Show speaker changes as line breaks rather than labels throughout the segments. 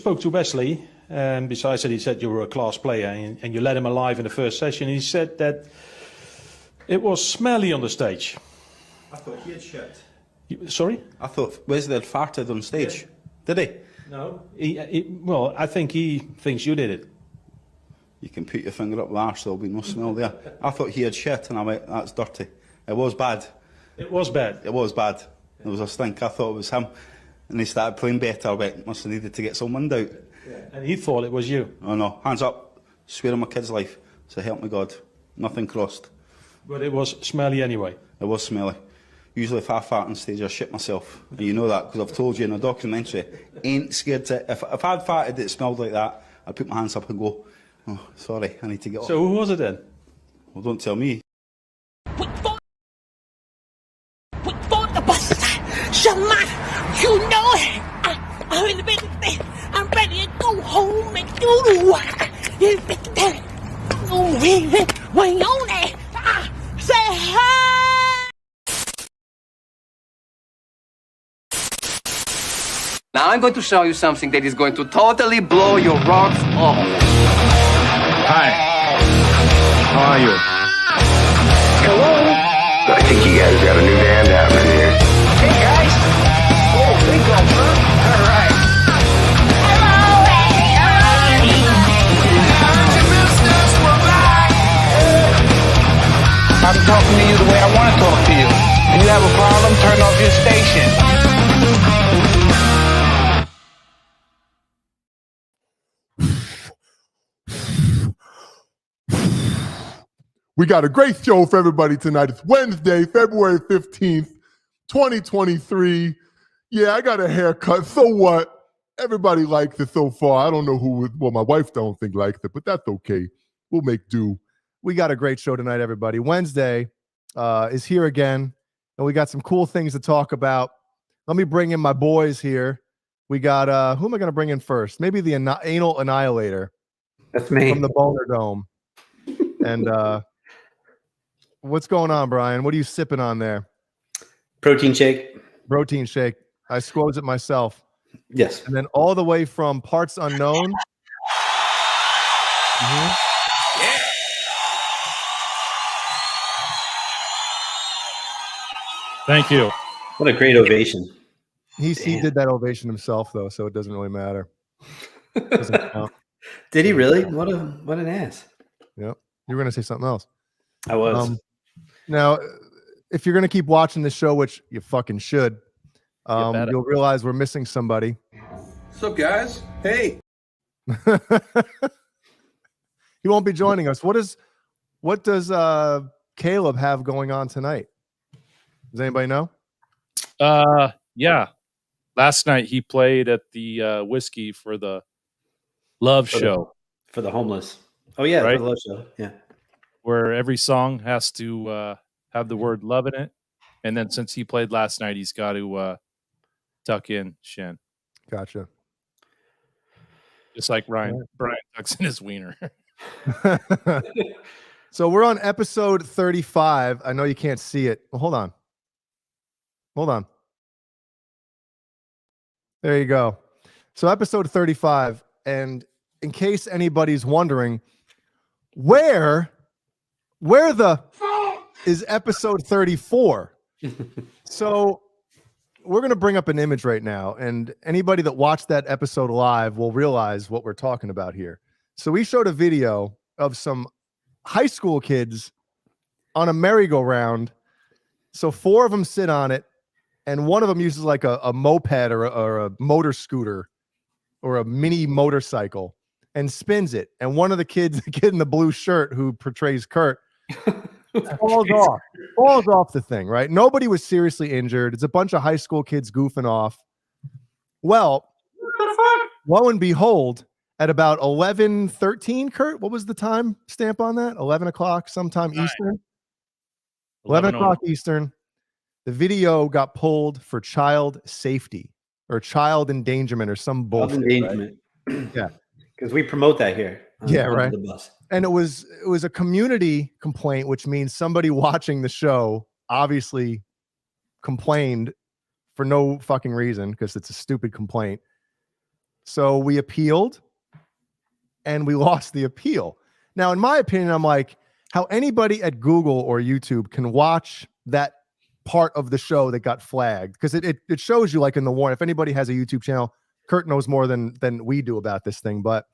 spoke to Wesley, and besides that, he said you were a class player, and you let him alive in the first session. He said that it was smelly on the stage.
I thought he had shit.
Sorry?
I thought Wesley had farted on stage. Yeah. Did he?
No. Well, I think he thinks you did it.
You can put your finger up the arse, there'll be no smell there. I thought he had shit, and I went, that's dirty. It was bad.
It was bad.
It was bad. There was a stink. I thought it was him. And he started playing better. I went, must have needed to get some wind out.
Yeah. And he thought it was you.
Oh no, hands up. Swear on my kid's life. So help me God. Nothing crossed.
But it was smelly anyway.
It was smelly. Usually if I fart on stage, I shit myself. And you know that, because I've told you in a documentary. Ain't scared to... If I'd farted that smelled like that, I'd put my hands up and go, oh, sorry, I need to get off.
So who was it then?
Well, don't tell me.
Quick for the bus. Shaman, you know it. I'm in the bed. I'm ready to go home and do the Wait on it. Say hi.
Now I'm going to show you something that is going to totally blow your rocks off.
Hi. How are you?
Hello? I think you guys got a new band happening here.
Hey guys! Oh, big one, huh? Alright. I'm talking to you the way I want to talk to you. If you have a problem, turn off your station.
We got a great show for everybody tonight. It's Wednesday, February 15th, 2023. Yeah, I got a haircut. So what? Everybody likes it so far. I don't know who, well, my wife don't think likes it, but that's okay. We'll make do.
We got a great show tonight, everybody. Wednesday is here again, and we got some cool things to talk about. Let me bring in my boys here. We got, who am I going to bring in first? Maybe the Anal Annihilator.
That's me.
From the Boner Dome. And what's going on, Brian? What are you sipping on there?
Protein shake.
Protein shake. I squoze it myself.
Yes.
And then all the way from parts unknown.
Thank you.
What a great ovation.
He did that ovation himself, though, so it doesn't really matter. Doesn't count.
Did he really? What an ass.
Yep. You were going to say something else.
I was.
Now, if you're going to keep watching the show, which you fucking should, you'll realize we're missing somebody.
What's up, guys? Hey.
He won't be joining us. What does Caleb have going on tonight? Does anybody know?
Yeah. Last night he played at the Whiskey for the Love Show.
For the homeless. Oh, yeah,
right?
For the Love Show. Yeah.
Where every song has to have the word love in it. And then since he played last night, he's got to tuck in Shin.
Gotcha.
Just like Brian tucks in his wiener.
So we're on episode 35. I know you can't see it. Well, hold on. There you go. So episode 35. And in case anybody's wondering, where the is episode 34? So we're going to bring up an image right now, and anybody that watched that episode live will realize what we're talking about here. So we showed a video of some high school kids on a merry-go-round. So 4 of them sit on it, and one of them uses like a moped or a motor scooter or a mini motorcycle and spins it. And one of the kids, the kid in the blue shirt who portrays Kurt, falls off the thing, right? Nobody was seriously injured. It's a bunch of high school kids goofing off. Well, lo and behold, at about 11:13, Kurt, what was the time stamp on that? 11 o'clock sometime Eastern? 11 o'clock Eastern. The video got pulled for child safety or child endangerment or some bullshit.
Endangerment.
Right? Yeah.
Because we promote that here.
Right.
The bus.
And it was a community complaint, which means somebody watching the show obviously complained for no fucking reason because it's a stupid complaint. So we appealed and we lost the appeal. Now, in my opinion, I'm like, how anybody at Google or YouTube can watch that part of the show that got flagged, because it shows you, like in the warning, if anybody has a YouTube channel, Kurt knows more than we do about this thing. But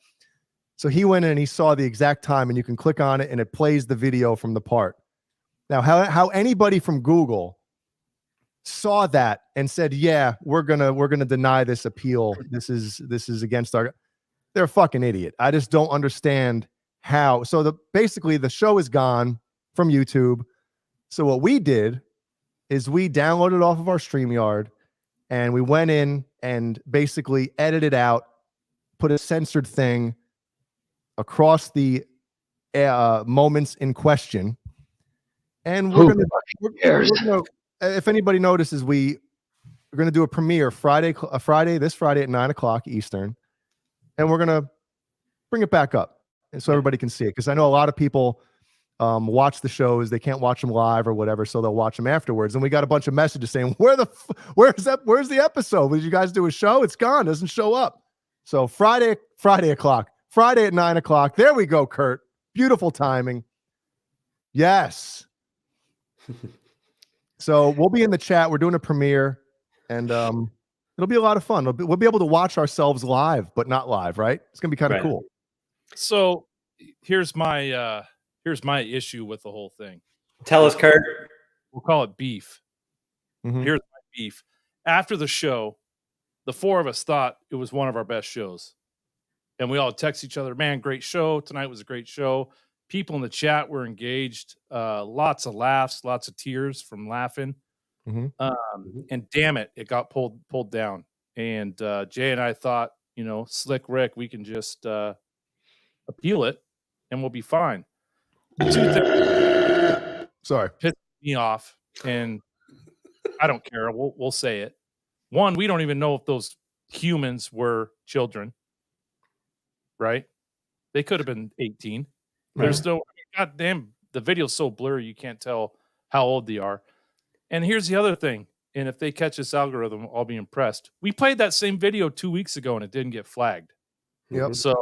so he went in and he saw the exact time, and you can click on it and it plays the video from the part. Now, how anybody from Google saw that and said, yeah, we're gonna deny this appeal. This is against our, they're a fucking idiot. I just don't understand how. So basically the show is gone from YouTube. So what we did is we downloaded off of our StreamYard and we went in and basically edited out, put a censored thing across the moments in question. And we're gonna, if anybody notices, we're gonna do a premiere this Friday at 9:00 Eastern, and we're gonna bring it back up, and so everybody can see it. Because I know a lot of people watch the shows, they can't watch them live or whatever, so they'll watch them afterwards. And we got a bunch of messages saying, where's the episode? Did you guys do a show? It's gone, doesn't show up. So Friday at 9:00. There we go, Kurt. Beautiful timing. Yes. So we'll be in the chat. We're doing a premiere, and it'll be a lot of fun. We'll be able to watch ourselves live, but not live, right? It's gonna be kind of cool.
So here's my issue with the whole thing.
Tell us, Kurt.
We'll call it beef.
Mm-hmm.
Here's my beef. After the show, the four of us thought it was one of our best shows. And we all text each other, man, great show. Tonight was a great show. People in the chat were engaged. Lots of laughs, lots of tears from laughing.
Mm-hmm.
And damn it, it got pulled down. And Jay and I thought, Slick Rick, we can just appeal it and we'll be fine.
Sorry,
pissed me off, and I don't care. We'll say it. One, we don't even know if those humans were children, right? They could have been 18. There's no, goddamn, the video's so blurry you can't tell how old they are. And here's the other thing. And if they catch this algorithm, I'll be impressed. We played that same video 2 weeks ago and it didn't get flagged.
Yep.
So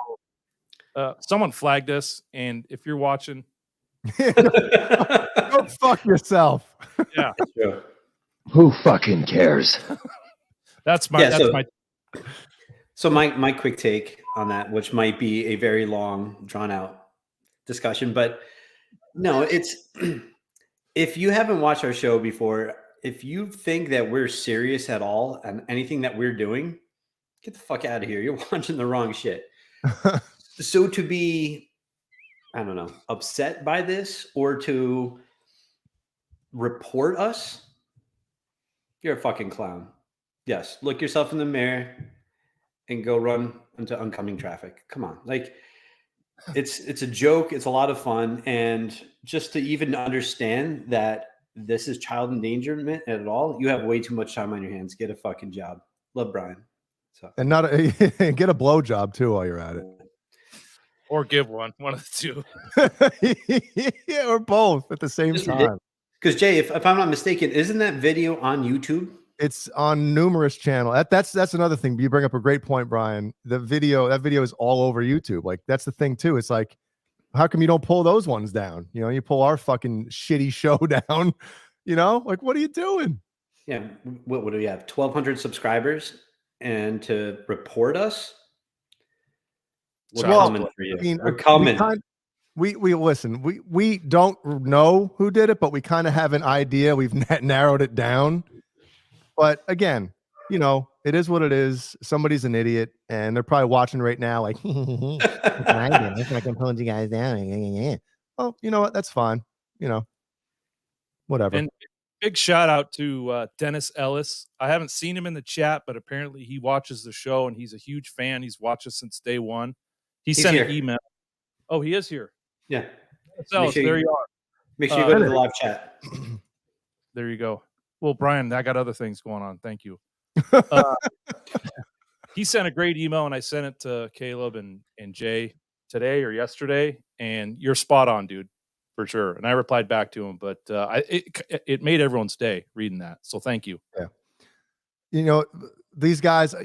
someone flagged us, and if you're watching,
go fuck yourself.
Yeah.
Who fucking cares?
That's my.
So my quick take on that, which might be a very long, drawn out discussion, but no, it's if you haven't watched our show before, if you think that we're serious at all and anything that we're doing, get the fuck out of here. You're watching the wrong shit. So to be, I don't know, upset by this or to report us, you're a fucking clown. Yes, look yourself in the mirror and go run into oncoming traffic. Come on. Like, it's a joke. It's a lot of fun. And just to even understand that this is child endangerment at all, you have way too much time on your hands. Get a fucking job. Love, Brian. So.
And get a blow job too while you're at it.
Or give one of the two.
Yeah, or both at the same time.
Because Jay, if I'm not mistaken, isn't that video on YouTube?
It's on numerous channels. That's another thing. You bring up a great point, Brian. That video is all over YouTube. Like, that's the thing too. It's like, how come you don't pull those ones down? You pull our fucking shitty show down. Like, what are you doing?
Yeah. What do we have? 1,200 subscribers, and to report us. We're coming for you. We're coming.
We listen. We don't know who did it, but we kind of have an idea. We've narrowed it down. But again, it is what it is. Somebody's an idiot, and they're probably watching right now, like, if I can hold you guys down. Well, you know what? That's fine. Whatever.
And big shout out to Dennis Ellis. I haven't seen him in the chat, but apparently he watches the show, and he's a huge fan. He's watched us since day one. He's sent an email. Oh, he is here.
Yeah.
Ellis, there you are.
Make sure you go to the live chat.
There you go. Well, Brian, I got other things going on. Thank you. He sent a great email, and I sent it to Caleb and Jay today or yesterday, and you're spot on, dude, for sure. And I replied back to him, but it made everyone's day reading that. So thank you.
Yeah. these guys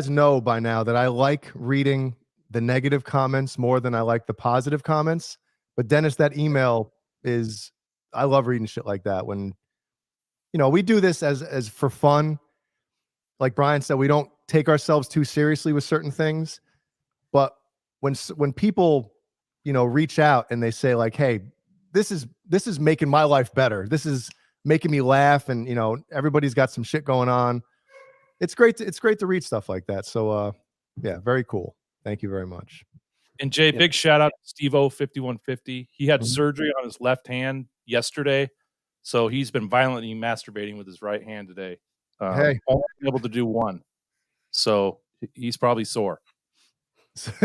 know by now that I like reading the negative comments more than I like the positive comments. But Dennis, that email is, I love reading shit like that. When, we do this as for fun. Like Brian said, we don't take ourselves too seriously with certain things. But when people, reach out and they say like, hey, this is making my life better. This is making me laugh. And, everybody's got some shit going on. It's great to read stuff like that. So, yeah, very cool. Thank you very much.
And Jay, big shout out to Steve O 5150. He had surgery on his left hand yesterday, so he's been violently masturbating with his right hand today.
Hey,
only able to do one, so he's probably sore.
Steve-O.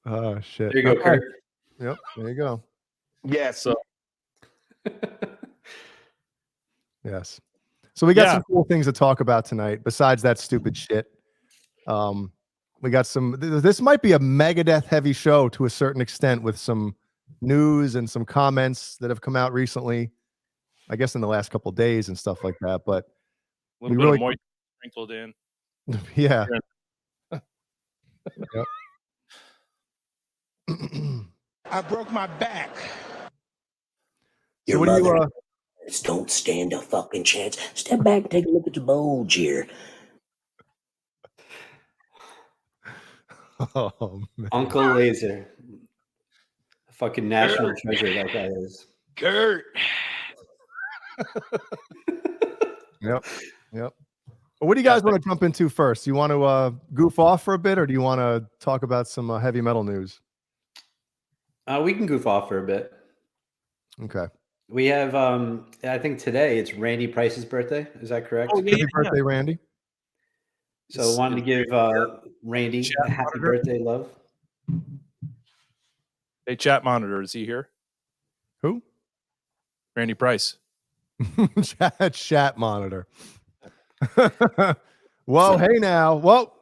Oh shit!
There you go, Kurt.
Yep, there you go.
Yes.
So
yes. So we got some cool things to talk about tonight. Besides that stupid shit, we got some. This might be a Megadeath heavy show to a certain extent, with some news and some comments that have come out recently. I guess in the last couple of days and stuff like that. But
a little bit of moisture sprinkled in.
Yeah. Yep.
I broke my back.
Your
what do
mother
you,
don't stand a fucking chance. Step back and take a look at the bulge here.
Oh, man.
Uncle Laser. A fucking national treasure that guy is.
Kurt.
Yep. Well, what do you guys want to jump into first? You want to goof off for a bit, or do you want to talk about some heavy metal news?
We can goof off for a bit.
Okay.
We have, I think today it's Randy Price's birthday. Is that correct?
Oh, happy birthday, Randy.
So I wanted to give Randy a happy birthday, love.
Hey, chat monitor, is he here?
Who?
Randy Price.
chat monitor. Whoa, hey now. Whoa.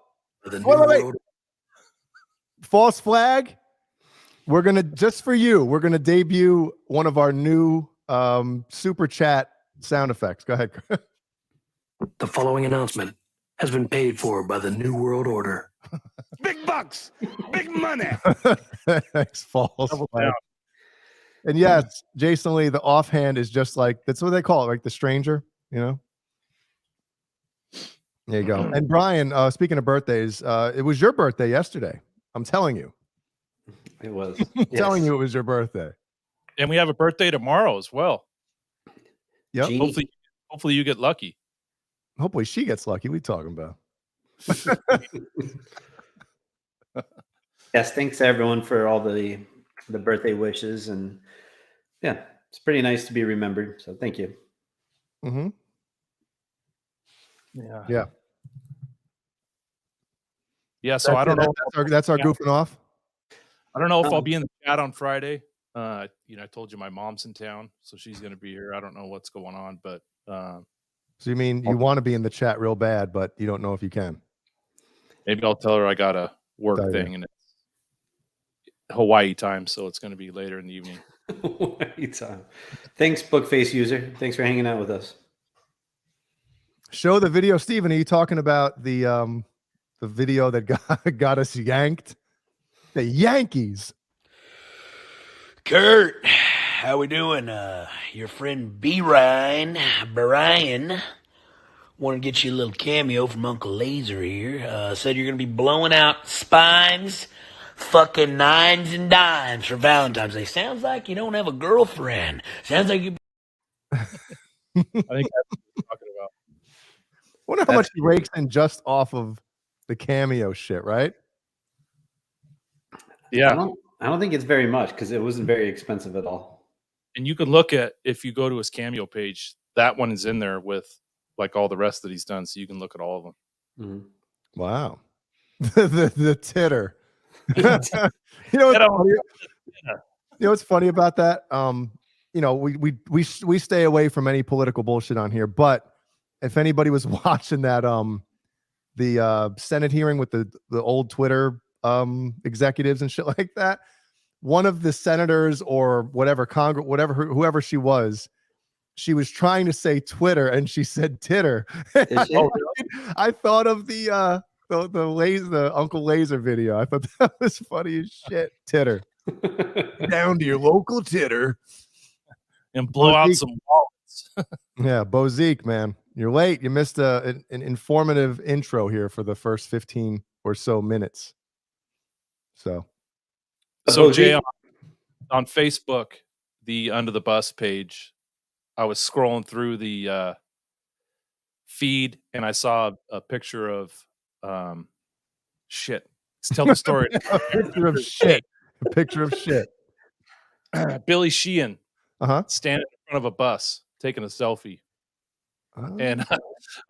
Wait. False flag. We're going to, just for you, we're going to debut one of our new super chat sound effects. Go ahead.
The following announcement has been paid for by the New World Order.
Big bucks. Big money.
Thanks, false flag. And yes, Jason Lee, the offhand is just like, that's what they call it, like the stranger, There you go. And Brian, speaking of birthdays, it was your birthday yesterday. I'm telling you.
It was.
Telling you it was your birthday.
And we have a birthday tomorrow as well.
Yep.
Hopefully you get lucky.
Hopefully she gets lucky. What are you talking about?
Yes, thanks to everyone for all the birthday wishes, and yeah, it's pretty nice to be remembered. So thank you.
Mm-hmm.
Yeah. So I don't know.
That's our goofing off.
I don't know if I'll be in the chat on Friday. I told you my mom's in town, so she's going to be here. I don't know what's going on, but
so you mean you want to be in the chat real bad, but you don't know if you can?
Maybe I'll tell her I got a work thing and it's Hawaii time, so it's going to be later in the evening.
Hawaii time. Thanks, Bookface user. Thanks for hanging out with us.
Show the video, Steven. Are you talking about the video that got us yanked? The Yankees.
Kurt, how we doing? Your friend Brian wanted to get you a little cameo from Uncle Laser here. Said you're going to be blowing out spines, fucking nines and dimes for Valentine's Day. Sounds like you don't have a girlfriend. Sounds like you.
I think that's what we're talking about.
Wonder how much he rakes in just off of the cameo shit, right?
Yeah.
I don't think it's very much because it wasn't very expensive at all.
And you can look at, if you go to his cameo page, that one is in there with like all the rest that he's done. So you can look at all of them.
Mm-hmm.
Wow. the titter. What's funny about that? We stay away from any political bullshit on here, but if anybody was watching that the Senate hearing with the old Twitter executives and shit like that, one of the senators or whatever whoever she was trying to say Twitter and she said titter. I thought of the Uncle Laser video. I thought that was funny as shit. Titter. Down to your local titter
and blow out some wallets.
Yeah, Bozique, man. You're late. You missed an informative intro here for the first 15 or so minutes. So
Jay, on Facebook, the Under the Bus page, I was scrolling through the feed and I saw a picture of shit. Let's tell the story.
A picture of shit. A picture of shit.
Billy Sheehan standing in front of a bus taking a selfie. And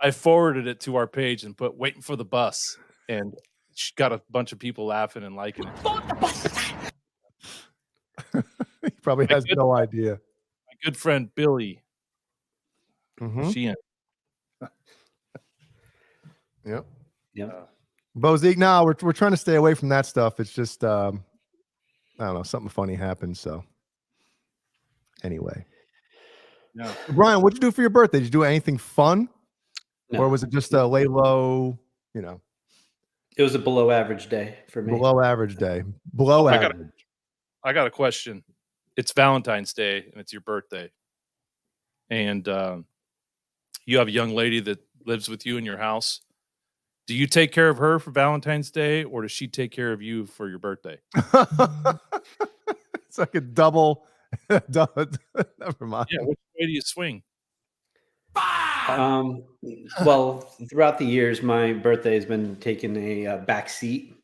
I forwarded it to our page and put waiting for the bus. And she got a bunch of people laughing and liking it.
He probably has no idea.
My good friend Billy
Mm-hmm.
Sheehan.
Yep.
Yep.
Bozique, no, we're trying to stay away from that stuff. It's just I don't know, something funny happened. So anyway.
No.
Brian, what'd you do for your birthday? Did you do anything fun?
No.
Or was it just a lay low, you know?
It was a below average day for me.
Below average day. Below average.
I got a question. It's Valentine's Day and it's your birthday. And you have a young lady that lives with you in your house. Do you take care of her for Valentine's Day or does she take care of you for your birthday?
It's like a double. Never mind.
Yeah, which way do you swing?
Well, throughout the years, my birthday has been taking a back seat.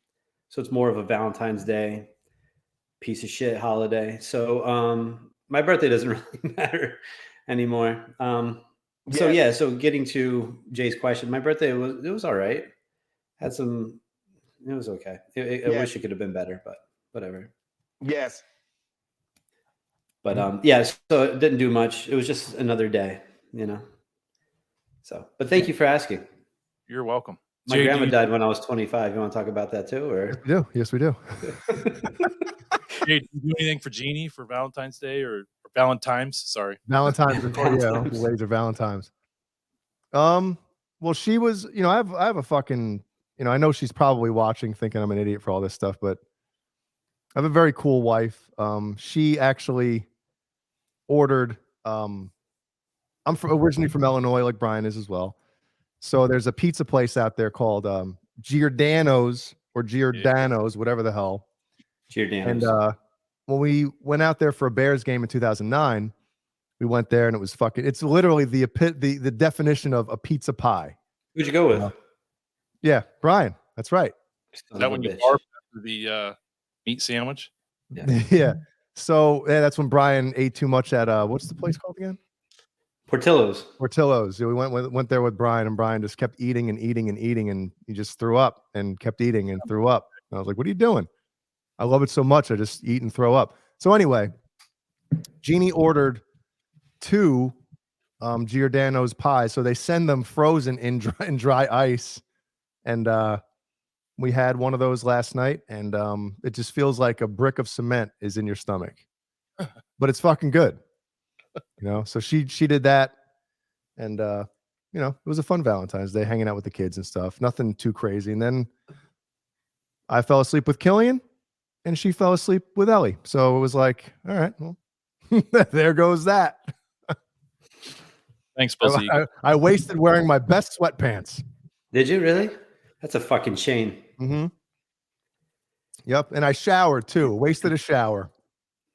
So it's more of a Valentine's Day piece of shit holiday. So my birthday doesn't really matter anymore. So getting to Jay's question, my birthday was all right. It was okay. I wish it could have been better, but whatever.
Yes.
But so it didn't do much. It was just another day, you know. So, but thank you for asking.
You're welcome.
My
Jay,
grandma died when I was 25. You want to talk about that too, or?
We do. Yes, we do.
Jay, do you do anything for Jeannie for Valentine's Day or Valentine's? Sorry.
Valentine's. Yeah, laser Valentine's. Well, she was, you know, I have a fucking, you know, I know she's probably watching thinking I'm an idiot for all this stuff, but I have a very cool wife. She actually ordered, I'm originally from Illinois, like Brian is as well. So there's a pizza place out there called Giordano's or Giordano's, whatever the hell.
Giordano's.
And when we went out there for a Bears game in 2009, we went there and it was fucking, it's literally the definition of a pizza pie.
Who'd you go with?
Yeah, Brian. That's right.
Is that when you barfed after the meat sandwich?
Yeah.
Yeah. So that's when Brian ate too much at what's the place called again?
Portillo's.
Yeah, we went there with Brian, and Brian just kept eating and eating and eating, and he just threw up and kept eating and threw up. And I was like, "What are you doing?" I love it so much, I just eat and throw up. So anyway, Jeannie ordered 2 Giordano's pies, so they send them frozen in dry ice, and we had one of those last night, and it just feels like a brick of cement is in your stomach, but it's fucking good. You know, so she did that, and you know, it was a fun Valentine's Day, hanging out with the kids and stuff. Nothing too crazy. And then I fell asleep with Killian, and she fell asleep with Ellie. So it was like, all right, well, there goes that.
Thanks, Pussy.
I wasted wearing my best sweatpants.
Did you really? That's a fucking shame.
Mm-hmm. Yep, and I showered too. Wasted a shower.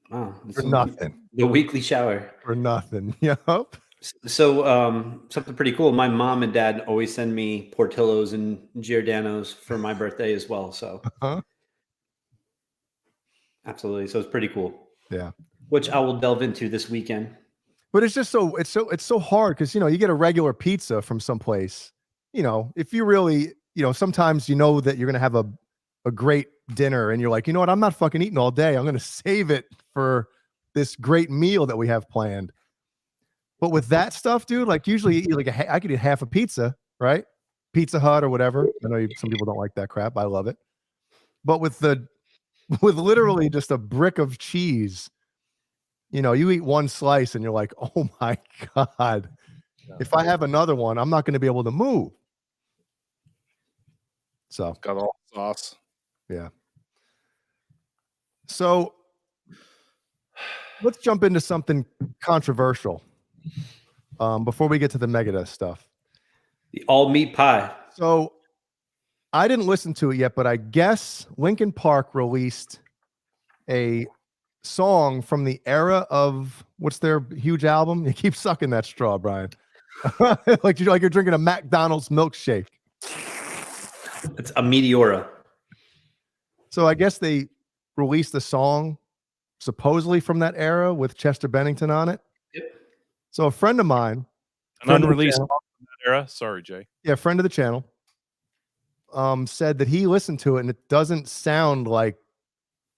Wow,
for nothing.
The weekly shower
for nothing. Yep.
So something pretty cool. My mom and dad always send me Portillo's and Giordano's for my birthday as well. So absolutely. So it's pretty cool.
Yeah.
Which I will delve into this weekend.
But it's just so hard because, you know, you get a regular pizza from someplace, you know, if you really, you know, sometimes you know that you're going to have a great dinner and you're like, you know what, I'm not fucking eating all day. I'm going to save it for this great meal that we have planned. But with that stuff, dude, like usually you eat like I could eat half a pizza, right? Pizza Hut or whatever. I know some people don't like that crap. I love it. But with the with literally just a brick of cheese. You know, you eat one slice and you're like, oh my God, if I have another one, I'm not going to be able to move. So
Got all the sauce.
yeah. So let's jump into something controversial before we get to the Megadeth stuff.
The all meat pie.
So I didn't listen to it yet, but I guess Linkin Park released a song from the era of what's their huge album? You keep sucking that straw, Brian. like you're drinking a McDonald's milkshake.
It's a Meteora.
So I guess they released a song supposedly from that era with Chester Bennington on it.
Yep.
So a friend of mine,
An unreleased song from that era. Sorry, Jay.
yeah, friend of the channel, said that he listened to it and it doesn't sound like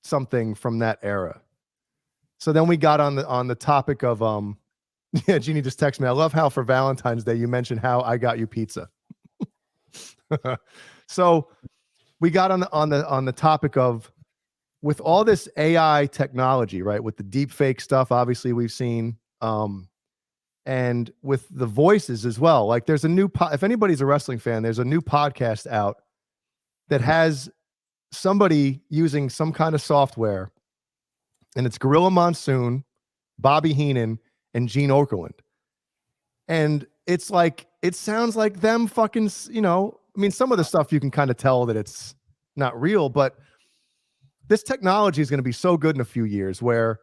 something from that era. So then we got on the topic of yeah, Jeannie just texted me. I love how for Valentine's Day you mentioned how I got you pizza. So we got on the topic of, with all this AI technology, right? With the deep fake stuff, obviously we've seen, and with the voices as well. Like there's a new, if anybody's a wrestling fan, there's a new podcast out that has somebody using some kind of software, and it's Gorilla Monsoon, Bobby Heenan, and Gene Okerlund. And it's like, it sounds like them fucking, you know, I mean, some of the stuff you can kind of tell that it's not real, but this technology is going to be so good in a few years where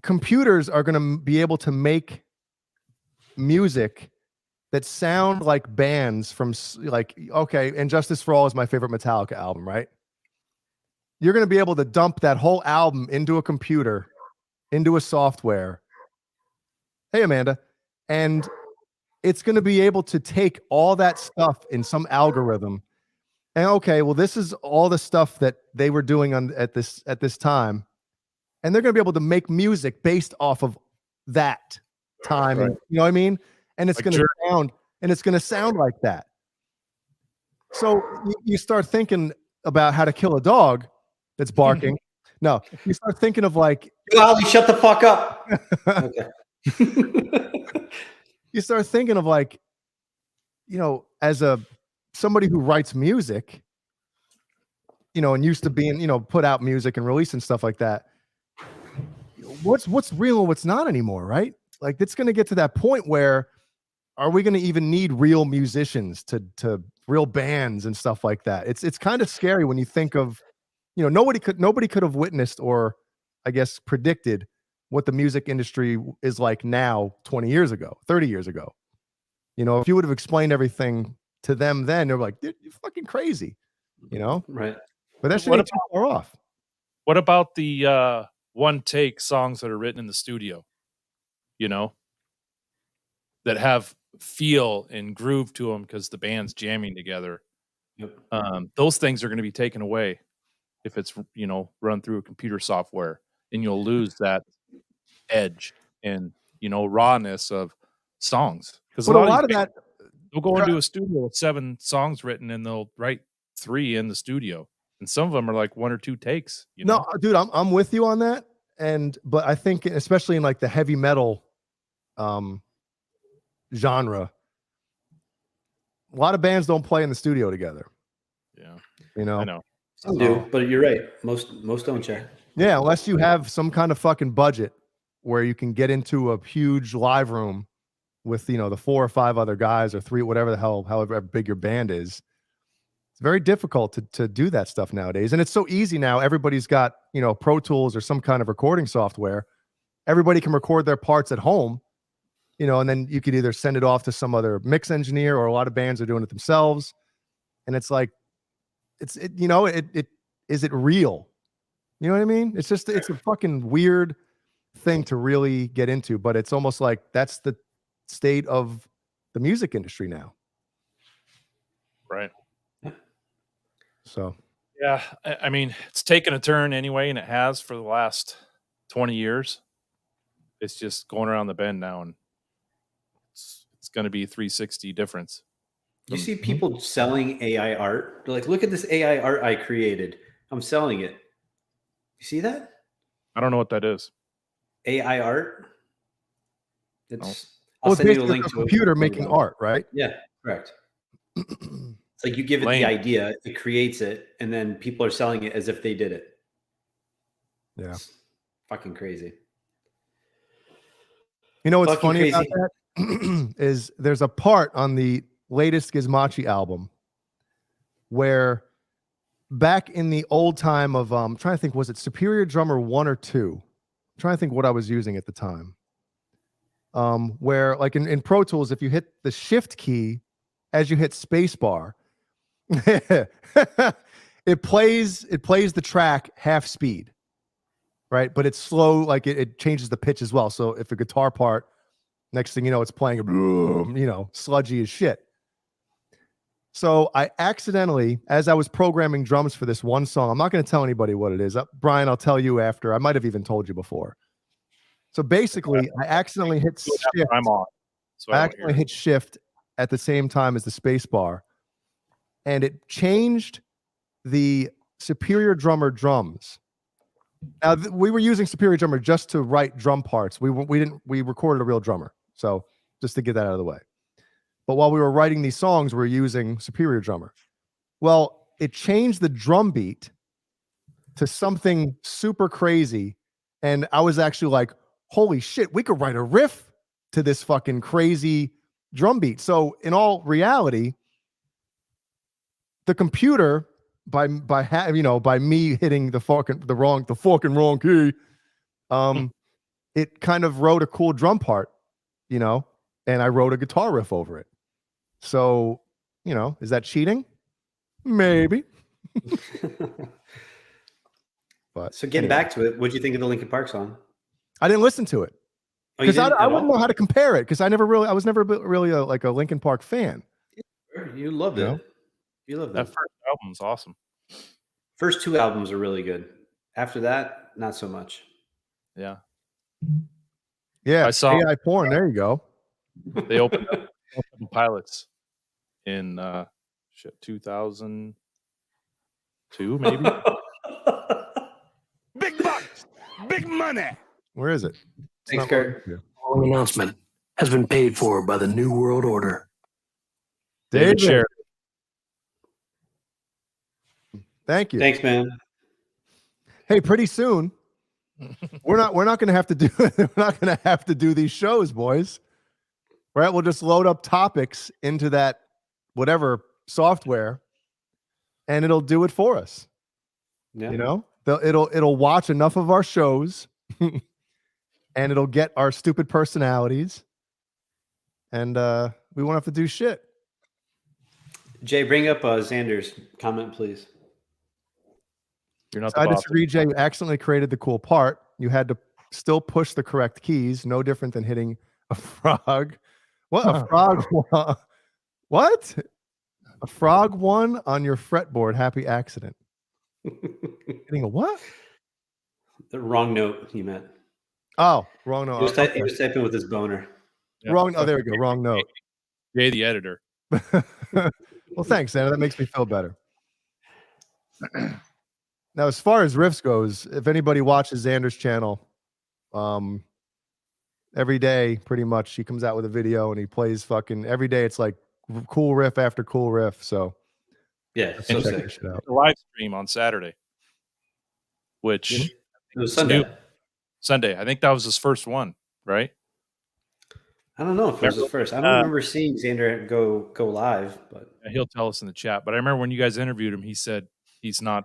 computers are going to be able to make music that sound like bands from, like, okay, and Justice for All is my favorite Metallica album, right? You're going to be able to dump that whole album into a computer, into a software. Hey, Amanda. And it's going to be able to take all that stuff in some algorithm. And okay, well, this is all the stuff that they were doing at this time. And they're going to be able to make music based off of that time.
Right.
And, you know what I mean? And it's
Like
going to sound like that. So you start thinking about how to kill a dog that's barking. No, you start thinking of like,
Ollie, shut the fuck up. Okay.
You start thinking of like, you know, as somebody who writes music, you know, and used to being, you know, put out music and release and stuff like that. What's real and what's not anymore, right? Like it's going to get to that point where are we going to even need real musicians to real bands and stuff like that? It's kind of scary when you think of, you know, nobody could have witnessed or I guess predicted what the music industry is like now 20 years ago, 30 years ago. You know, if you would have explained everything to them then, they're like, dude, you're fucking crazy, you know?
Right.
But that shit ain't too far off.
What about the one take songs that are written in the studio, you know, that have feel and groove to them because the band's jamming together?
Yep.
Those things are going to be taken away if it's, you know, run through a computer software, and you'll lose that edge and, you know, rawness of songs. Because
But a lot of that,
they'll go into a studio with 7 songs written and they'll write 3 in the studio, and some of them are like 1 or 2 takes. You know?
no, dude, I'm with you on that. But I think especially in like the heavy metal genre, a lot of bands don't play in the studio together.
Yeah,
you know,
I know.
Some do, but you're right. Most don't, check.
Yeah, unless you have some kind of fucking budget where you can get into a huge live room with, you know, the 4 or 5 other guys or 3, whatever the hell, however big your band is. It's very difficult to do that stuff nowadays. And it's so easy now. Everybody's got, you know, Pro Tools or some kind of recording software. Everybody can record their parts at home, you know, and then you could either send it off to some other mix engineer, or a lot of bands are doing it themselves. And it's like, is it real? You know what I mean? It's just, it's a fucking weird thing to really get into, but it's almost like that's the state of the music industry now.
Right.
So,
yeah, I mean, it's taken a turn anyway, and it has for the last 20 years. It's just going around the bend now, and it's going to be 360 difference.
You see people selling AI art. They're like, look at this AI art I created. I'm selling it. You see that?
I don't know what that is.
AI art. It's.
Well,
I'll
it's
send you a
basically
link
a
to it.
computer making art, right?
Yeah, correct. It's like you give it
Lame.
the idea, it creates it, and then people are selling it as if they did it.
Yeah.
It's fucking crazy.
You know what's
Fucking
funny about
crazy.
that is there's a part on the latest Gizmochi album where back in the old time of I'm trying to think, was it Superior Drummer 1 or 2? I'm trying to think what I was using at the time. Where like in Pro Tools, if you hit the shift key as you hit spacebar, it plays the track half speed, right? But it's slow, like it changes the pitch as well. So if a guitar part, next thing you know, it's playing, you know, sludgy as shit. So I accidentally, as I was programming drums for this one song, I'm not going to tell anybody what it is. Brian, I'll tell you after. I might have even told you before. So basically, I accidentally hit shift.
I'm on. So
I accidentally hit shift at the same time as the space bar, and it changed the Superior Drummer drums. Now we were using Superior Drummer just to write drum parts. We recorded a real drummer, so just to get that out of the way. But while we were writing these songs, we were using Superior Drummer. Well, it changed the drum beat to something super crazy, and I was actually like, holy shit, we could write a riff to this fucking crazy drum beat. So in all reality, the computer by me hitting the fucking wrong key, it kind of wrote a cool drum part, you know, and I wrote a guitar riff over it. So, you know, is that cheating? Maybe. But
So getting back to it, what do you think of the Linkin Park song?
I didn't listen to it because I wouldn't know how to compare it because I was never really a Linkin Park fan.
You loved it. You loved
that
it.
first album's awesome.
First 2 albums are really good. After that, not so much.
Yeah.
Yeah.
I saw
AI porn. There you go.
They opened up Pilots in 2002, maybe.
Big bucks, big money.
Where is it?
Thanks, Kurt.
The following announcement has been paid for by the New World Order.
David.
Sheridan.
Thank you.
Thanks, man.
Hey, pretty soon we're not going to have to do we're not going to have to do these shows, boys. Right? We'll just load up topics into that whatever software, and it'll do it for us.
Yeah.
You know, it'll watch enough of our shows, and it'll get our stupid personalities, and we won't have to do shit.
Jay, bring up Xander's comment, please.
You're not.
So I disagree, Jay. You accidentally created the cool part. You had to still push the correct keys. No different than hitting a frog. What a frog? What? A frog one on your fretboard. Happy accident. Hitting a what?
The wrong note he meant.
Oh, wrong note.
He was typing with his boner.
Yeah.
Wrong. Oh, there we go. Wrong note.
Jay, the editor.
Well, thanks, Anna. That makes me feel better. Now, as far as riffs goes, if anybody watches Xander's channel, every day, pretty much, he comes out with a video and he plays fucking every day. It's like cool riff after cool riff. So
yeah, so sick.
The live stream on Saturday, which
it was Sunday.
Sunday. I think that was his first one, right?
I don't know if it was his first. I don't remember seeing Xander go live, but
he'll tell us in the chat. But I remember when you guys interviewed him, he said he's not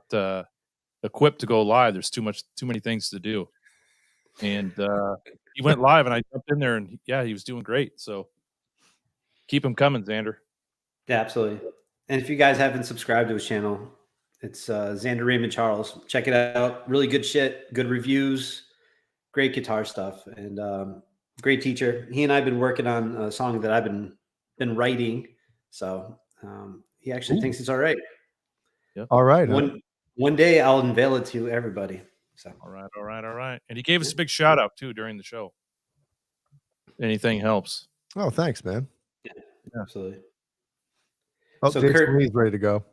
equipped to go live. There's too many things to do, and he went live, and I jumped in there, and he was doing great. So keep him coming, Xander.
Yeah, absolutely. And if you guys haven't subscribed to his channel, it's Xander Raymond Charles. Check it out. Really good shit. Good reviews. Great guitar stuff, and great teacher. He and I have been working on a song that I've been writing. So he actually thinks it's all right.
Yep.
All right.
One day I'll unveil it to everybody. So
all right. And he gave us a big shout out too during the show. Anything helps.
Oh, thanks, man.
Yeah, absolutely.
Oh,
So
Jason
Kurt,
Lee's ready to go.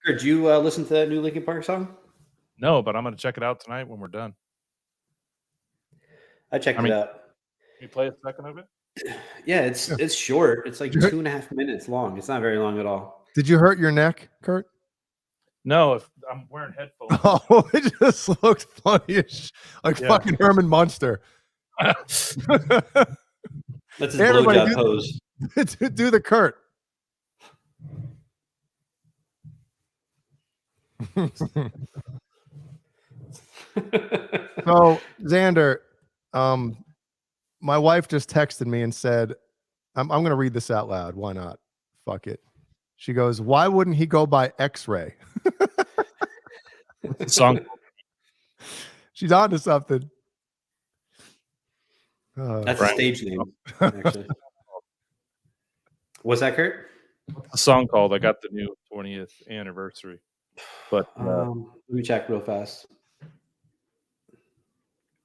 Kurt, did you listen to that new Linkin Park song?
No, but I'm going to check it out tonight when we're done.
I checked it out.
Can you play a second of it?
Yeah, it's short. It's like 2.5 minutes long. It's not very long at all.
Did you hurt your neck, Kurt?
No, if I'm wearing headphones.
Oh, it just looked funny as like fucking Herman Munster.
That's his blowjob pose.
Do the Kurt. So, Xander, my wife just texted me and said, I'm going to read this out loud. Why not? Fuck it. She goes, why wouldn't he go by X-Ray?
Song.
She's on to something.
That's a stage name, actually. What's that, Kurt?
What's the song called? I got the new 20th anniversary. But
let me check real fast.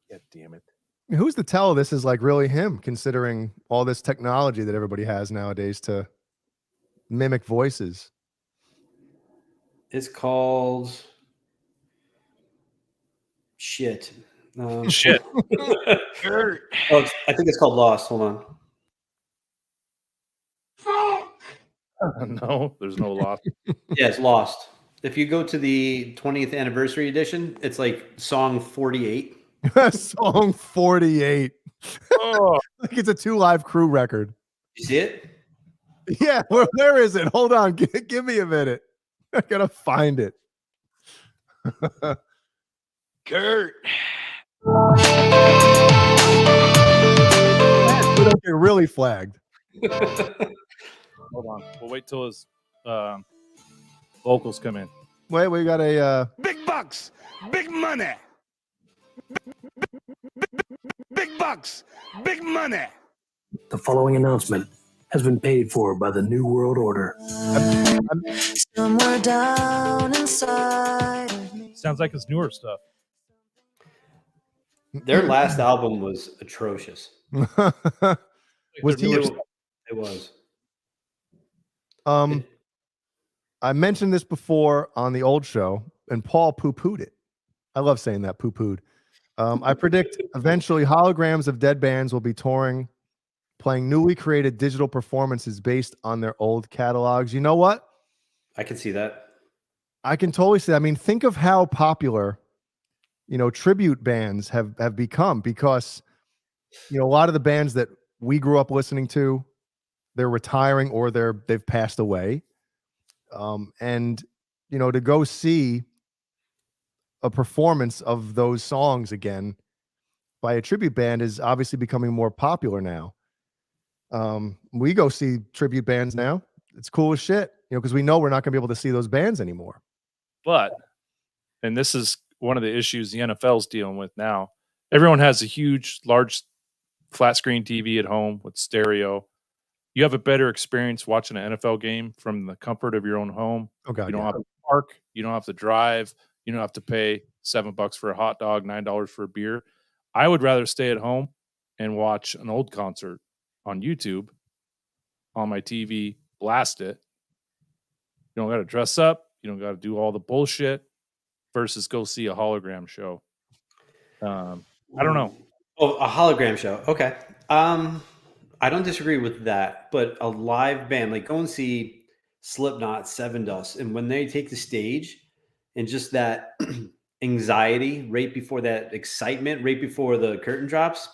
God damn it.
Who's to tell this is like really him, considering all this technology that everybody has nowadays to mimic voices?
It's called shit.
Shit.
I think it's called Lost. Hold on.
No, there's no Lost.
Yeah, it's Lost. If you go to the 20th anniversary edition, it's like song 48.
Song 48.
Oh.
Like it's a 2 Live Crew record.
You see it?
Yeah, where is it? Hold on. Give me a minute. I gotta find it.
Kurt.
We don't get really flagged.
Hold on. We'll wait till his vocals come in.
Wait, we got a
Big bucks, big money. Big bucks, big money.
The following announcement has been paid for by the New World Order.
Somewhere down inside of me.
Sounds like it's newer stuff.
Their last album was atrocious.
Was he?
It was.
I mentioned this before on the old show, and Paul poo-pooed it. I love saying that, poo-pooed. I predict eventually holograms of dead bands will be touring, playing newly created digital performances based on their old catalogs. You know what?
I can see that.
I can totally see that. I mean, think of how popular, tribute bands have become, because, a lot of the bands that we grew up listening to, they're retiring or they've passed away. And, to go see a performance of those songs again by a tribute band is obviously becoming more popular now. We go see tribute bands now. It's cool as shit, because we know we're not going to be able to see those bands anymore.
But, and this is one of the issues the NFL's dealing with now. Everyone has a huge, large flat screen TV at home with stereo. You have a better experience watching an NFL game from the comfort of your own home.
Oh, God,
you don't have to park. You don't have to drive. You don't have to pay $7 for a hot dog, $9 for a beer. I would rather stay at home and watch an old concert on YouTube on my TV, blast it. You don't got to dress up. You don't got to do all the bullshit versus go see a hologram show. I don't know.
Oh, a hologram show. Okay. I don't disagree with that, but a live band, like go and see Slipknot, Seven Dust, and when they take the stage and just that anxiety right before that excitement, right before the curtain drops,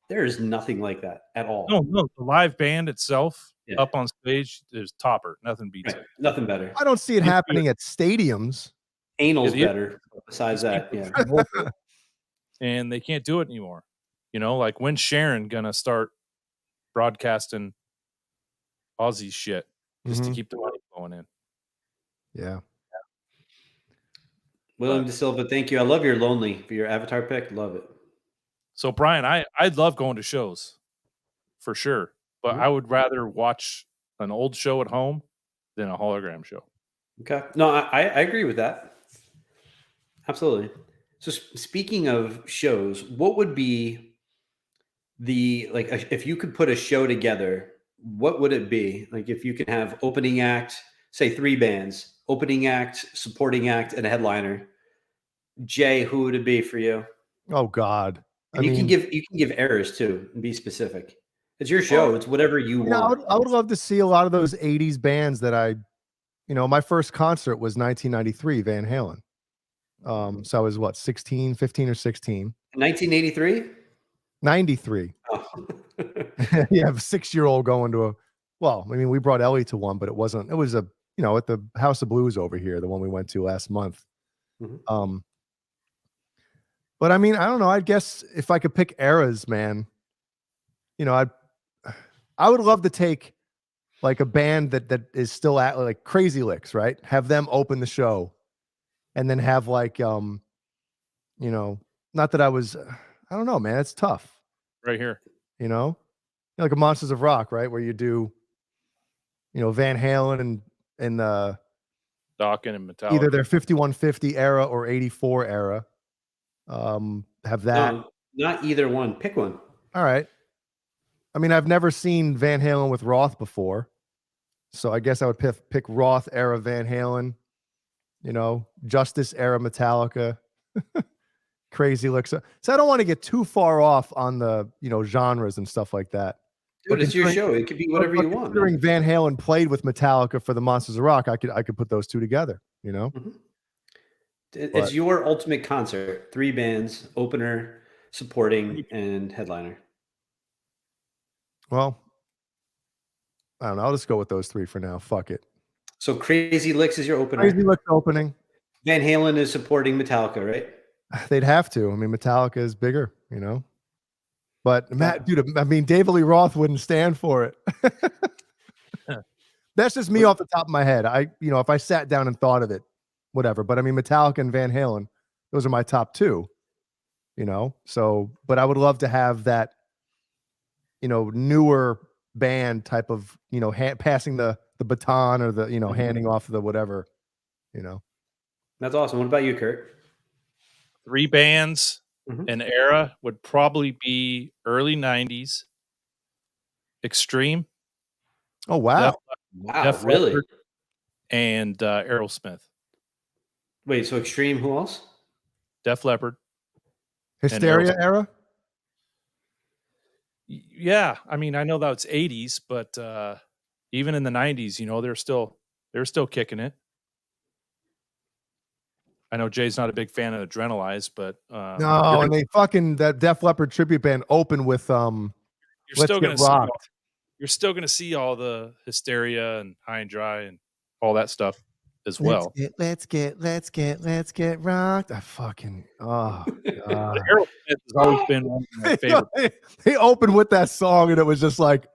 there is nothing like that at all.
No, the live band itself up on stage is topper. Nothing beats it.
Nothing better.
I don't see it happening at stadiums.
Anal's better. Besides that, yeah.
And they can't do it anymore. Like when's Sharon gonna start broadcasting Aussie shit just to keep the money going in?
Yeah.
William De Silva, thank you. I love your Lonely for your avatar pick. Love it.
So Brian, I'd love going to shows for sure, but I would rather watch an old show at home than a hologram show.
Okay. No, I agree with that. Absolutely. So speaking of shows, what would be if you could put a show together, what would it be? Like if you could have opening act, say 3 bands, opening act, supporting act, and a headliner. Jay, who would it be for you?
Oh God.
And you can give errors too and be specific. It's your show. It's whatever you want.
I would love to see a lot of those 80s bands that my first concert was 1993, Van Halen. So I was what, 15 or 16?
1983?
93.
Oh.
You have a 6-year-old going to we brought Ellie to one, but it was at the House of Blues over here, the one we went to last month.
Mm-hmm.
But I don't know. I guess if I could pick eras, man, I would love to take like a band that is still at like Crazy Licks, right? Have them open the show, and then have like not that I was, I don't know, man. It's tough.
Right here.
Like a Monsters of Rock, right? Where you do, Van Halen and the
Dawkins and Metallica.
either their 5150 era or 84 era. Have that.
No, not either one. Pick one.
All right. I've never seen Van Halen with Roth before, so I guess I would pick Roth era Van Halen. Justice era Metallica. Crazy Licks. So I don't want to get too far off on the genres and stuff like that.
Dude, it's your show. It could be whatever you want.
Considering Van Halen played with Metallica for the Monsters of Rock, I could put those two together.
Mm-hmm. It's your ultimate concert. 3 bands: opener, supporting, and headliner.
Well, I don't know. I'll just go with those 3 for now. Fuck it.
So Crazy Licks is your opener.
Crazy Licks opening.
Van Halen is supporting Metallica, right?
They'd have to. Metallica is bigger, But Matt, dude, David Lee Roth wouldn't stand for it. That's just me off the top of my head. If I sat down and thought of it, whatever. But Metallica and Van Halen, those are my top 2. So, but I would love to have that, newer band type of, passing the baton or the, handing off the whatever,
That's awesome. What about you, Kurt?
3 bands, an era would probably be early 90s. Extreme.
Oh, wow.
Def really?
Leppard, and Aerosmith.
Wait, so Extreme, who else?
Def Leppard.
Hysteria era?
Yeah. I know that it's 80s, but even in the 90s, they're still kicking it. I know Jay's not a big fan of Adrenalize, but
no, and they that Def Leppard tribute band open with
you're
Let's
still
Get
gonna
Rocked.
You're still gonna see all the Hysteria and High and Dry and all that stuff as well.
Let's get rocked. I fucking God.
Aerosmith has always been one of my favorite.
They opened with that song and it was just like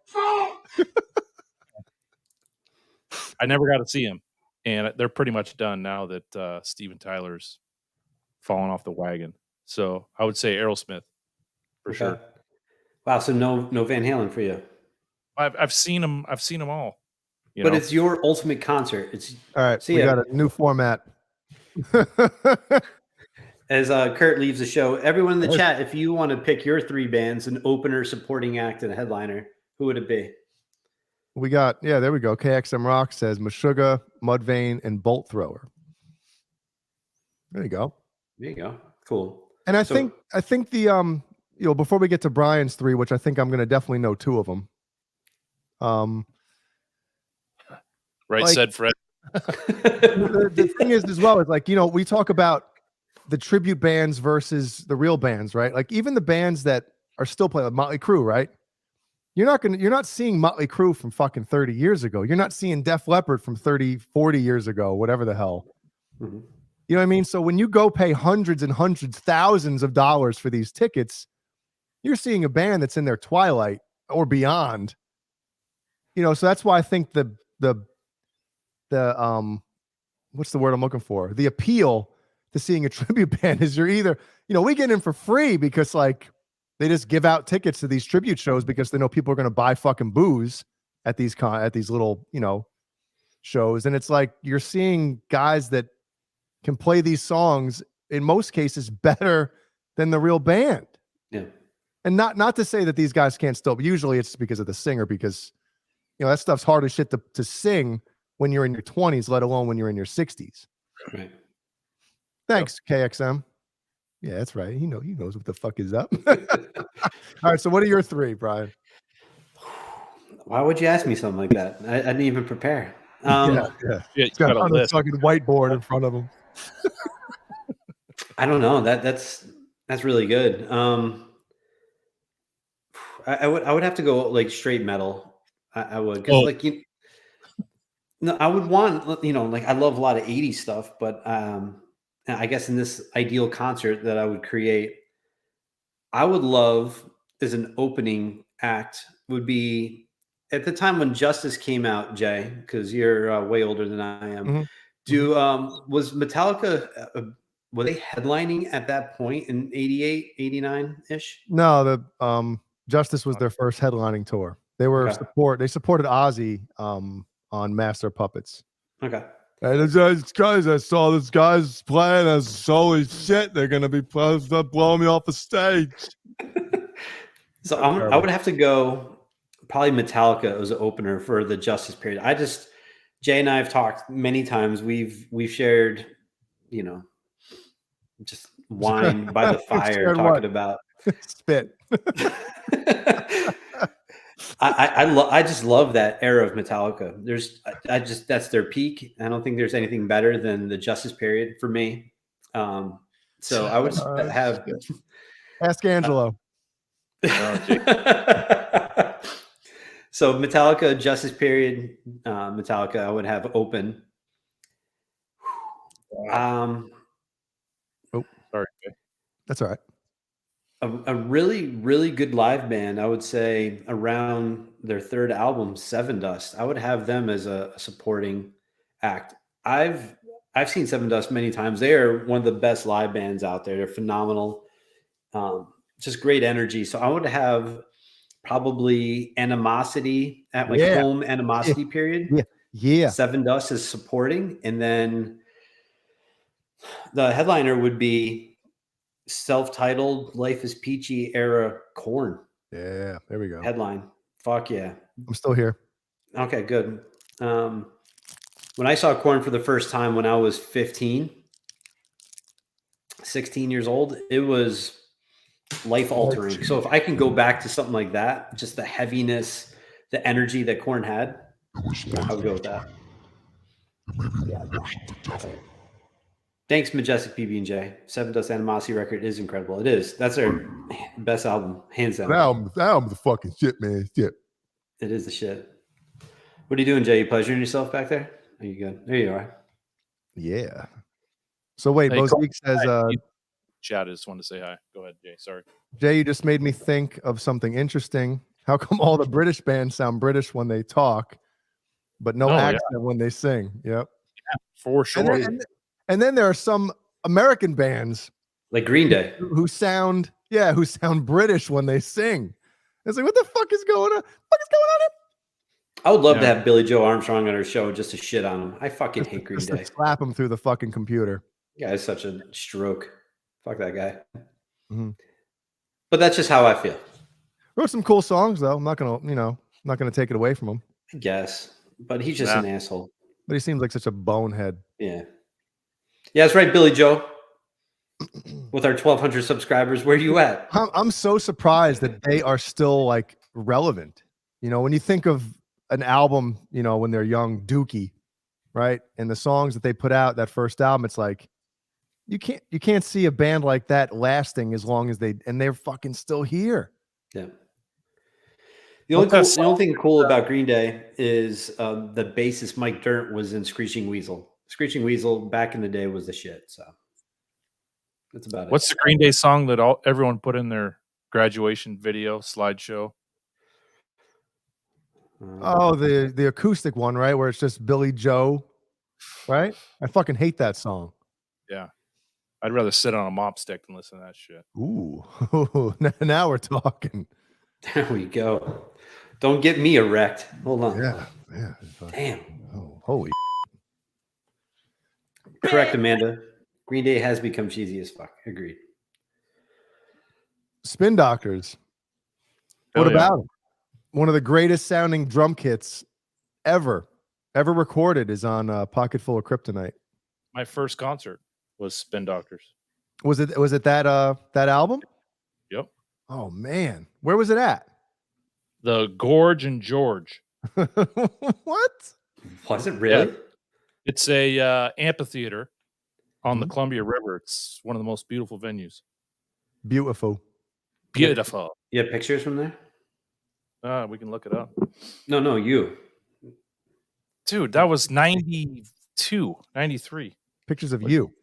I never got to see him. And they're pretty much done now that Steven Tyler's fallen off the wagon. So I would say Aerosmith for sure.
Wow. So no Van Halen for you.
I've seen them. I've seen them all.
But it's your ultimate concert. It's
all right. We got a new format.
As Kurt leaves the show, everyone in the chat, if you want to pick your 3 bands, an opener, supporting act, and a headliner, who would it be?
We got, there we go. KXM Rock says Meshuggah, Mudvayne, and Bolt Thrower. There you go.
There you go. Cool.
And I think the before we get to Brian's 3, which I think I'm going to definitely know 2 of them.
Right, said Fred.
the thing is as well is like, we talk about the tribute bands versus the real bands, right? Like even the bands that are still playing, like Motley Crue, right? You're not seeing Motley Crue from fucking 30 years ago. You're not seeing Def Leppard from 30, 40 years ago, whatever the hell.
Mm-hmm.
You know what I mean? So when you go pay hundreds and hundreds, thousands of dollars for these tickets, you're seeing a band that's in their twilight or beyond. So that's why I think the what's the word I'm looking for? The appeal to seeing a tribute band is you're either, we get in for free because like they just give out tickets to these tribute shows because they know people are going to buy fucking booze at these little, shows. And it's like, you're seeing guys that can play these songs in most cases better than the real band.
Yeah.
And not to say that these guys can't still, but usually it's because of the singer, because, that stuff's hard as shit to sing when you're in your 20s, let alone when you're in your 60s.
Right.
Thanks, KXM. Yeah, that's right. He knows what the fuck is up. All right, so what are your three, Brian?
Why would you ask me something like that? I didn't even prepare.
Yeah.
He's
Got
got a
on a
list.
fucking whiteboard in front of him.
I don't know. That's really good. I would have to go like straight metal. I would, because like no, I would want, like I love a lot of 80s stuff, but I guess in this ideal concert that I would create, I would love as an opening act would be at the time when Justice came out, Jay, because you're way older than I am. Was Metallica were they headlining at that point in 88, 89 ish?
No, the Justice was their first headlining tour. They were they supported Ozzy on Master of Puppets.
Okay.
And these guys, I saw this guy's playing. I was holy shit, they're gonna be blowing me off the stage.
So I would have to go probably Metallica as an opener for the Justice period. Jay and I have talked many times. We've shared, just wine by the fire, talking about
spit.
I just love that era of Metallica. That's their peak. I don't think there's anything better than the Justice period for me. So I would have
Ask Angelo.
So Metallica, Justice period, Metallica, I would have open.
Sorry.
That's all right.
A really, really good live band, I would say around their third album, Seven Dust. I would have them as a supporting act. I've seen Seven Dust many times. They are one of the best live bands out there. They're phenomenal. Just great energy. So I would have probably Animosity at my home Animosity period.
Yeah.
Seven Dust is supporting. And then the headliner would be self-titled Life is Peachy era Korn.
Yeah, there we go.
Headline. Fuck yeah.
I'm still here.
Okay, good. When I saw Korn for the first time when I was 16 years old, it was life altering. So if I can go back to something like that, just the heaviness, the energy that Korn had, I would go with that. Thanks, Majestic PB&J. Seven Dust Animosity record is incredible. It is. That's their best album, hands down.
That album's the fucking shit, man. Shit.
It is the shit. What are you doing, Jay? You pleasuring yourself back there? Are you good? There you are.
Yeah. So wait,
Hey,
Bozique says
Chad, I just wanted to say hi. Go ahead, Jay. Sorry.
Jay, you just made me think of something interesting. How come all the British bands sound British when they talk, but no accent when they sing? Yep.
Yeah, for sure.
And then there are some American bands
like Green Day
who sound British when they sing. It's like, what the fuck is going on? What is going on here?
I would love to have Billy Joe Armstrong on our show just to shit on him. I fucking hate Green
Just
Day.
to slap him through the fucking computer.
Yeah, it's such a stroke. Fuck that guy.
Mm-hmm.
But that's just how I feel.
Wrote some cool songs though. I'm not gonna take it away from him.
I guess. But he's just an asshole.
But he seems like such a bonehead.
Yeah. Yeah, that's right, Billy Joe. With our 1,200 subscribers, where are you at?
I'm so surprised that they are still like relevant. When you think of an album, when they're young, Dookie, right? And the songs that they put out, that first album, it's like you can't see a band like that lasting as long as they're fucking still here.
Yeah. The only thing cool about Green Day is the bassist Mike Dirnt was in Screeching Weasel. Screeching Weasel back in the day was the shit. So that's about it.
What's the Green Day song that everyone put in their graduation video slideshow?
Oh, the acoustic one, right? Where it's just Billy Joe, right? I fucking hate that song.
Yeah. I'd rather sit on a mop stick than listen to that shit.
Ooh. Now we're talking.
There we go. Don't get me erect. Hold on.
Yeah.
Damn.
Oh, holy.
Correct, Amanda. Green Day has become cheesy as fuck. Agreed.
Spin Doctors. What about them? One of the greatest sounding drum kits ever recorded is on Pocket Full of Kryptonite.
My first concert was Spin Doctors.
Was it that album?
Yep.
Oh man, where was it at?
The Gorge and George.
What?
Was it really?
Yeah. It's a amphitheater on the Columbia River. It's one of the most beautiful venues.
Beautiful.
Beautiful.
You have pictures from there?
We can look it up.
No, you.
Dude, that was 92, 93.
Pictures of you.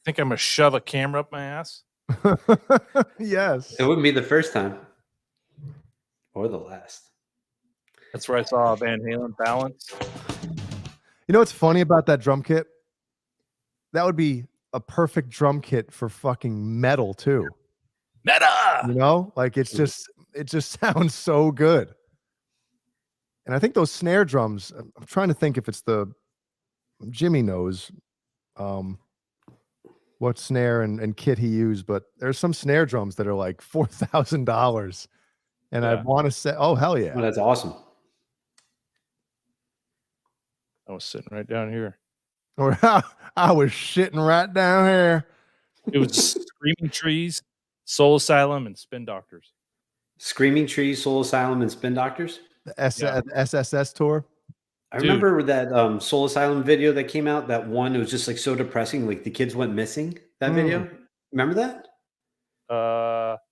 Think I'm going to shove a camera up my ass?
Yes.
It wouldn't be the first time. Or the last.
That's where I saw Van Halen Balance.
You know what's funny about that drum kit? That would be a perfect drum kit for fucking metal too.
Meta!
You know, like it just sounds so good. And I think those snare drums, I'm trying to think if it's the Jimmy knows what snare and kit he used, but there's some snare drums that are like $4,000. And I want to say, oh hell yeah.
Well, that's awesome.
I was sitting right down here.
Or I was shitting right down here.
It was Screaming Trees, Soul Asylum, and Spin Doctors.
Screaming Trees, Soul Asylum, and Spin Doctors?
The SSS tour.
I remember that Soul Asylum video that came out. That one, it was just like so depressing. Like the kids went missing. That video. Remember that?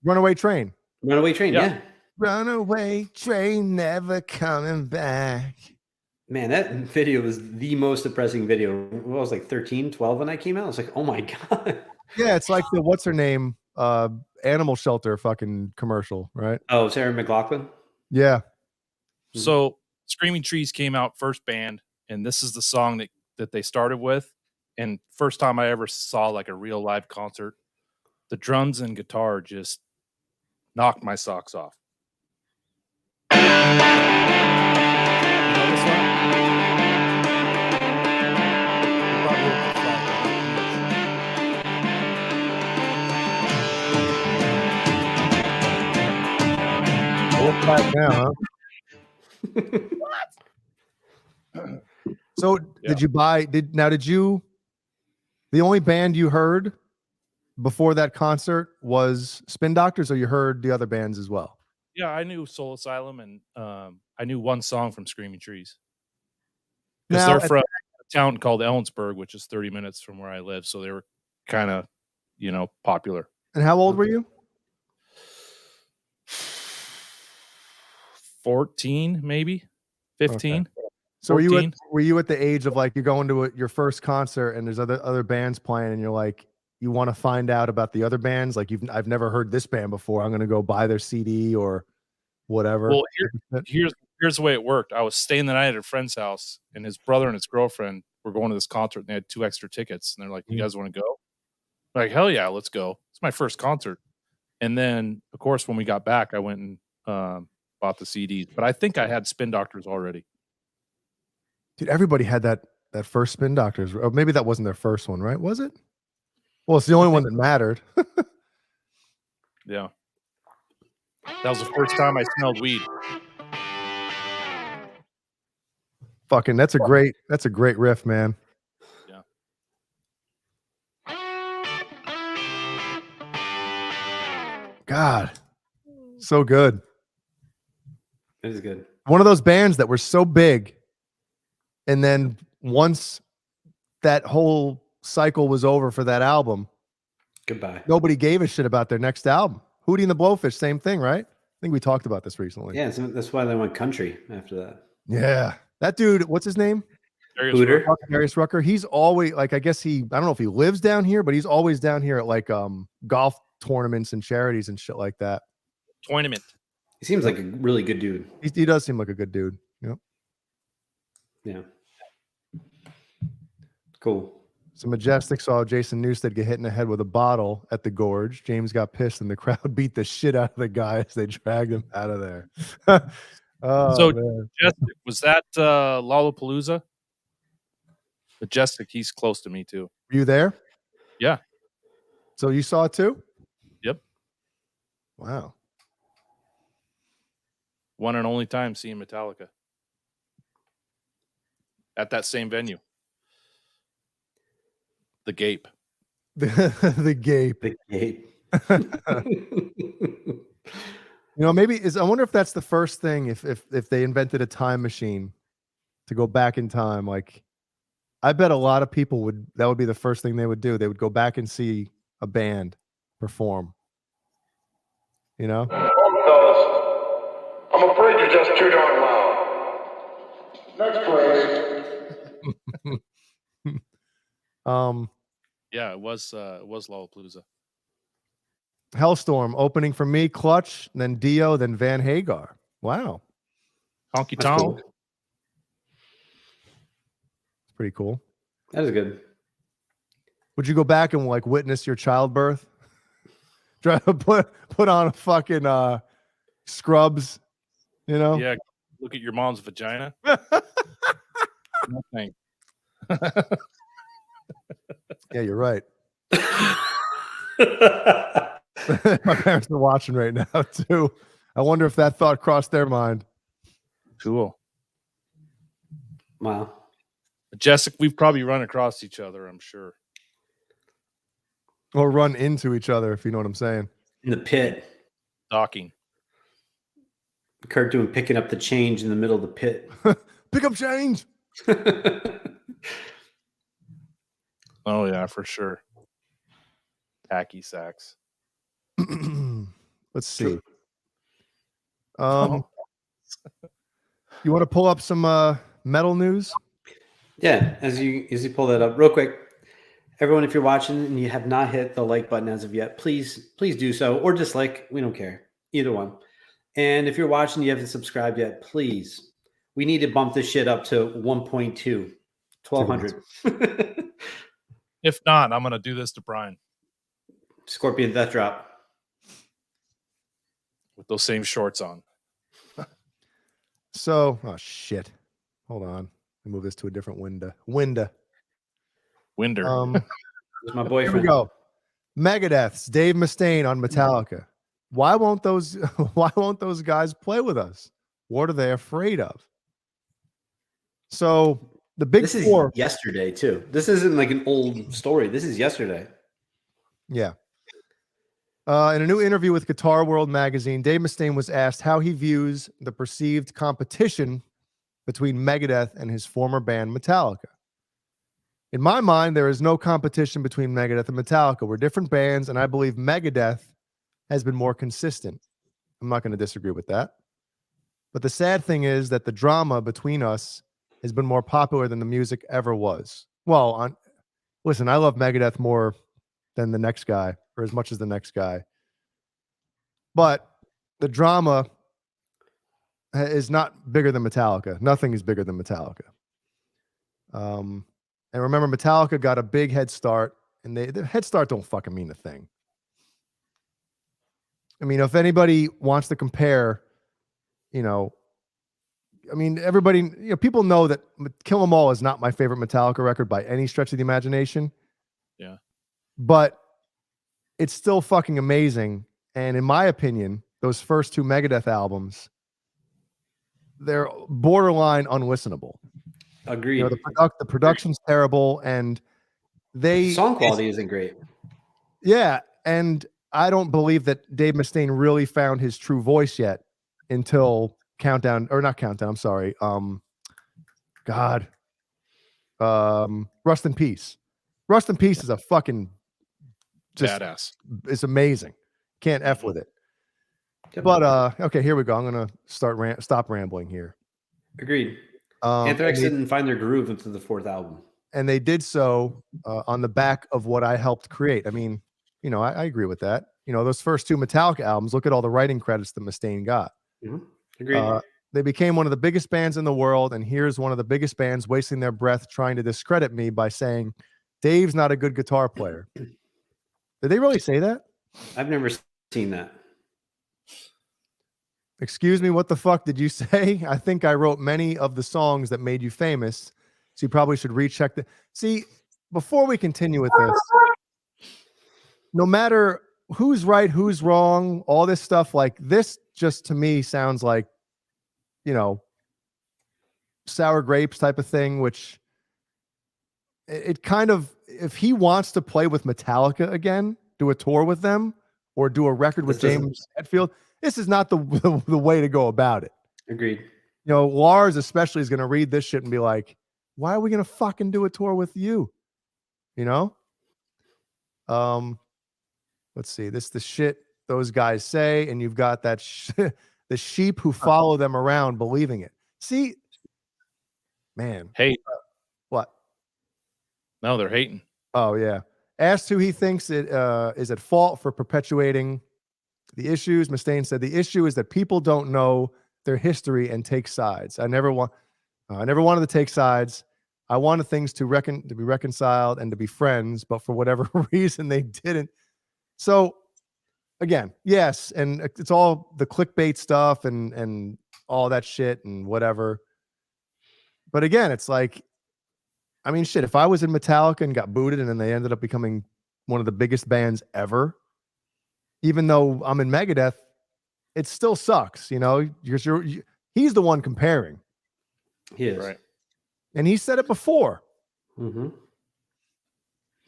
Runaway Train.
Runaway Train, yeah.
Runaway train never coming back.
Man, that video was the most depressing video. I was like 13, 12 when that came out. I was like, oh my God.
Yeah, it's like the what's her name animal shelter fucking commercial, right?
Oh, Sarah McLachlan?
Yeah.
So Screaming Trees came out first band, and this is the song that they started with. And first time I ever saw like a real live concert, the drums and guitar just knocked my socks off. You know this one?
Back now, huh? So did you the only band you heard before that concert was Spin Doctors, or you heard the other bands as well?
Yeah, I knew Soul Asylum, and I knew one song from Screaming Trees. Because they're from a town called Ellensburg, which is 30 minutes from where I live. So they were kind of, popular.
And how old were you?
14, maybe 15.
Okay. So were you at the age of like you're going to your first concert and there's other bands playing and you're like you want to find out about the other bands, like I've never heard this band before, I'm going to go buy their CD or whatever?
Well, here's the way it worked. I was staying the night at a friend's house, and his brother and his girlfriend were going to this concert, and they had 2 extra tickets, and they're like, "You guys want to go?" I'm like, hell yeah, let's go. It's my first concert. And then, of course, when we got back, I went and bought the CDs, but I think I had Spin Doctors already.
Dude, everybody had that first Spin Doctors. Or maybe that wasn't their first one, right? Was it? Well, it's the only one that mattered.
Yeah. That was the first time I smelled weed.
Fucking, that's a great riff, man.
Yeah.
God. So good.
It is good.
One of those bands that were so big, and then once that whole cycle was over for that album,
goodbye.
Nobody gave a shit about their next album. Hootie and the Blowfish, same thing, right? I think we talked about this recently.
Yeah, so that's why they went country after that.
Yeah. That dude, what's his name? Darius Rucker. He's always like, I guess I don't know if he lives down here, but he's always down here at like golf tournaments and charities and shit like that.
Tournament.
He seems like a really good dude.
He does seem like a good dude. Yep.
Yeah. Cool.
So Majestic saw Jason Newsted get hit in the head with a bottle at the Gorge. James got pissed and the crowd beat the shit out of the guy as they dragged him out of there.
So Majestic, was that Lollapalooza? Majestic, he's close to me too.
Were you there?
Yeah.
So you saw it too?
Yep.
Wow.
One and only time seeing Metallica at that same venue. The Gape.
The gape.
The gape.
You know, maybe I wonder if that's the first thing. If they invented a time machine to go back in time, like I bet a lot of people that would be the first thing they would do. They would go back and see a band perform. You know?
I'm afraid you're just too darn loud. Next place.
Yeah, it was Lollapalooza.
Hellstorm opening for me, Clutch, then Dio, then Van Hagar. Wow.
Honky
That's
Tonk.
cool.
It's pretty cool.
That is good.
Would you go back and like witness your childbirth? Try to put on a fucking Scrubs, you know?
Yeah, look at your mom's vagina. No thanks.
Yeah, you're right. My parents are watching right now too. I wonder if that thought crossed their mind.
Cool.
Wow.
Jessica, we've probably run across each other, I'm sure.
Or run into each other, if you know what I'm saying.
In the pit.
Docking.
Kurt doing picking up the change in the middle of the pit.
Pick up change.
Oh yeah, for sure. Hacky sacks.
Let's see. You want to pull up some metal news?
Yeah, as you pull that up real quick, everyone, if you're watching and you have not hit the like button as of yet, please do so, or dislike. We don't care, either one. And if you're watching, you haven't subscribed yet, please. We need to bump this shit up to 1.2, 1,200.
If not, I'm gonna do this to Brian
Scorpion Death Drop
with those same shorts on.
So, oh shit. Hold on. Let me move this to a different window.
Winder.
There's my
Here
boyfriend.
we go. Megadeth's Dave Mustaine on Metallica. Why won't those guys play with us? What are they afraid of? So the big
This
four.
is yesterday too. This isn't like an old story. This is yesterday.
Yeah. In a new interview with Guitar World magazine, Dave Mustaine was asked how he views the perceived competition between Megadeth and his former band Metallica. In my mind, there is no competition between Megadeth and Metallica. We're different bands, and I believe Megadeth has been more consistent. I'm not going to disagree with that. But the sad thing is that the drama between us has been more popular than the music ever was. Well, listen, I love Megadeth more than the next guy, or as much as the next guy. But the drama is not bigger than Metallica. Nothing is bigger than Metallica. And remember, Metallica got a big head start, and the head start don't fucking mean a thing. I mean, if anybody wants to compare, everybody, people know that Kill 'Em All is not my favorite Metallica record by any stretch of the imagination.
Yeah.
But it's still fucking amazing. And in my opinion, those first two Megadeth albums, they're borderline unlistenable.
Agreed.
The production's terrible, and
song quality isn't great.
Yeah, and I don't believe that Dave Mustaine really found his true voice yet until Countdown, or not Countdown. I'm sorry. Rust in Peace. Rust in Peace is a fucking
badass.
It's amazing. Can't F with it. But okay, here we go. I'm gonna stop rambling here.
Agreed. Anthrax didn't find their groove until the fourth album,
and they did so on the back of what I helped create. I mean, I agree with that. Those first two Metallica albums. Look at all the writing credits that Mustaine got.
Mm-hmm. Agreed.
They became one of the biggest bands in the world, and here's one of the biggest bands wasting their breath trying to discredit me by saying Dave's not a good guitar player. Did they really say that?
I've never seen that.
Excuse me, what the fuck did you say? I think I wrote many of the songs that made you famous, so you probably should recheck the... See, before we continue with this, no matter who's right, who's wrong, all this stuff, like this just to me sounds like, sour grapes type of thing, which it kind of, if he wants to play with Metallica again, do a tour with them, or do a record with James Hetfield, this is not the way to go about it.
Agreed.
You know, Lars especially is going to read this shit and be like, why are we going to fucking do a tour with you? You know? Let's see. This is the shit those guys say, and you've got that the sheep who follow them around believing it. See, man.
Hate.
What?
No, they're hating.
Oh, yeah. Asked who he thinks it is at fault for perpetuating the issues. Mustaine said the issue is that people don't know their history and take sides. I never wanted to take sides. I wanted things to be reconciled and to be friends, but for whatever reason they didn't. So again, yes, and it's all the clickbait stuff and all that shit and whatever. But again, it's like, I mean, shit, if I was in Metallica and got booted and then they ended up becoming one of the biggest bands ever, even though I'm in Megadeth, it still sucks, you know, because he's the one comparing.
He is.
Right.
And he said it before.
Mm-hmm.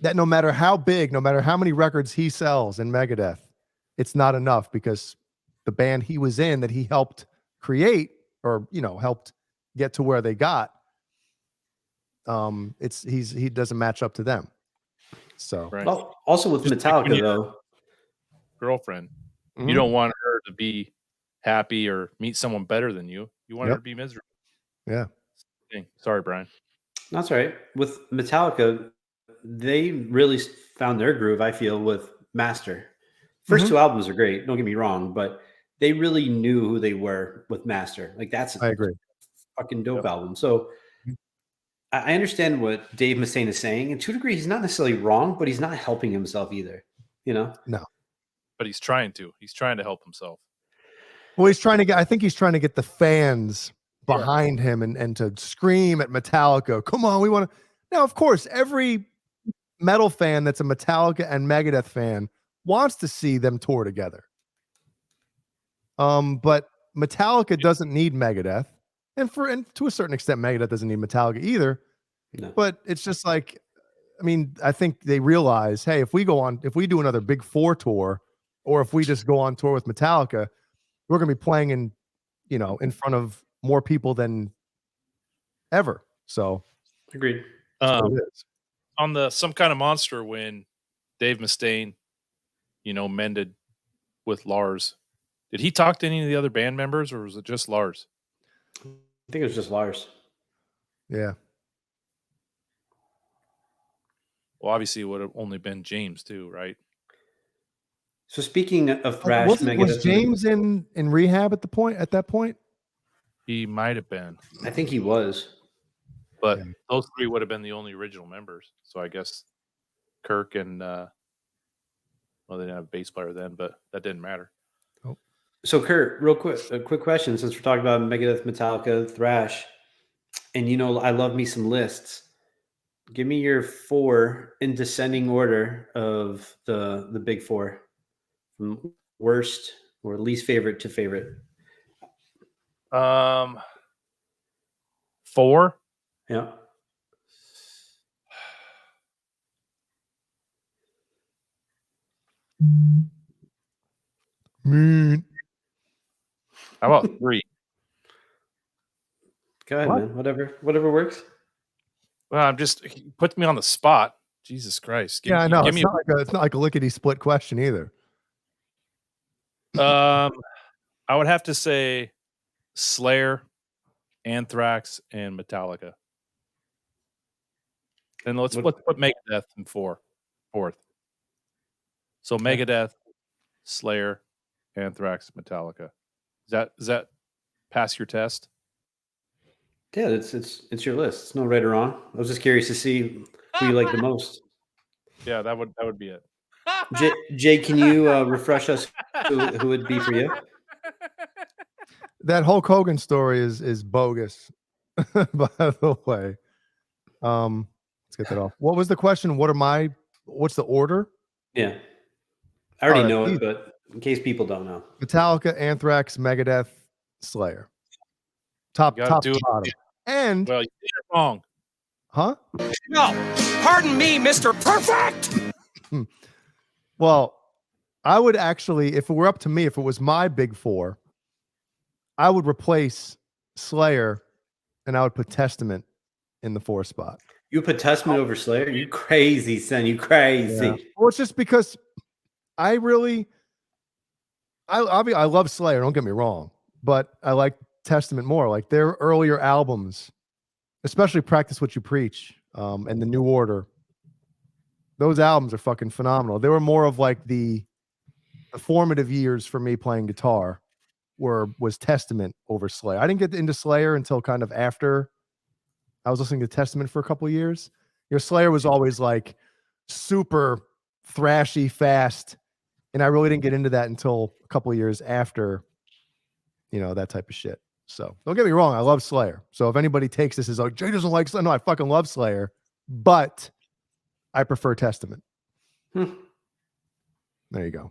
That no matter how big, no matter how many records he sells in Megadeth, it's not enough because the band he was in that he helped create or, you know, helped get to where they got, he doesn't match up to them. So
Right.
Well, also with
Just
Metallica
like
though,
girlfriend,
Mhm.
you don't want her to be happy or meet someone better than you. You want her to be miserable.
Yeah.
Sorry, Brian.
that's right. With Metallica, they really found their groove, I feel, with Master. First two albums are great, don't get me wrong, but they really knew who they were with Master. Like that's
I agree.
Fucking dope album. So I understand what Dave Mustaine is saying, and to a degree, he's not necessarily wrong, but he's not helping himself either. You know?
No.
But he's trying to. He's trying to help himself.
Well, I think he's trying to get the fans behind him and to scream at Metallica. Come on, we want to. Now, of course, every metal fan that's a Metallica and Megadeth fan wants to see them tour together. But Metallica doesn't need Megadeth, and to a certain extent, Megadeth doesn't need Metallica either.
No.
But it's just like, I mean, I think they realize, hey, if we do another Big Four tour, or if we just go on tour with Metallica, we're going to be playing in front of more people than ever. So
agreed.
On the Some Kind of Monster, when Dave Mustaine, mended with Lars, did he talk to any of the other band members, or was it just Lars?
I think it was just Lars.
Yeah.
Well, obviously, it would have only been James too, right?
So speaking of thrash,
was James in rehab at that point?
He might have been.
I think he was.
But those three would have been the only original members. So I guess Kirk and they didn't have a bass player then, but that didn't matter.
So Kurt, real quick, a quick question, since we're talking about Megadeth, Metallica, thrash, and I love me some lists. Give me your 4 in descending order of the big 4, from worst or least favorite to favorite.
4.
Yeah.
How about 3?
Go ahead, man. Whatever works.
Well, he puts me on the spot. Jesus Christ.
I know. It's not like a lickety split question either.
I would have to say Slayer, Anthrax, and Metallica. Then let's put Megadeth in 4th. So Megadeth, Slayer, Anthrax, Metallica. Does that pass your test?
Yeah, it's your list. It's no right or wrong. I was just curious to see who you like the most.
Yeah, that would be it.
Jay, can you refresh us who would be for you?
That Hulk Hogan story is bogus, by the way. Let's get that off. What was the question? What's the order?
Yeah. I already know it, but in case people don't know.
Metallica, Anthrax, Megadeth, Slayer. Top to bottom. And
well, you're wrong.
Huh?
No. Pardon me, Mr. Perfect!
Well, I would actually, if it were up to me, if it was my big four, I would replace Slayer and I would put Testament in the 4 spot.
You put Testament over Slayer? You crazy, son. You crazy.
Yeah. Well, it's just because I love Slayer, don't get me wrong, but I like Testament more. Like their earlier albums, especially Practice What You Preach and The New Order. Those albums are fucking phenomenal. They were more of like the formative years for me playing guitar was Testament over Slayer. I didn't get into Slayer until kind of after I was listening to Testament for a couple of years. Slayer was always like super thrashy, fast. And I really didn't get into that until a couple of years after, that type of shit. So don't get me wrong. I love Slayer. So if anybody takes this as like, Jay doesn't like Slayer. No, I fucking love Slayer, but I prefer Testament. There you go.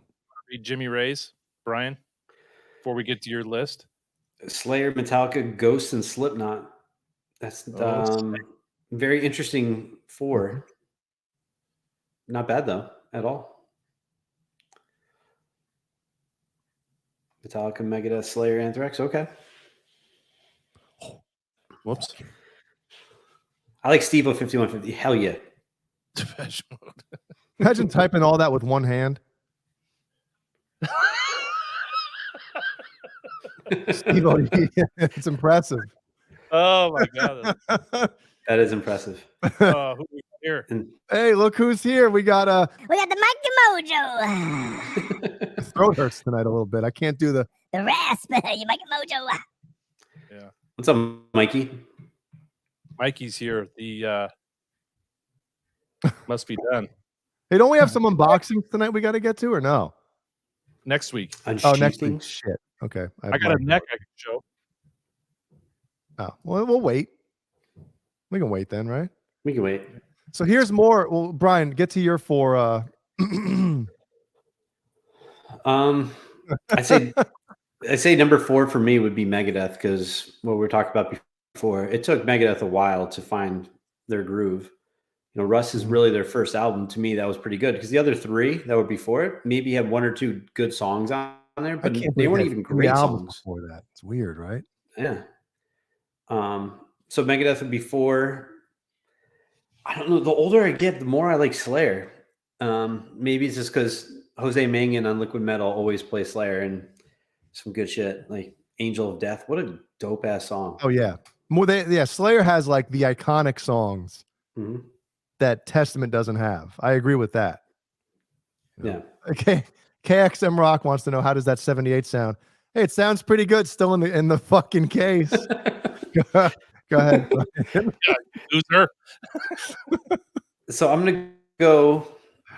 Read Jimmy Ray's, Brian, before we get to your list.
Slayer, Metallica, Ghost, and Slipknot. That's very interesting 4. Not bad though, at all. Metallica, Megadeth, Slayer, Anthrax. Okay.
Whoops.
I like Steve-O 5150. Hell yeah.
Depeche Mode.
Imagine typing all that with one hand. Steve-O, it's impressive.
Oh my god.
That is impressive.
Who we here?
Hey, look who's here. We got
the Mikey Mojo.
throat hurts tonight a little bit. I can't do the
rasp. You Mikey Mojo.
Yeah.
What's up, Mikey?
Mikey's here. The must be done.
Hey, don't we have some unboxings tonight we got to get to or no?
Next week.
Oh, next week. Shit. Okay.
I got a neck I can show.
Oh, well, we'll wait. We can wait then, right?
We can wait.
So here's more. Well, Brian, get to your 4.
I say number 4 for me would be Megadeth because what we were talking about before, it took Megadeth a while to find their groove. Russ is really their first album. To me, that was pretty good because the other 3 that were before it maybe had 1 or 2 good songs on there, but they weren't even great songs
before that. It's weird, right?
Yeah. So Megadeth would be 4. I don't know. The older I get, the more I like Slayer. Maybe it's just because Jose Mangan on Liquid Metal always plays Slayer and some good shit like Angel of Death. What a dope ass song.
Oh yeah. Slayer has like the iconic songs that Testament doesn't have. I agree with that.
Yeah.
Okay. KXM Rock wants to know, how does that 78 sound? Hey, it sounds pretty good still in the fucking case. Go ahead.
Loser.
So I'm gonna go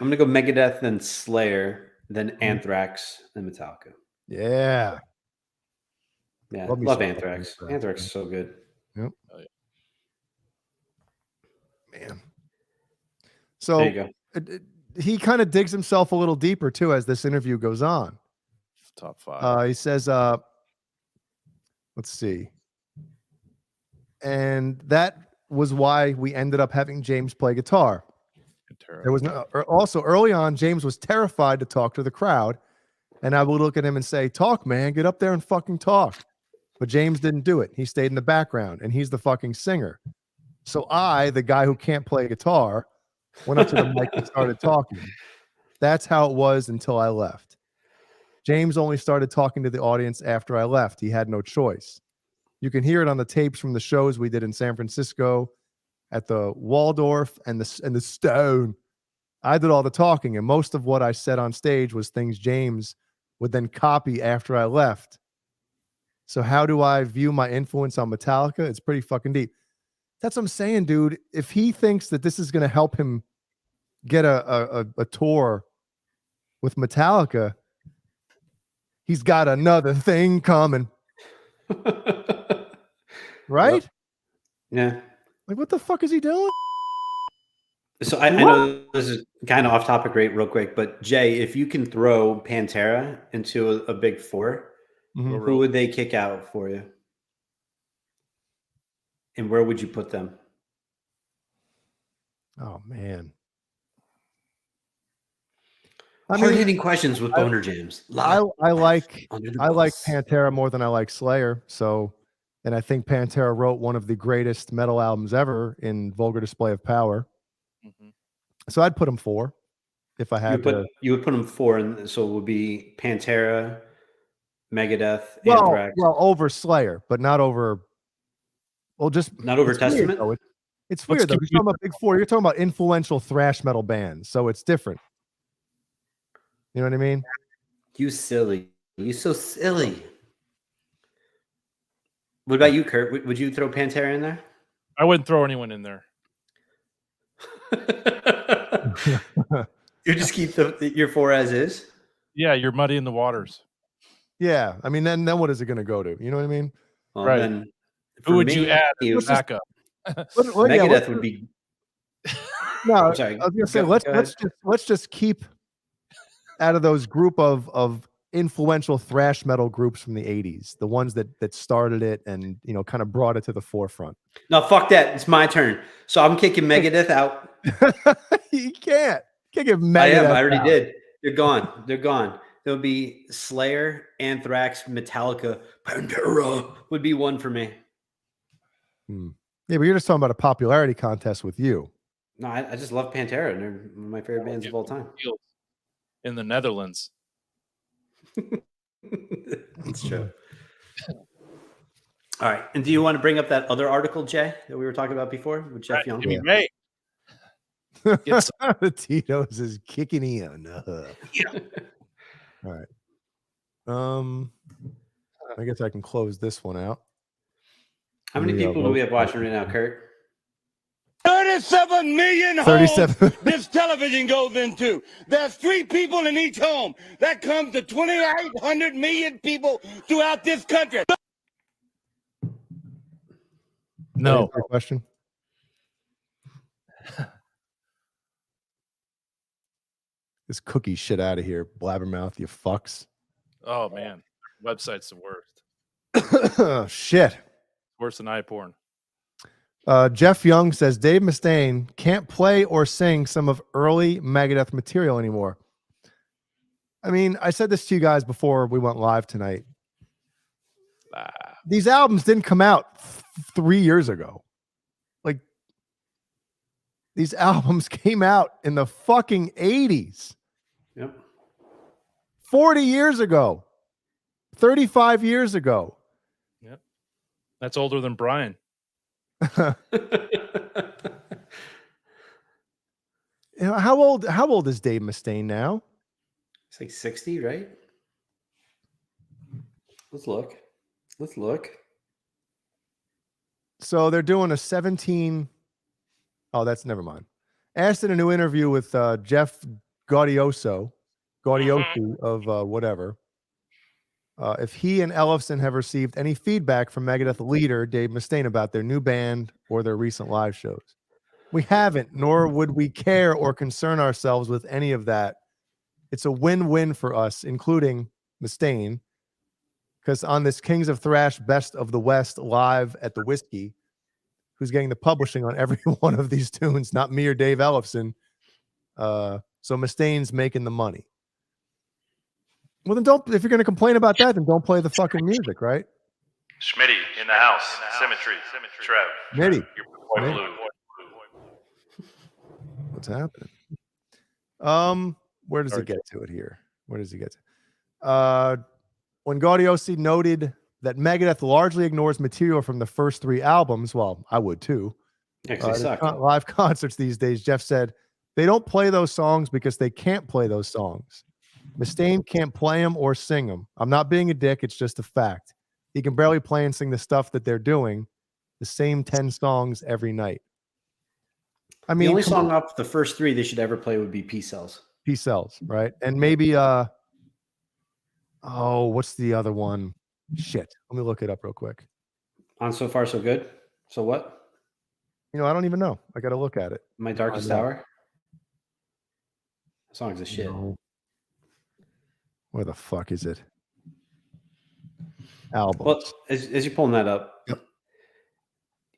Megadeth, then Slayer, then Anthrax, then Metallica.
Yeah.
Yeah. Love Anthrax. Anthrax is so good.
Yep.
Oh, yeah.
Man. So
there you go.
He kind of digs himself a little deeper too as this interview goes on.
Top 5.
He says, let's see. And that was why we ended up having James play guitar. There was also early on, James was terrified to talk to the crowd. And I would look at him and say, talk, man, get up there and fucking talk. But James didn't do it. He stayed in the background and he's the fucking singer. So I, the guy who can't play guitar, went up to the mic and started talking. That's how it was until I left. James only started talking to the audience after I left. He had no choice. You can hear it on the tapes from the shows we did in San Francisco at the Waldorf and the Stone. I did all the talking, and most of what I said on stage was things James would then copy after I left. So how do I view my influence on Metallica? It's pretty fucking deep. That's what I'm saying, dude. If he thinks that this is going to help him get a tour with Metallica, he's got another thing coming. Right?
Yeah.
Like, what the fuck is he doing?
So I know this is kind of off topic real quick, but Jay, if you can throw Pantera into a big 4, who would they kick out for you? And where would you put them?
Oh man.
Hard-hitting questions with BonerJams.
I like
Under the
I like
bus.
Pantera more than I like Slayer. So, and I think Pantera wrote one of the greatest metal albums ever in Vulgar Display of Power. So I'd put them 4 if I had to.
You would put them 4, and so it would be Pantera, Megadeth,
Well,
Anthrax.
over Slayer, but not over. Well, just
Not over
it's weird,
Testament?
though. It's weird though. You're talking about Big 4. You're talking about influential thrash metal bands, so it's different. You know what I mean?
You silly. You so silly. What about you, Kurt? Would you throw Pantera in there?
I wouldn't throw anyone in there.
You just keep your 4 as is?
Yeah, you're muddying the waters.
Yeah, I mean, then what is it going to go to? You know what I mean?
Well,
Right.
Then
Who would you add
it
as
was
backup?
Megadeth would be.
No,
I'm sorry.
I was going to say
Go ahead.
let's just keep out of those group of influential thrash metal groups from the 80s, the ones that started it and kind of brought it to the forefront.
No, fuck that. It's my turn. So I'm kicking Megadeth out.
You can't give Megadeth.
I am. I already
out.
did. They're gone. They're gone. There'll be Slayer, Anthrax, Metallica, Pantera would be 1 for me.
Yeah, but you're just talking about a popularity contest with you.
No, I just love Pantera. And they're one of my favorite bands of all time.
In the Netherlands.
That's true. All right. And do you want to bring up that other article, Jay, that we were talking about before with Jeff Young?
Give me Ray.
The Tito's is kicking in. All right. I guess I can close this one out.
How many people do we have watching right now, Kurt?
37 million homes
37.
this television goes into. There's 3 people in each home. That comes to 2,800 million people throughout this country.
No question. This cookie shit out of here, blabbermouth, you fucks.
Oh man, website's the worst.
Shit.
Worse than iPorn.
Jeff Young says Dave Mustaine can't play or sing some of early Megadeth material anymore. I mean, I said this to you guys before we went live tonight. These albums didn't come out 3 years ago. Like, these albums came out in the fucking 80s.
Yep.
40 years ago. 35 years ago.
Yep. That's older than Brian.
How old is Dave Mustaine now?
It's like 60, right? Let's look.
So they're doing a 17. Oh, that's never mind. Asked in a new interview with Jeff Gaudioso of whatever, if he and Ellefson have received any feedback from Megadeth leader Dave Mustaine about their new band or their recent live shows. We haven't, nor would we care or concern ourselves with any of that. It's a win-win for us, including Mustaine, because on this Kings of Thrash Best of the West live at the Whiskey, who's getting the publishing on every one of these tunes, not me or Dave Ellefson. So Mustaine's making the money. Well, then if you're going to complain about that, then don't play the fucking music, right?
Schmitty in the house. Symmetry. Trev.
Schmitty.
Your boy Blue.
What's happening? Where does it get to it here? Where does it get to? When Gaudiosi noted that Megadeth largely ignores material from the first 3 albums, well, I would too. Live concerts these days, Jeff said, they don't play those songs because they can't play those songs. Mustaine can't play them or sing them. I'm not being a dick. It's just a fact. He can barely play and sing the stuff that they're doing, the same 10 songs every night. I mean,
the only song off the first 3 they should ever play would be Peace Cells.
Peace Cells, right? And maybe, what's the other one? Shit. Let me look it up real quick.
On So Far So Good? So what?
I don't even know. I got to look at it.
My Darkest Hour? That song's a shit.
No. Where the fuck is it? Albums.
Well, as you're pulling that up,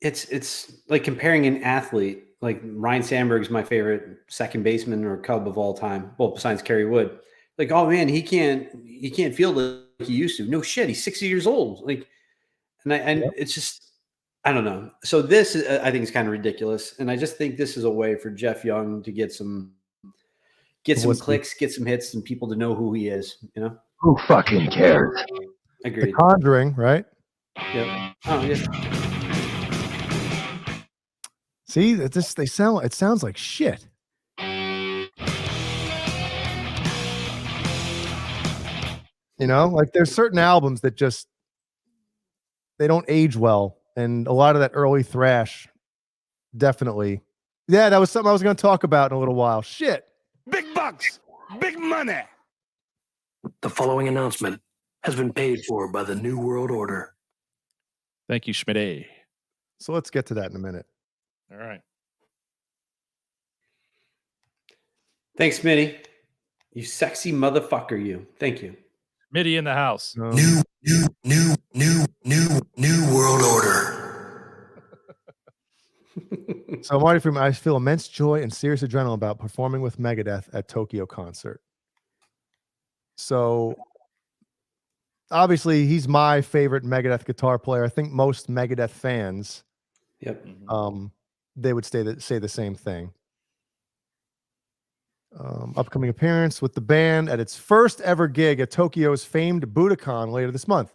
it's like comparing an athlete Like Ryan Sandberg's my favorite second baseman or Cub of all time. Well, besides Kerry Wood. Like, oh man, he can't field like he used to. No shit, he's 60 years old. Like, and it's just, I don't know. So this, I think, is kind of ridiculous, and I just think this is a way for Jeff Young to get some clicks, get some hits, and people to know who he is. You know,
Who fucking cares?
Agreed.
The Conjuring, right?
Yep. Oh yeah.
See, it sounds like shit. You know, like there's certain albums that just they don't age well, and a lot of that early thrash definitely. Yeah, that was something I was going to talk about in a little while. Shit.
Big bucks, big money.
The following announcement has been paid for by the New World Order.
Thank you, Schmidt.
So let's get to that in a minute.
All right.
Thanks, Smitty. You sexy motherfucker, you. Thank you.
Mitty in the house.
New World Order.
So Marty Freeman, I feel immense joy and serious adrenaline about performing with Megadeth at Tokyo concert. So obviously he's my favorite Megadeth guitar player. I think most Megadeth fans, they would say the same thing. Upcoming appearance with the band at its first ever gig at Tokyo's famed Budokan later this month.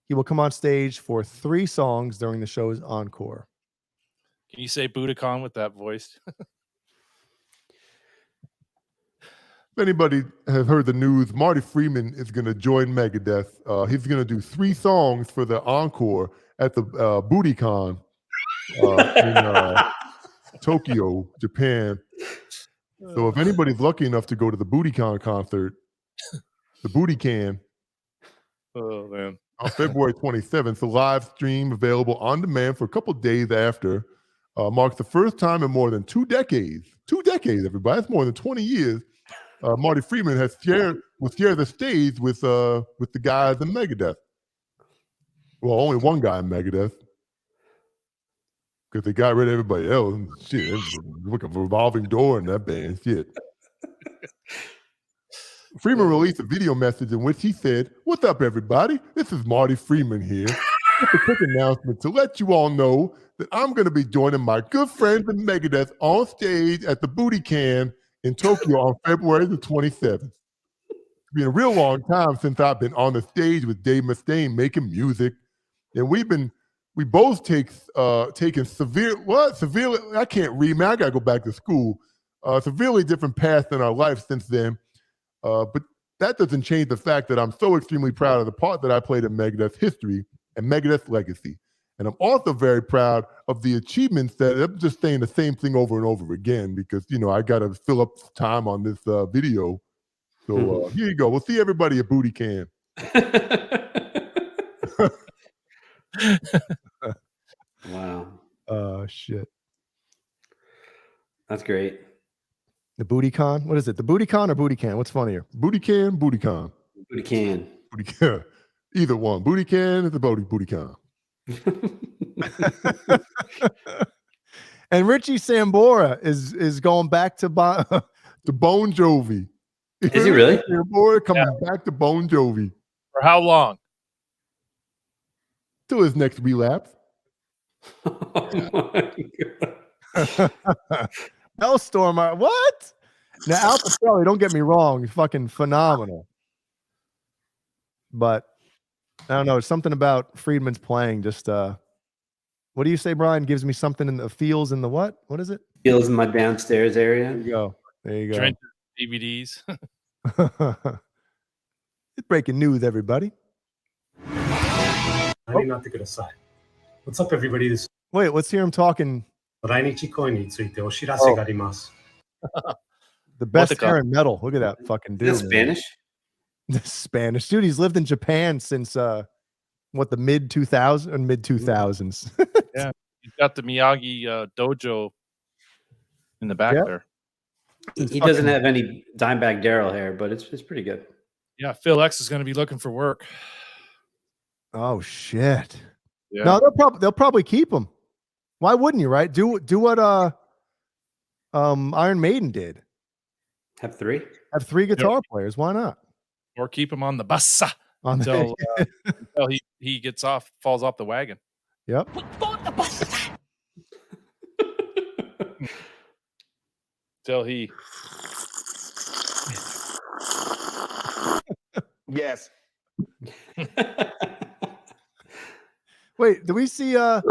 He will come on stage for 3 songs during the show's encore.
Can you say Budokan with that voice?
If anybody has heard the news, Marty Freeman is going to join Megadeth. He's going to do 3 songs for the encore at the Budokan in Tokyo, Japan. So if anybody's lucky enough to go to the Budokan concert, the Budokan,
oh man,
on February 27th, the live stream available on demand for a couple days after, marks the first time in more than 2 decades. 2 decades, everybody. That's more than 20 years. Marty Freeman will share the stage with the guys in Megadeth. Well, only one guy in Megadeth, because they got rid of everybody else. Shit, it was like a revolving door in that band. Shit. Freeman released a video message in which he said, "What's up, everybody? This is Marty Freeman here. Just a quick announcement to let you all know that I'm going to be joining my good friends in Megadeth on stage at the Budokan in Tokyo on February the 27th. It's been a real long time since I've been on the stage with Dave Mustaine making music, and we both taken severely, I can't read, man, I gotta go back to school, severely different paths in our life since then, but that doesn't change the fact that I'm so extremely proud of the part that I played in Megadeth's history and Megadeth's legacy. And I'm also very proud of the achievements that I'm just saying the same thing over and over again because, you know, I got to fill up time on this video. So here you go. We'll see everybody at Booty Can.
Wow.
Oh, shit.
That's great.
The Booty Con? What is it? The Booty Con or Booty Can? What's funnier?
Booty Can, Booty Con.
Booty Can.
Booty Can. Either one. Booty Can is the Booty Con.
And Richie Sambora is going back to
to Bon Jovi.
Is he really?
Sambora coming back to Bon Jovi.
For how long?
Till his next relapse.
Hellstorm, what? Now, Al Picelli, don't get me wrong, he's fucking phenomenal. But I don't know, something about Friedman's playing just what do you say, Brian? Gives me something in the feels in the what? What is it?
Feels in my downstairs area.
There you go. There you go.
Trenches, DVDs.
It's breaking news, everybody.
What's up, everybody? This
Wait, let's hear him talking.
The
The best hair in metal. Look at that fucking dude.
Is that Spanish?
The Spanish dude. He's lived in Japan since the mid 2000s and mid 2000s.
Yeah, he's got the Miyagi dojo in the back there.
He doesn't have any Dimebag Daryl hair, but it's pretty good.
Yeah, Phil X is going to be looking for work.
Oh shit!
Yeah.
No, they'll probably keep him. Why wouldn't you? Right? Do what Iron Maiden did.
Have 3?
Have 3 guitar players. Why not?
Or keep him on the bus
Until
he gets off, falls off the wagon.
Yep.
Till he.
Yes.
Wait, did we see was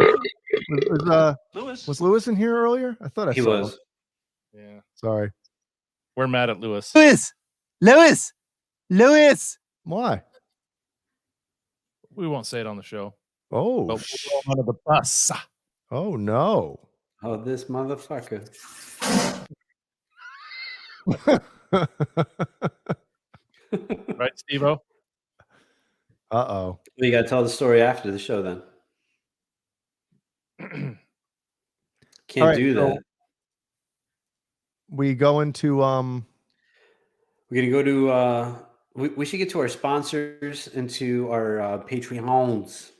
Lewis in here earlier? I thought I
He
saw
was.
him.
Yeah.
Sorry.
We're mad at Lewis.
Lewis.
Why?
We won't say it on the show.
Oh,
But we'll throw him under the bus.
oh no.
Oh, this motherfucker.
Right, Steve-O?
Uh-oh.
You got to tell the story after the show then. Can't
right,
do
so-
that.
We go into
We're gonna go to. We should get to our sponsors and to our Patreons.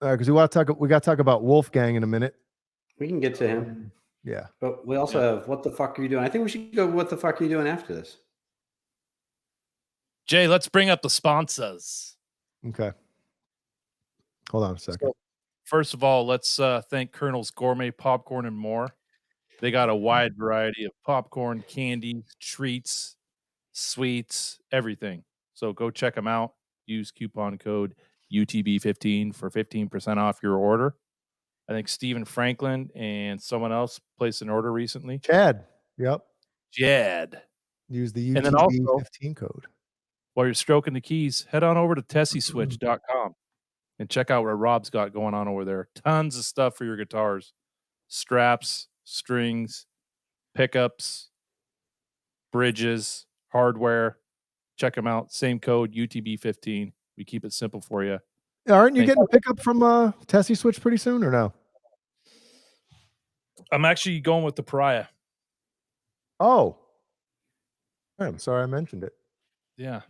because we got to talk about Wolfgang in a minute.
We can get to him,
Yeah.
but we also have what the fuck are you doing? I think we should go. What the fuck are you doing after this?
Jay, let's bring up the sponsors.
Okay. Hold on a second.
So, first of all, let's thank Colonel's Gourmet Popcorn and More. They got a wide variety of popcorn, candy, treats, sweets, everything. So go check them out. Use coupon code UTB15 for 15% off your order. I think Stephen Franklin and someone else placed an order recently.
Chad. Yep.
Jad.
Use the
And then also,
UTB15 code.
while you're stroking the keys, head on over to tessieswitch.com and check out what Rob's got going on over there. Tons of stuff for your guitars. Straps, strings, pickups, bridges, hardware. Check them out. Same code, UTB15. We keep it simple for you.
Aren't you getting a pickup from Tessie Switch pretty soon or no?
I'm actually going with the Pariah.
Oh. I'm sorry I mentioned it.
Yeah.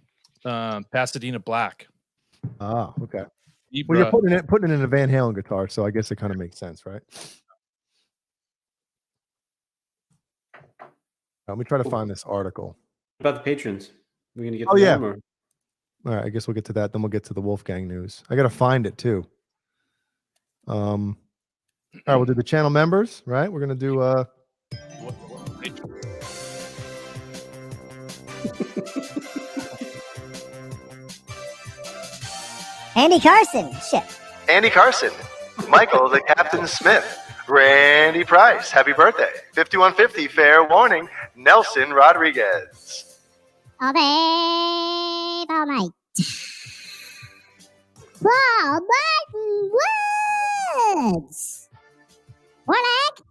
Pasadena Black.
Ah, okay.
Zebra.
Well, you're putting it in a Van Halen guitar, so I guess it kind of makes sense, right? Let me try to find this article.
About the patrons, we're gonna get.
Oh
to
yeah.
them, or?
All right, I guess we'll get to that. Then we'll get to the Wolfgang news. I gotta find it too. All right, we'll do the channel members. Right, we're gonna do.
Andy Carson. Shit.
Andy Carson, Michael the Captain Smith, Randy Price, happy birthday. 5150, fair warning, Nelson Rodriguez.
All day, all night. Paul Martin Woods. Warlock.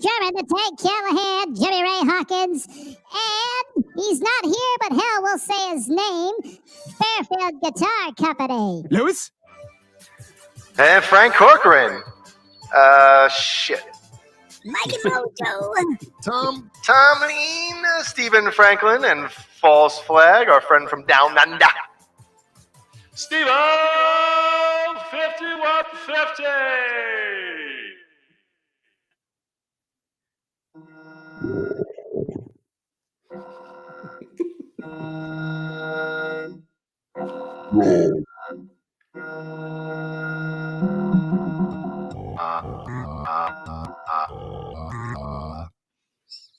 Jeremy the Tank Callahan, Jimmy Ray Hawkins, and he's not here, but hell, we'll say his name, Fairfield Guitar Company.
Lewis? And Frank Corcoran. Shit.
Mikey Mojo.
Tom Lean, Stephen Franklin, and False Flag, our friend from Down Under.
Steve 5150.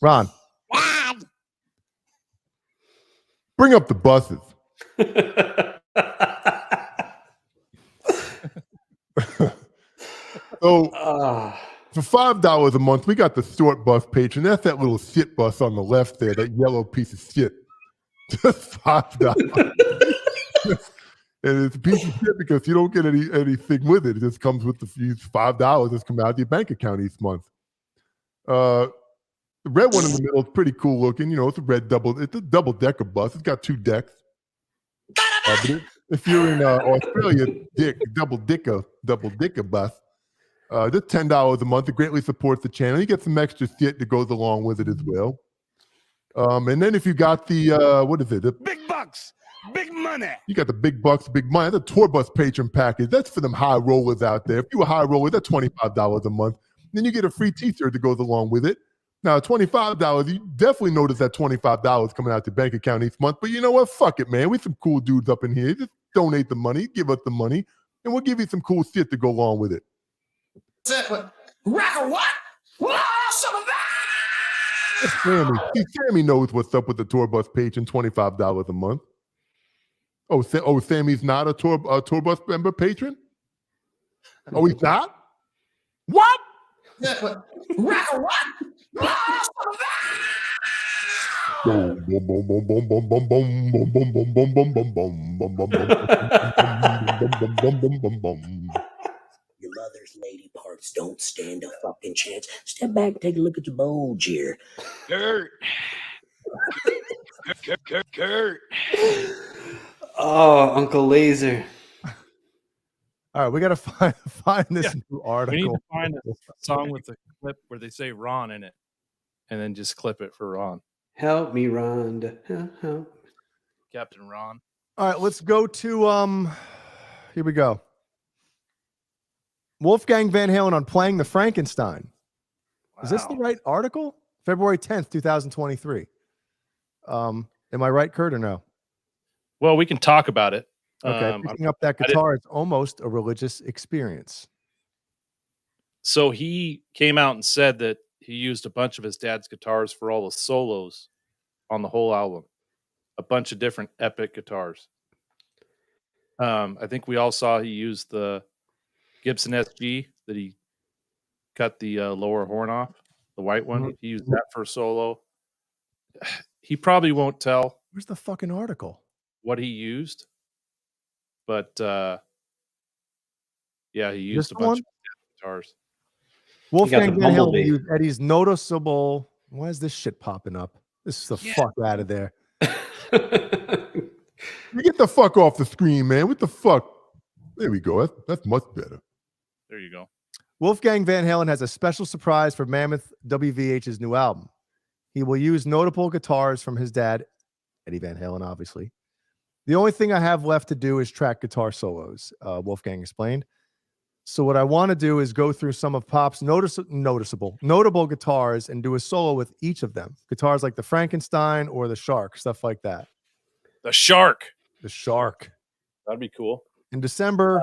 Ron. Bring up the buses. So for $5 a month, we got the short bus patron. That's that little shit bus on the left there, that yellow piece of shit. Just $5. And it's a piece of shit because you don't get anything with it. It just comes with the $5 that's coming out of your bank account each month. The red one in the middle is pretty cool looking. You know, it's a double decker bus. It's got 2 decks. But if you're in Australia, double dicker bus. Just $10 a month. It greatly supports the channel. You get some extra shit that goes along with it as well. And then if you got the what is it? The
big bucks, big money.
You got the big bucks, big money. The tour bus patron package. That's for them high rollers out there. If you're a high roller, that's $25 a month. Then you get a free T-shirt that goes along with it. Now, $25, you definitely notice that $25 coming out your bank account each month. But you know what? Fuck it, man. We some cool dudes up in here. Just donate the money, give us the money, and we'll give you some cool shit to go along with it.
Rock or what? Some of that!
Sammy. See, Sammy knows what's up with the tour bus patron, $25 a month. Oh, Sammy's not a tour bus member patron? Oh, he's not? What?
Rock or what? Some of that!
Boom, boom, boom, boom, boom, boom, boom, boom, boom, boom, boom, boom, boom, boom, boom, boom, boom, boom, boom.
Your mother's lady parts don't stand a fucking chance. Step back and take a look at your bulge here.
Kurt. Kurt.
Oh, Uncle Laser.
All right, we got to find this new article.
We need to find a song with a clip where they say Ron in it, and then just clip it for Ron.
Help me, Rhonda. Help.
Captain Ron.
All right, let's go to here we go. Wolfgang Van Halen on Playing the Frankenstein. Is this the right article? February 10th, 2023. Am I right, Kurt, or no?
Well, we can talk about it.
Okay, picking up that guitar is almost a religious experience.
So he came out and said that he used a bunch of his dad's guitars for all the solos on the whole album. A bunch of different epic guitars. I think we all saw he used the Gibson SG that he cut the lower horn off, the white one.
Mm-hmm.
He used that for a solo. He probably won't tell.
Where's the fucking article?
What he used. But yeah, he used a bunch of guitars.
Wolfgang Van Halen used Eddie's noticeable. Why is this shit popping up? This is the fuck out of there.
You get the fuck off the screen, man. What the fuck? There we go. That's much better.
There you go.
Wolfgang Van Halen has a special surprise for Mammoth WVH's new album. He will use notable guitars from his dad, Eddie Van Halen, obviously. The only thing I have left to do is track guitar solos, Wolfgang explained. So what I want to do is go through some of Pop's notable guitars and do a solo with each of them. Guitars like the Frankenstein or the Shark, stuff like that.
The Shark.
The Shark.
That'd be cool.
In December,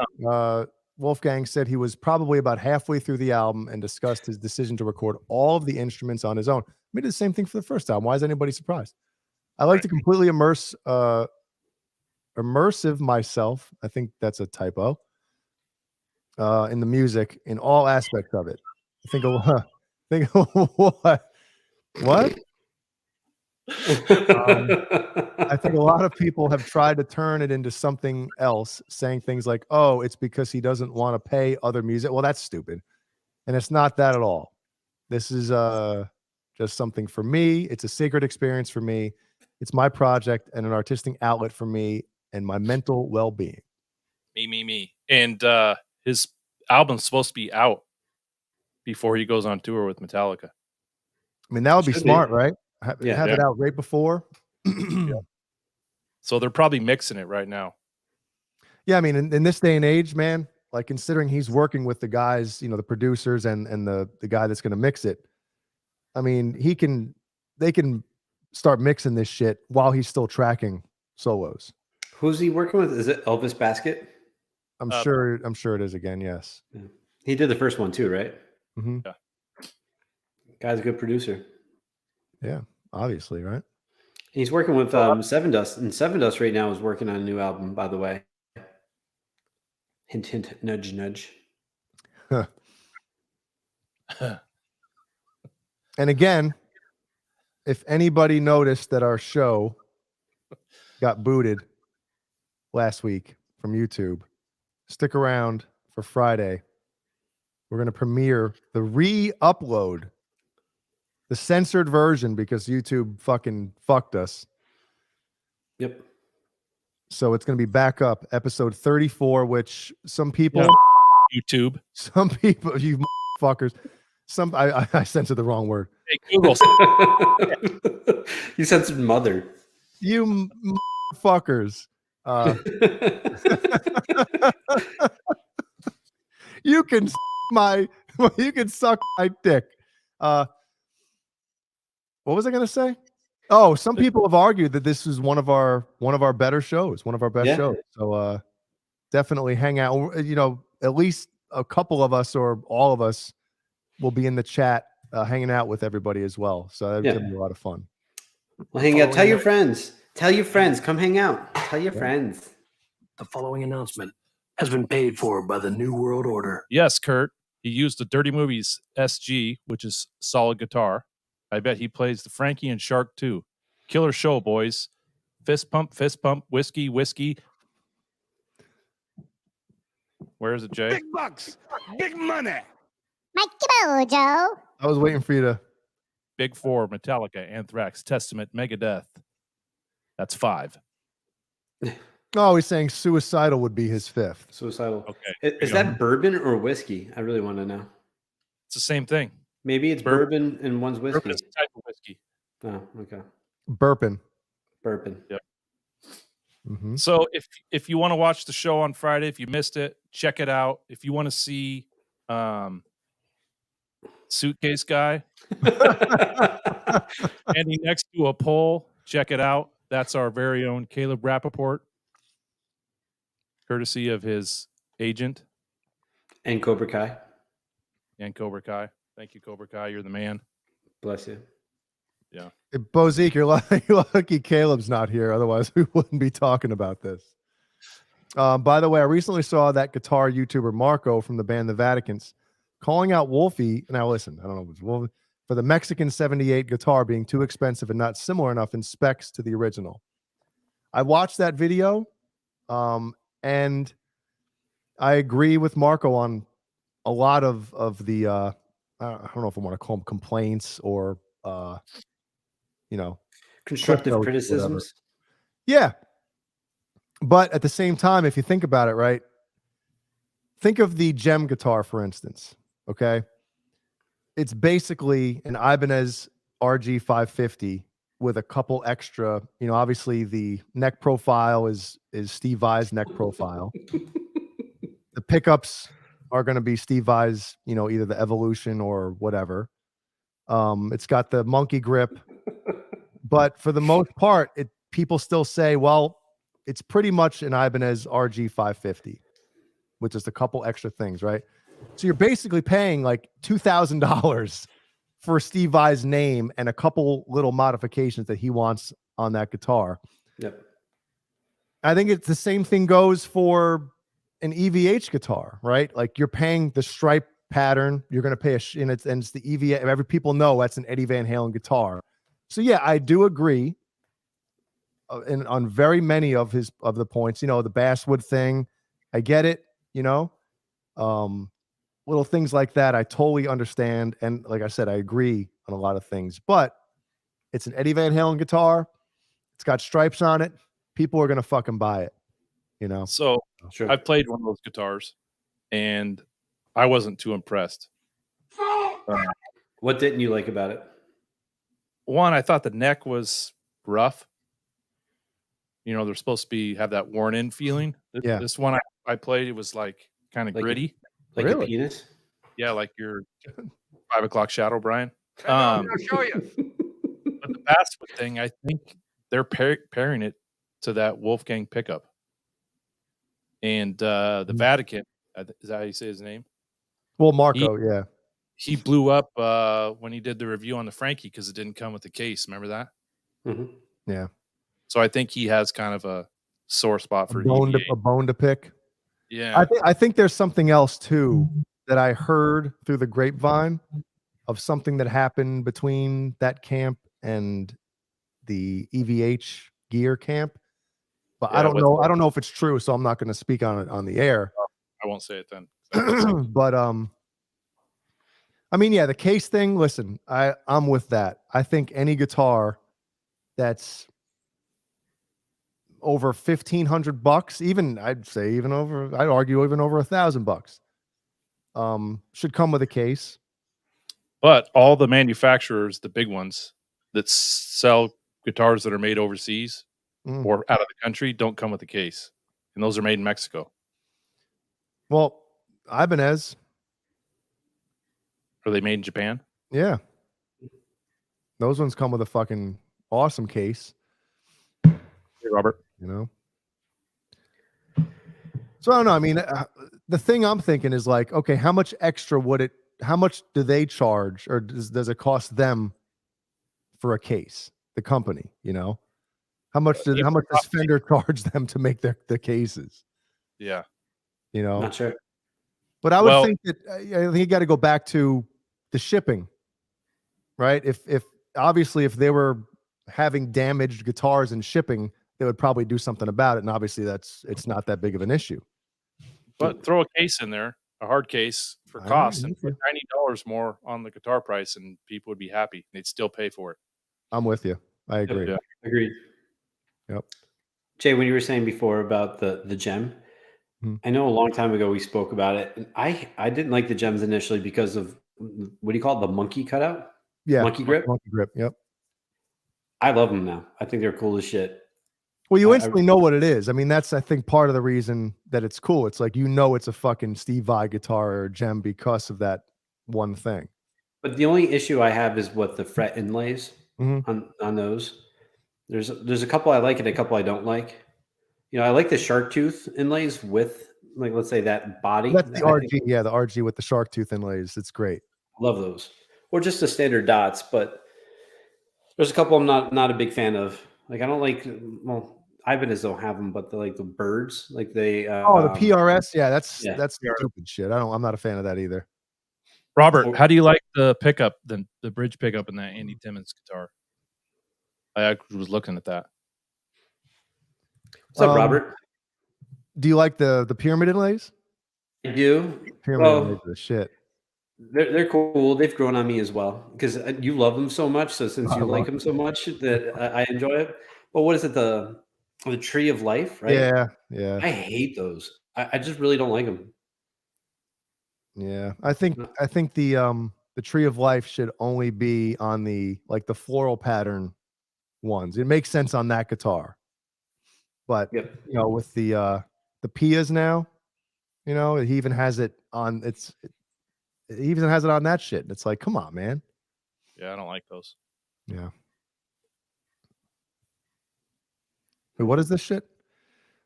Wolfgang said he was probably about halfway through the album and discussed his decision to record all of the instruments on his own. We did the same thing for the first album. Why is anybody surprised? I like to completely immersive myself. I think that's a typo. In the music, in all aspects of it. Think what? What? I think a lot of people have tried to turn it into something else, saying things like, "Oh, it's because he doesn't want to pay other music." Well, that's stupid, and it's not that at all. This is just something for me. It's a sacred experience for me. It's my project and an artistic outlet for me and my mental well-being.
Me. And his album's supposed to be out before he goes on tour with Metallica.
I mean, that would be smart, right? Have it out right before.
So they're probably mixing it right now.
Yeah, I mean, in this day and age, man, like considering he's working with the guys, the producers and the guy that's going to mix it. I mean, they can start mixing this shit while he's still tracking solos.
Who's he working with? Is it Elvis Basket?
I'm sure it is again. Yes.
Yeah. He did the first one too, right?
Mm-hmm.
Yeah.
Guy's a good producer.
Yeah, obviously, right?
He's working with Seven Dust, and Seven Dust right now is working on a new album, by the way. Hint, hint, nudge, nudge.
And again, if anybody noticed that our show got booted last week from YouTube, stick around for Friday. We're going to premiere the re-upload, the censored version, because YouTube fucking fucked us.
Yep.
So it's going to be back up, episode 34, which some people...
YouTube.
Some people, you fuckers... I censored the wrong word.
Hey, Google.
You censored mother.
You fuckers. You can suck my dick. What was I going to say? Oh, some people have argued that this is one of our better shows, one of our best shows. So definitely hang out. You know, at least a couple of us or all of us will be in the chat hanging out with everybody as well. So that's going to be a lot of fun.
Well, hang out. Tell your friends. Tell your friends. Come hang out. Tell your friends.
The following announcement has been paid for by the New World Order.
Yes, Kurt. He used the Dirty Movies SG, which is solid guitar. I bet he plays the Frankie and Shark too. Killer show, boys. Fist pump, whiskey, whiskey. Where is it, Jay?
Big bucks, big money.
Mikey Mojo.
I was waiting for you to.
Big Four, Metallica, Anthrax, Testament, Megadeath. That's 5.
Oh, he's saying Suicidal would be his 5th.
Suicidal.
Okay.
Is that bourbon or whiskey? I really want to know.
It's the same thing.
Maybe it's bourbon and one's whiskey.
Bourbon is a type of whiskey.
Oh, okay.
Burpin.
Yep.
Mm-hmm.
So if you want to watch the show on Friday, if you missed it, check it out. If you want to see Suitcase Guy standing next to a pole, check it out. That's our very own Caleb Rappaport, courtesy of his agent.
And Cobra Kai.
Thank you, Cobra Kai. You're the man.
Bless you.
Yeah.
Hey, Bozique, you're lucky Caleb's not here. Otherwise, we wouldn't be talking about this. By the way, I recently saw that guitar YouTuber Marco from the band The Vaticans calling out Wolfie. Now, listen, I don't know if it's Wolfie, for the Mexican 78 guitar being too expensive and not similar enough in specs to the original. I watched that video, and I agree with Marco on a lot of the I don't know if I want to call them complaints or
constructive criticisms.
Yeah. But at the same time, if you think about it, right? Think of the Gem guitar, for instance. Okay. It's basically an Ibanez RG 550 with a couple extra, obviously the neck profile is Steve Vai's neck profile. The pickups are going to be Steve Vai's, either the Evolution or whatever. It's got the monkey grip, but for the most part, people still say, well, it's pretty much an Ibanez RG 550 with just a couple extra things, right? So you're basically paying like $2,000 for Steve Vai's name and a couple little modifications that he wants on that guitar.
Yep.
I think it's the same thing goes for an EVH guitar, right? Like you're paying the stripe pattern, you're going to pay and it's the EVH. Every people know that's an Eddie Van Halen guitar. So yeah, I do agree. And on very many of the points, the basswood thing, I get it. Little things like that, I totally understand. And like I said, I agree on a lot of things. But it's an Eddie Van Halen guitar. It's got stripes on it. People are gonna fucking buy it.
So
Sure.
I played one of those guitars, and I wasn't too impressed.
What didn't you like about it?
One, I thought the neck was rough. They're supposed to have that worn in feeling.
Yeah.
This one I played, it was like kind of gritty.
Like
Really?
a penis?
Yeah, like your 5 o'clock shadow, Brian.
I'll show you.
But the basswood thing, I think they're pairing it to that Wolfgang pickup. And the Vatican, is that how you say his name?
Well, Marco, yeah.
He blew up when he did the review on the Frankie because it didn't come with the case. Remember that?
Mm-hmm.
Yeah.
So I think he has kind of a sore spot for
a bone to pick.
Yeah.
I think there's something else too that I heard through the grapevine of something that happened between that camp and the EVH gear camp. But
Yeah,
I don't know if it's true, so I'm not going to speak on it on the air.
I won't say it then.
But I mean, yeah, the case thing, listen, I'm with that. I think any guitar that's over $1,500, even I'd argue even over $1,000, should come with a case.
But all the manufacturers, the big ones that sell guitars that are made overseas or out of the country, don't come with a case, and those are made in Mexico.
Well, Ibanez,
are they made in Japan?
Yeah. Those ones come with a fucking awesome case.
Hey, Robert.
You know. So I don't know. I mean, the thing I'm thinking is like, okay, how much extra would it? How much do they charge, or does it cost them for a case? The company, you know, how much does Fender charge them to make the cases?
Yeah,
you know,
Not sure.
But I would think that I think you got to go back to the shipping, right? If obviously if they were having damaged guitars and shipping, they would probably do something about it. And obviously it's not that big of an issue.
But throw a case in there, a hard case for cost, and put $90 more on the guitar price, and people would be happy. They'd still pay for it.
I'm with you. I agree.
Yeah.
Agreed.
Yep.
Jay, when you were saying before about the gem, I know a long time ago we spoke about it, and I didn't like the gems initially because of what do you call it, the monkey cutout?
Yeah,
monkey grip.
Monkey grip. Yep.
I love them now. I think they're cool as shit.
Well, you instantly know what it is. I mean, that's I think part of the reason that it's cool. It's like it's a fucking Steve Vai guitar or gem because of that one thing.
But the only issue I have is what the fret inlays on those. There's a couple I like and a couple I don't like. You know, I like the shark tooth inlays with, like, let's say that body.
That's the RG, the RG with the shark tooth inlays. It's great.
Love those, or just the standard dots. But there's a couple I'm not a big fan of. Like, I don't like. Well, Ibanez don't have them, but the birds, like they.
The PRS, that's stupid shit. I'm not a fan of that either.
Robert, how do you like the pickup, the bridge pickup in that Andy Timmons guitar? I was looking at that.
What's up, Robert?
Do you like the pyramid inlays?
I do.
Pyramid inlays are the shit.
They're cool. They've grown on me as well because you love them so much. So since you like them so much, that I enjoy it. But what is it? The Tree of Life, right?
Yeah.
I hate those. I just really don't like them.
Yeah, I think the Tree of Life should only be on the floral pattern ones. It makes sense on that guitar, but you know, with the Pias now, you know, he even has it on. He even has it on that shit. It's like, come on, man.
Yeah, I don't like those.
Yeah. Wait, what is this shit?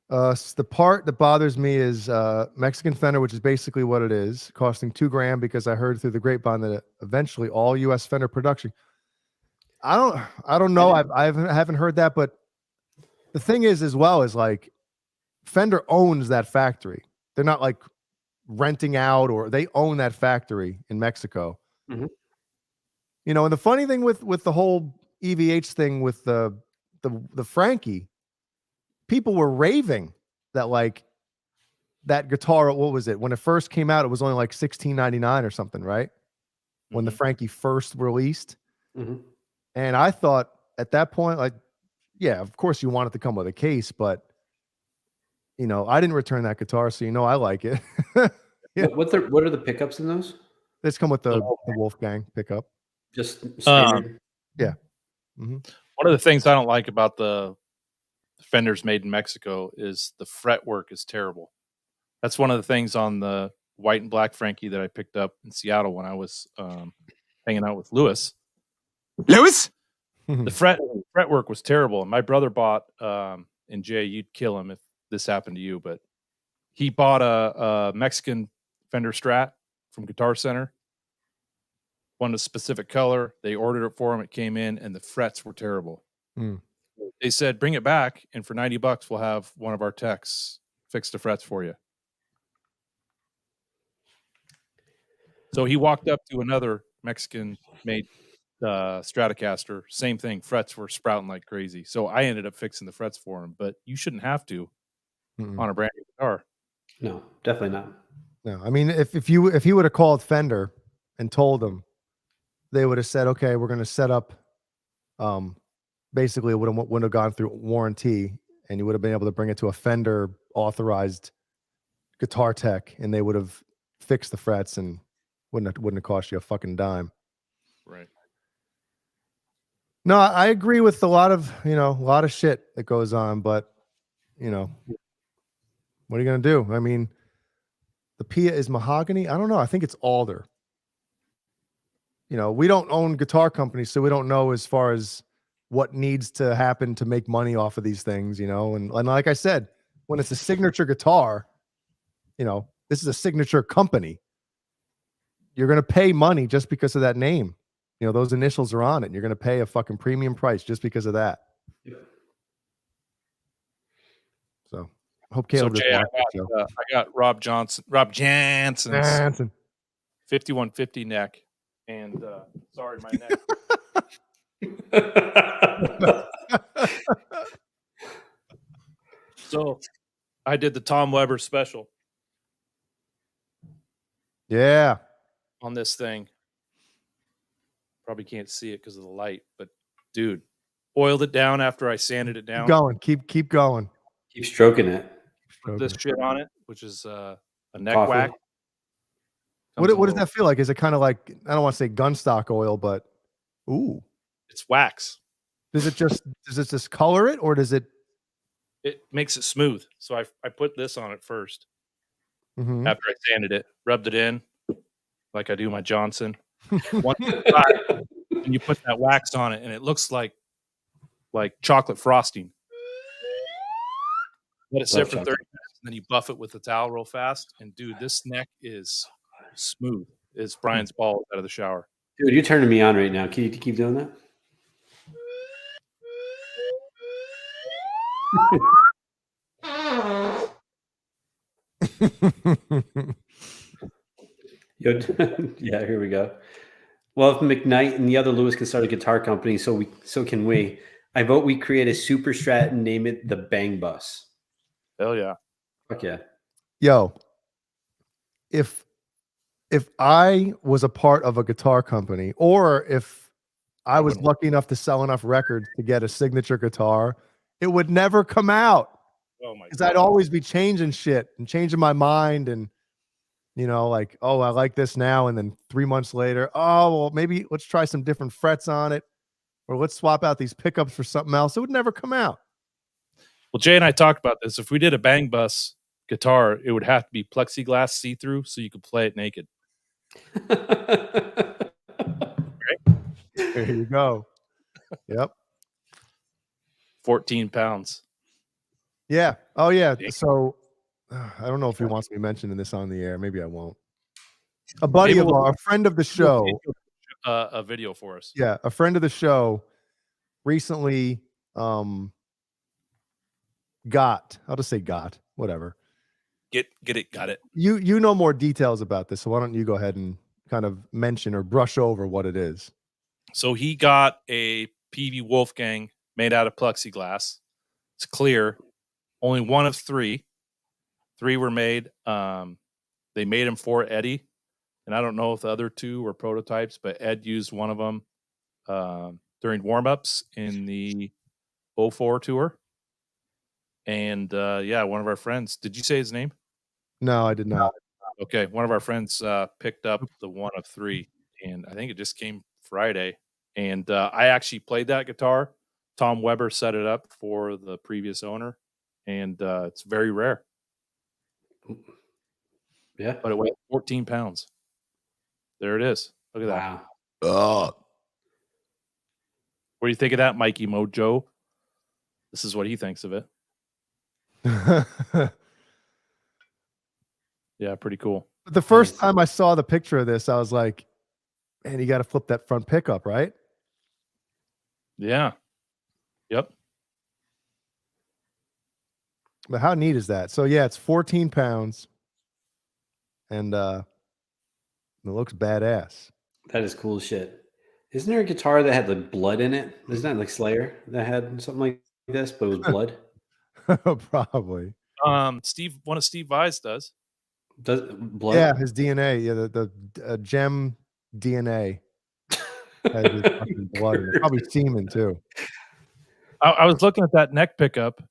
The part that bothers me is Mexican Fender, which is basically what it is, costing $2,000 because I heard through the grapevine that eventually all U.S. Fender production. I don't know. I haven't heard that, but the thing is, as well, is like Fender owns that factory. They're not like renting out, or they own that factory in Mexico.
Mm-hmm.
You know, and the funny thing with the whole EVH thing with the Frankie, people were raving that like that guitar. What was it when it first came out? It was only like $16.99 or something, right? When the Frankie first released.
Mm-hmm.
And I thought at that point, like, yeah, of course you want it to come with a case, but you know, I didn't return that guitar, so you know I like it.
Yeah. What are the pickups in those?
Let's come with the Wolfgang pickup.
Just standard.
Yeah.
One of the things I don't like about the Fenders made in Mexico is the fretwork is terrible. That's one of the things on the white and black Frankie that I picked up in Seattle when I was hanging out with Lewis. The fretwork was terrible. And my brother bought, and Jay, you'd kill him if this happened to you, but he bought a Mexican Fender Strat from Guitar Center. Wanted a specific color. They ordered it for him. It came in, and the frets were terrible. They said, bring it back, and for $90, we'll have one of our techs fix the frets for you. So he walked up to another Mexican-made Stratocaster. Same thing. Frets were sprouting like crazy. So I ended up fixing the frets for him. But you shouldn't have to on a brand new guitar.
No, definitely not.
No, I mean, if he would have called Fender and told them, they would have said, okay, we're going to set up. Basically, it would have gone through warranty, and you would have been able to bring it to a Fender authorized guitar tech, and they would have fixed the frets and wouldn't have cost you a fucking dime.
Right.
No, I agree with a lot of shit that goes on, but you know, what are you gonna do? I mean, the Pia is mahogany. I don't know. I think it's alder. we don't own guitar companies, so we don't know as far as what needs to happen to make money off of these things, and like I said, when it's a signature guitar, this is a signature company. You're going to pay money just because of that name. Those initials are on it, and you're going to pay a fucking premium price just because of that. So I hope Caleb
Jay, I got Rob Johnson's 5150 neck, and sorry, my neck. So I did the Tom Weber special.
Yeah.
On this thing. Probably can't see it because of the light, but dude, oiled it down after I sanded it down.
Keep going. Keep going.
Keep stroking it.
Put this shit on it, which is a neck
Coffee.
whack.
What does that feel like? Is it kind of like, I don't want to say gunstock oil, but ooh.
It's wax.
Does it just color it, or does it?
It makes it smooth. So I put this on it first.
Mhm.
After I sanded it, rubbed it in like I do my Johnson. Once it's dry, and you put that wax on it, and it looks like chocolate frosting. Let it sit for 30 minutes, and then you buff it with the towel real fast. And dude, this neck is smooth. It's Brian's balls out of the shower.
Dude, you're turning me on right now. Can you keep doing that? Yeah, here we go. Well, if McKnight and the other Lewis can start a guitar company, so can we. I vote we create a super strat and name it the Bang Bus.
Hell yeah.
Fuck yeah.
Yo, if I was a part of a guitar company, or if I was lucky enough to sell enough records to get a signature guitar, it would never come out.
Oh my!
Because I'd always be changing shit and changing my mind, and like, oh, I like this now, and then 3 months later, oh, well, maybe let's try some different frets on it, or let's swap out these pickups for something else. It would never come out.
Well, Jay and I talked about this. If we did a Bang Bus guitar, it would have to be plexiglass see-through so you could play it naked.
Right? There you go. Yep.
14 pounds.
Yeah. Oh, yeah. So I don't know if he wants me mentioning this on the air. Maybe I won't. A buddy of ours, a friend of the show.
A video for us.
Yeah. A friend of the show recently I'll just say whatever.
Got it.
You know more details about this, so why don't you go ahead and kind of mention or brush over what it is?
So he got a PV Wolfgang made out of plexiglass. It's clear. Only one of three. 3 were made. They made them for Eddie, and I don't know if the other 2 were prototypes, but Ed used one of them during warm-ups in the 04 tour. And one of our friends. Did you say his name?
No, I did not.
Okay, one of our friends picked up the one of 3, and I think it just came Friday. And I actually played that guitar. Tom Weber set it up for the previous owner, and it's very rare.
Yeah,
but it weighs 14 pounds. There it is. Look at that.
Oh.
What do you think of that, Mikey Mojo? This is what he thinks of it. Yeah, pretty cool.
The first time I saw the picture of this, I was like, man, you got to flip that front pickup, right?
Yeah. Yep.
But how neat is that? So yeah, it's 14 pounds. And it looks badass.
That is cool as shit. Isn't there a guitar that had like blood in it? Isn't that like Slayer that had something like this, but it was blood?
Probably.
One of Steve Vai's does.
Does blood?
Yeah, his DNA. Yeah, the gem DNA has his fucking blood in it. Probably semen too.
I was looking at that neck pickup.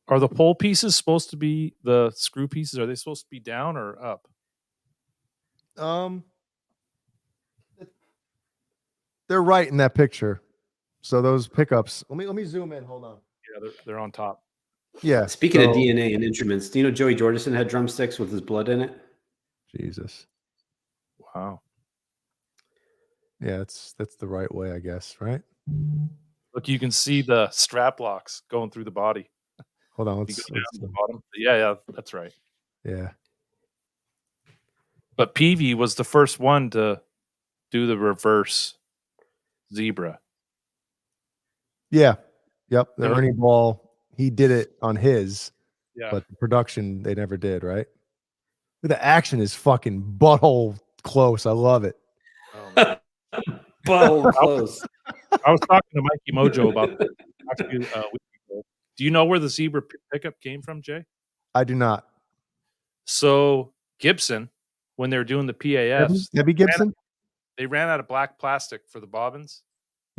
Are the pole pieces supposed to be the screw pieces? Are they supposed to be down or up?
They're right in that picture. So those pickups. Let me zoom in. Hold on.
Yeah, they're on top.
Yeah.
Speaking of DNA and instruments, do you know Joey Jordison had drumsticks with his blood in it?
Jesus.
Wow.
Yeah, that's the right way, I guess, right?
Look, you can see the strap locks going through the body.
Hold on,
You
let's
go down to the bottom. Yeah, that's right.
yeah.
But Peavy was the first one to do the reverse zebra.
Yeah. Yep. The
It was-
Ernie Ball, he did it on his,
Yeah.
but the production they never did, right? The action is fucking butthole close. I love it.
Butthole close.
I was talking to Mikey Mojo about this actually a week ago. Do you know where the zebra pickup came from, Jay?
I do not.
So Gibson, when they were doing the PAFs,
Debbie Gibson?
they ran out of black plastic for the bobbins,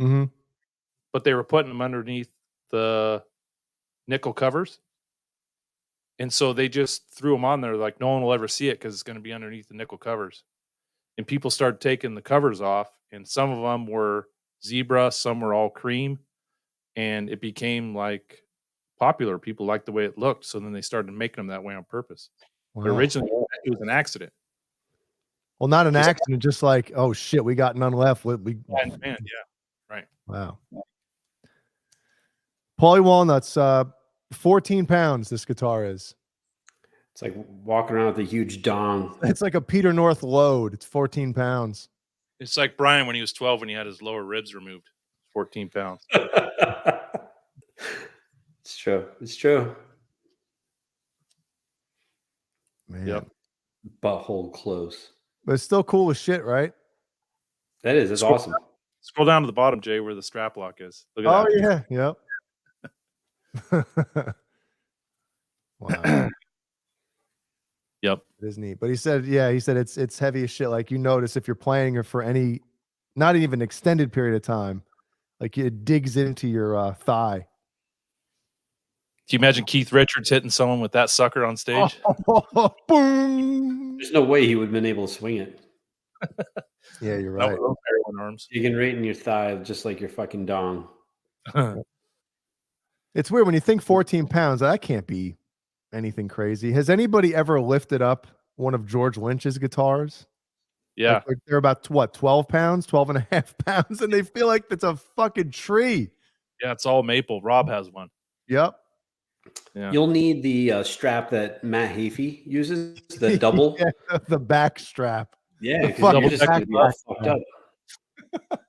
Mm-hmm.
but they were putting them underneath the nickel covers. And so they just threw them on there like no one will ever see it because it's going to be underneath the nickel covers. And people started taking the covers off, and some of them were zebra, some were all cream, and it became like popular. People liked the way it looked, so then they started making them that way on purpose. But
Wow.
originally, it was an accident.
Well, not an accident, just like, oh shit, we got none left. We
Yeah, right.
Wow. Paulie Walnuts, 14 pounds this guitar is.
It's like walking around with a huge dong.
It's like a Peter North load. It's 14 pounds.
It's like Brian when he was 12 when he had his lower ribs removed. 14 pounds.
It's true. It's true.
Man.
Yep.
Butthole close.
But it's still cool as shit, right?
That is. It's awesome.
Scroll down to the bottom, Jay, where the strap lock is. Look at
Oh,
that.
yeah. Yep. Wow.
Yep.
It is neat. But he said it's heavy as shit. Like you notice if you're playing it for any, not even extended period of time, like it digs into your thigh.
Can you imagine Keith Richards hitting someone with that sucker on stage?
Boom.
There's no way he would have been able to swing it.
Yeah, you're
Not
right.
with those heroin arms.
Digging right in your thigh, just like your fucking dong.
It's weird when you think 14 pounds, that can't be anything crazy. Has anybody ever lifted up one of George Lynch's guitars?
Yeah.
Like they're about what, 12 pounds, 12 and a half pounds, and they feel like it's a fucking tree.
Yeah, it's all maple. Rob has one.
Yep.
Yeah.
You'll need the strap that Matt Hafey uses, the double.
Yeah, the back strap.
Yeah,
The
'cause
fucking
you're just
back
gonna be all
strap.
fucked up.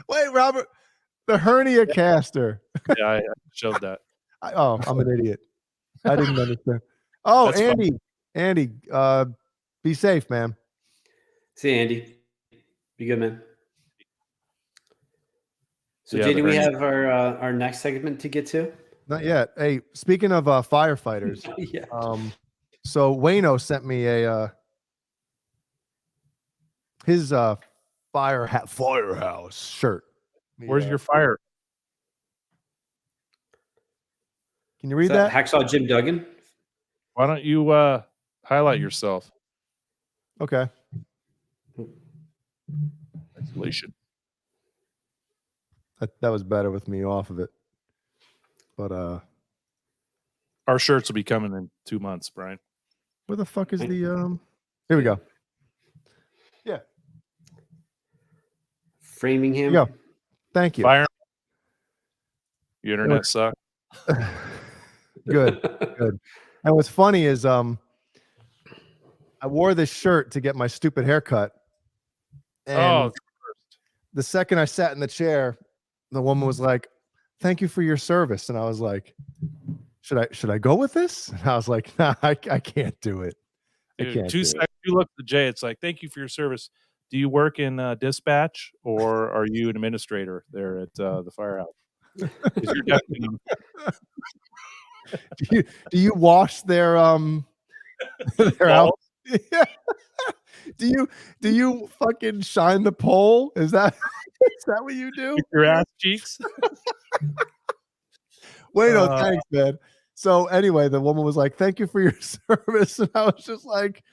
Wait, Robert, the hernia caster.
Yeah, I showed that.
I'm an idiot. I didn't understand. Oh,
That's fine.
Andy, be safe, man.
See, Andy. Be good, man. So,
Yeah,
Jay,
the
do we
hernia.
have our next segment to get to?
Not yet. Hey, speaking of firefighters,
Yeah.
So Wayno sent me a his firehouse shirt.
Where's your fire?
Can you read
Is that
that?
Hacksaw Jim Duggan?
Why don't you highlight yourself?
Okay.
Isolation.
That was better with me off of it. But
Our shirts will be coming in 2 months, Brian.
where the fuck is the Here we go. Yeah.
Framingham.
Yeah. Thank you.
Fire. Your internet sucks.
Good. Good. And what's funny is I wore this shirt to get my stupid haircut. And the second I sat in the chair, the woman was like, "Thank you for your service." And I was like, should I go with this? And I was like, nah, I can't do it. I
Dude,
can't
2
do it.
seconds. You look at Jay. It's like, thank you for your service. Do you work in dispatch or are you an administrator there at the firehouse? 'Cause you're definitely-
Do you wash their their house? Do you fucking shine the pole? Is that what you do?
your ass cheeks?
Wait, no, thanks, man. So anyway, the woman was like, "Thank you for your service," and I was just like,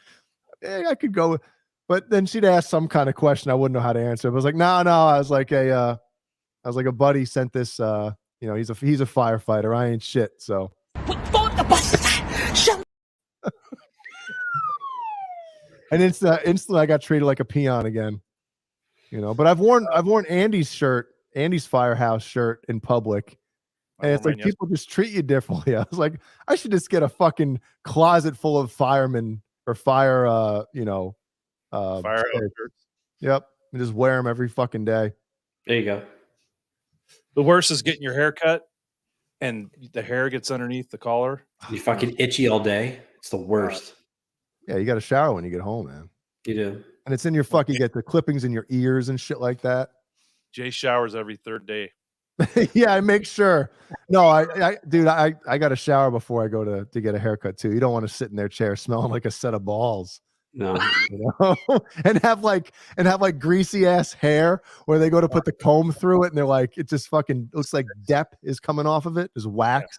I could go. But then she'd ask some kind of question I wouldn't know how to answer. I was like, no. I was like a buddy sent this. He's a firefighter. I ain't shit. So. And instantly I got treated like a peon again. you know. But I've worn Andy's shirt, Andy's Firehouse shirt in public, and it's like people just treat you differently. I was like, I should just get a fucking closet full of firemen or fire,
Firehouse shirts.
Yep, and just wear them every fucking day.
There you go.
The worst is getting your hair cut and the hair gets underneath the collar.
You fucking itchy all day. It's the worst.
Yeah, you got to shower when you get home, man.
You do.
And it's in your fucking, you get the clippings in your ears and shit like that.
Jay showers every third day.
Yeah, I make sure. No, I got to shower before I go to get a haircut too. You don't want to sit in their chair smelling like a set of balls.
No,
you know? and have like greasy ass hair where they go to put the comb through it and they're like, it just fucking looks like Depp is coming off of it, is wax.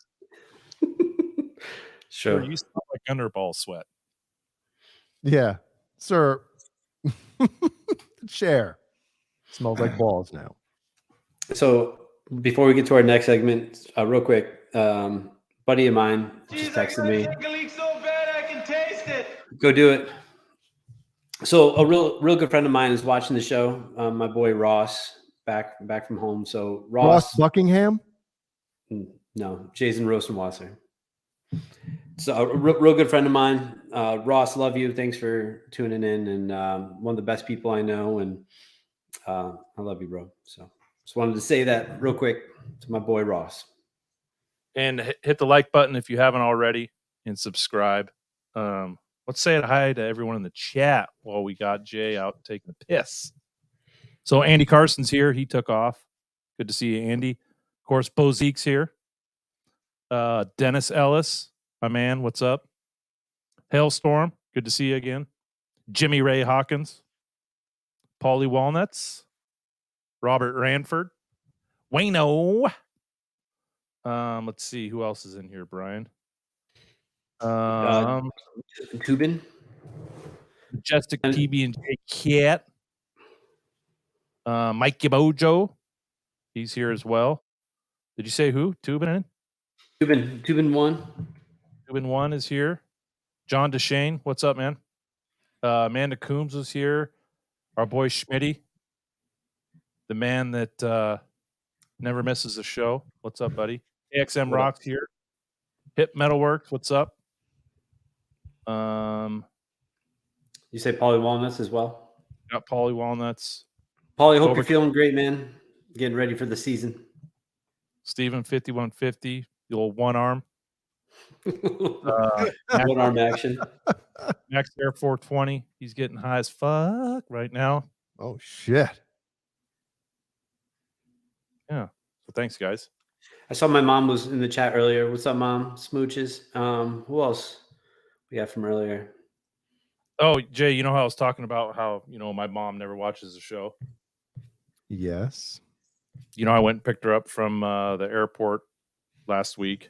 Sure.
You smell like underball sweat.
Yeah, sir. The chair smells like balls now.
So before we get to our next segment, real quick, buddy of mine just texted me. Go do it. So a real good friend of mine is watching the show. My boy Ross back from home. So
Ross Buckingham?
No, Jason Rosenwasser. So a real good friend of mine. Ross, love you. Thanks for tuning in, and one of the best people I know. And I love you, bro. So just wanted to say that real quick to my boy Ross.
And hit the like button if you haven't already, and subscribe. Let's say hi to everyone in the chat while we got Jay out taking a piss. So Andy Carson's here. He took off. Good to see you, Andy. Of course, Bo Zeke's here. Dennis Ellis, my man, what's up? Hailstorm, good to see you again. Jimmy Ray Hawkins. Paulie Walnuts. Robert Ranford. Wayno. Let's see, who else is in here, Brian?
Kubin,
Majestic TB and J Cat, Mike Gibojo, he's here as well. Did you say who? Tubin one is here. John DeShane, what's up, man? Amanda Coombs is here. Our boy Schmitty, the man that never misses a show. What's up, buddy? AXM Rocks here. Hip Metalworks, what's up?
You say Paulie Walnuts as well?
Got Paulie Walnuts.
Paulie, hope you're feeling great, man. Getting ready for the season.
Steven 5150, the old one arm.
One arm action.
Max Air 420. He's getting high as fuck right now.
Oh shit.
Yeah. So thanks, guys.
I saw my mom was in the chat earlier. What's up, Mom? Smooches. Who else we got from earlier?
Oh, Jay, you know how I was talking about how, my mom never watches the show?
Yes.
I went and picked her up from the airport last week.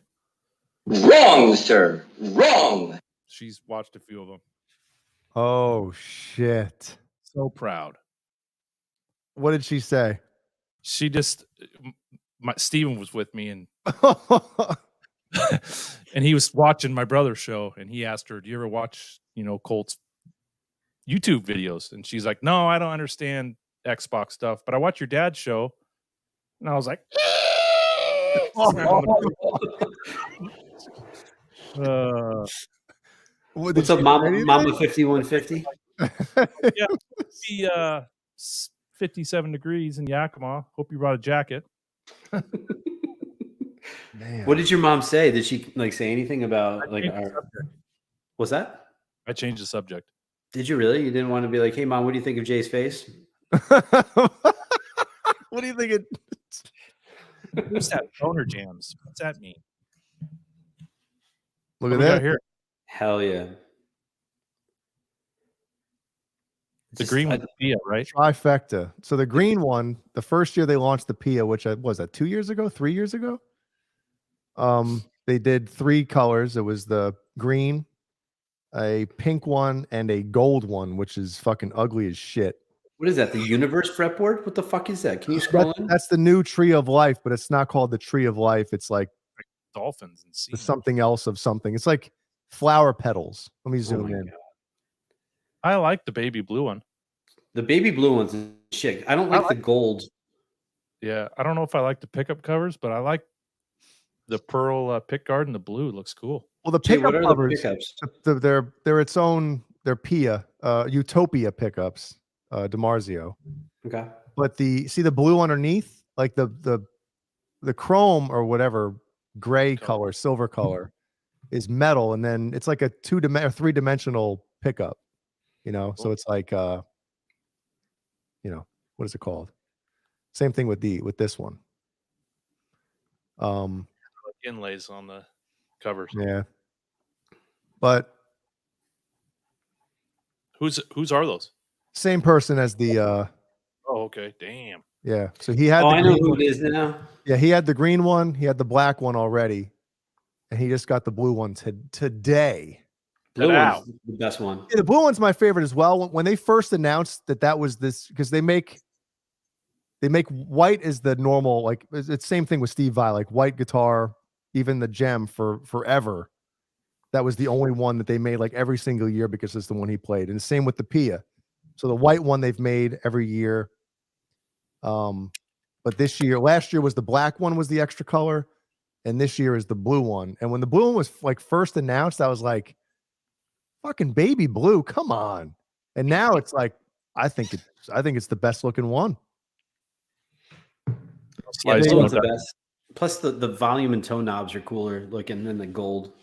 Wrong, sir. Wrong.
She's watched a few of them.
Oh shit.
So proud.
What did she say?
She just... Steven was with me, and and he was watching my brother's show, and he asked her, "Do you ever watch, Colt's YouTube videos?" And she's like, "No, I don't understand Xbox stuff, but I watch your dad's show." And I was like,
"What's up, Mama 5150?"
Yeah, be 57 degrees in Yakima. Hope you brought a jacket.
Man.
What did your mom say? Did she say anything about our... What's that?
I changed the subject.
Did you really? You didn't want to be like, "Hey, Mom, what do you think of Jay's face?"
What do you think?
Who's that? BonerJams. What's that mean?
Look at that
here.
Hell yeah.
The green one, the Pia, right?
Trifecta. So the green one, the first year they launched the Pia, which was that 2 years ago, 3 years ago? They did 3 colors. It was the green, a pink one, and a gold one, which is fucking ugly as shit.
What is that? The Universe fretboard? What the fuck is that? Can you scroll in?
That's the new Tree of Life, but it's not called the Tree of Life. It's like
dolphins and sea.
Something else of something. It's like flower petals. Let me zoom in.
God. I like the baby blue one.
The baby blue one's shit. I don't like the gold.
Yeah, I don't know if I like the pickup covers, but I like the pearl pick guard and the blue. It looks cool.
Well, the
Jay,
pickup
what are the
covers,
pickups?
they're its own. They're Pia, Utopia pickups, DiMarzio.
Okay.
But the blue underneath, like the chrome or whatever gray color, silver color, is metal, and then it's like a 3-dimensional pickup. So it's like what is it called? Same thing with this one.
Like inlays on the covers.
Yeah. But
whose are those?
same person as the
Oh, okay. Damn.
yeah. So he had
I know who it is now.
Yeah, he had the green one, he had the black one already, and he just got the blue one today.
Blue one's the best one.
Yeah, the blue one's my favorite as well. When they first announced that was this, because they make white is the normal, like it's same thing with Steve Vai, like white guitar, even the gem for forever. That was the only one that they made like every single year because it's the one he played. And same with the Pia. So the white one they've made every year. But last year was the black one was the extra color, and this year is the blue one. And when the blue one was like first announced, I was like, fucking baby blue, come on. And now it's like, I think it's the best looking one.
Yeah, blue one's the best. Plus the volume and tone knobs are cooler looking than the gold.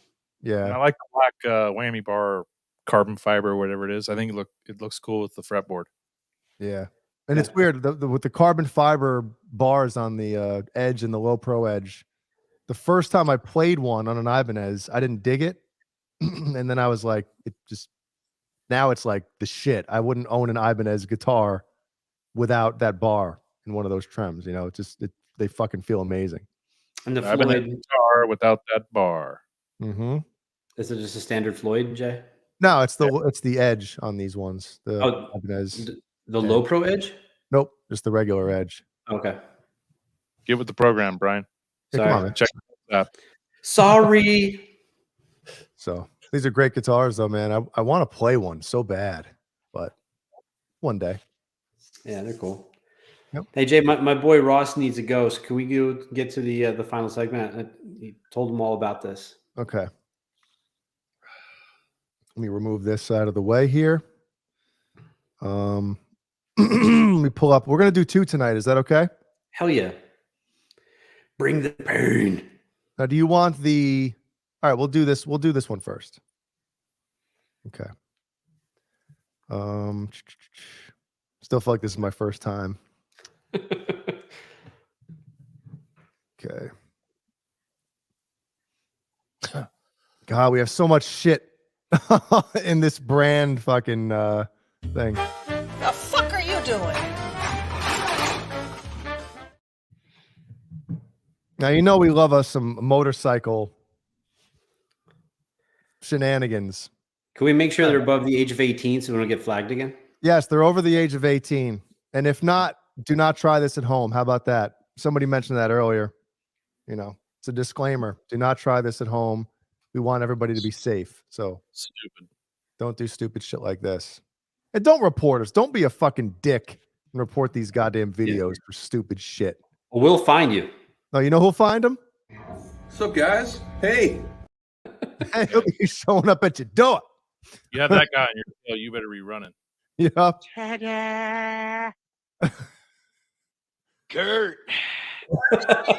Yeah.
And I like the black whammy bar carbon fiber or whatever it is. I think it looks cool with the fretboard.
Yeah. And it's weird with the carbon fiber bars on the edge and the low pro edge. The first time I played one on an Ibanez, I didn't dig it. And then I was like, now it's like the shit. I wouldn't own an Ibanez guitar without that bar in one of those trems. They fucking feel amazing.
And the
Floyd guitar without that bar.
Mm-hmm.
Is it just a standard Floyd, Jay?
No, it's the edge on these ones. The Ibanez.
The low pro edge?
Nope, just the regular edge.
Okay.
Get with the program, Brian.
Hey, come on, man.
Check that.
Sorry.
So these are great guitars, though, man. I want to play one so bad, but one day.
Yeah, they're cool.
Yep.
Hey Jay, my boy Ross needs to go. So can we get to the final segment? He told him all about this.
Okay. Let me remove this out of the way here. Let me pull up. We're gonna do 2 tonight. Is that okay?
Hell yeah. Bring the pain.
Now, do you want the? All right, we'll do this. We'll do this one first. Okay. Still feel like this is my first time. Okay. God, we have so much shit in this brand fucking thing.
The fuck are you doing?
Now, we love us some motorcycle shenanigans.
Can we make sure they're above the age of 18 so we don't get flagged again?
Yes, they're over the age of 18. And if not, do not try this at home. How about that? Somebody mentioned that earlier. It's a disclaimer. Do not try this at home. We want everybody to be safe. So
stupid.
Don't do stupid shit like this. And don't report us. Don't be a fucking dick and report these goddamn videos for stupid shit.
Well, we'll find you.
No, you know who'll find them?
What's up, guys? Hey.
He'll be showing up at your door.
You have that guy on your tail, you better be running.
Yep.
Ta-da! Kurt.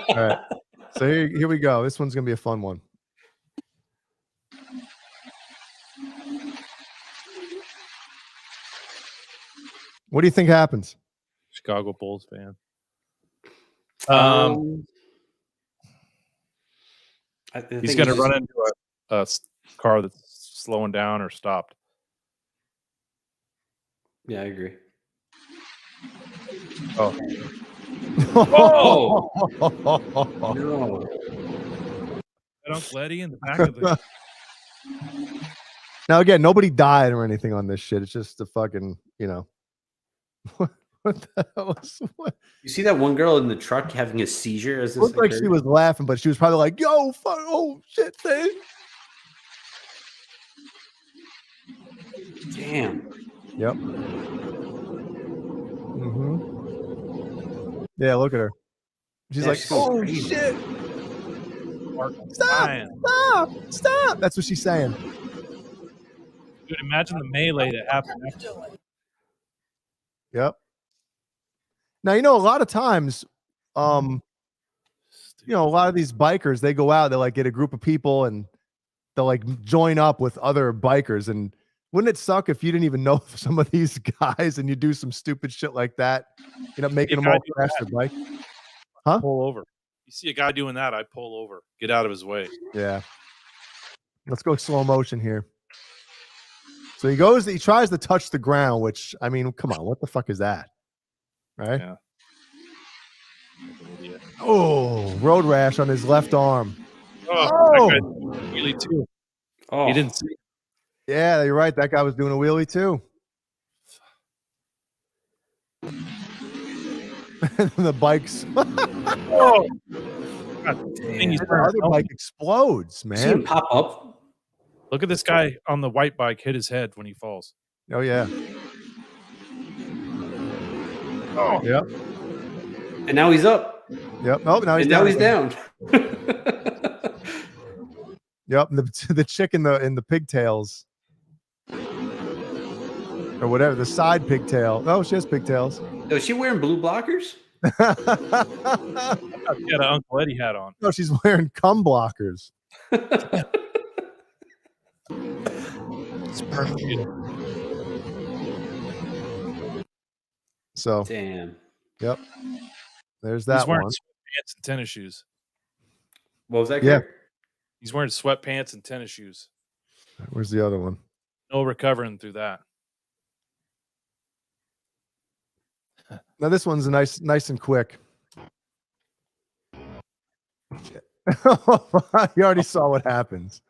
All right. So here we go. This one's going to be a fun one. What do you think happens?
Chicago Bulls fan. He's going to run into a car that's slowing down or stopped.
Yeah, I agree.
Oh.
Oh! No.
Uncle Eddie in the back of the...
Now, again, nobody died or anything on this shit. It's just a fucking, What the hell was what?
You see that one girl in the truck having a seizure as
It
this
looked like
occurred?
she was laughing, but she was probably like, yo, fuck, oh, shit, thing.
Damn.
Yep. Mm-hmm. Yeah, look at her. She's
Yeah,
like,
she's going
oh
crazy.
shit! Stop! Stop! Stop! That's what she's saying.
Dude, imagine the melee that happened after.
Yep. Now a lot of times, a lot of these bikers, they go out, they like get a group of people and they'll like join up with other bikers. And wouldn't it suck if you didn't even know some of these guys and you do some stupid shit like that, making them all crash their bike? Huh?
Pull over. You see a guy doing that, I pull over. Get out of his way.
Yeah. Let's go slow motion here. So he tries to touch the ground, which, I mean, come on, what the fuck is that? Right?
Yeah.
Oh, road rash on his left arm.
Oh! Wheelie too.
Oh.
He didn't see.
Yeah, you're right. That guy was doing a wheelie too. The bikes.
Oh!
The other bike explodes, man.
See him pop up.
Look at this guy on the white bike hit his head when he falls.
Oh yeah.
Oh.
Yep.
And now he's up.
Yep. Oh, now he's
and
down.
now he's down.
Yep. The chick in the pigtails. Or whatever, the side pigtail. Oh, she has pigtails.
Oh, is she wearing blue blockers?
She had an Uncle Eddie hat on.
No, she's wearing cum blockers.
It's perfect.
So
damn.
Yep. There's that
He's wearing
one.
sweatpants and tennis shoes.
What was that?
Yeah.
He's wearing sweatpants and tennis shoes.
Where's the other one?
No recovering through that.
Now this one's nice and quick. You already saw what happens.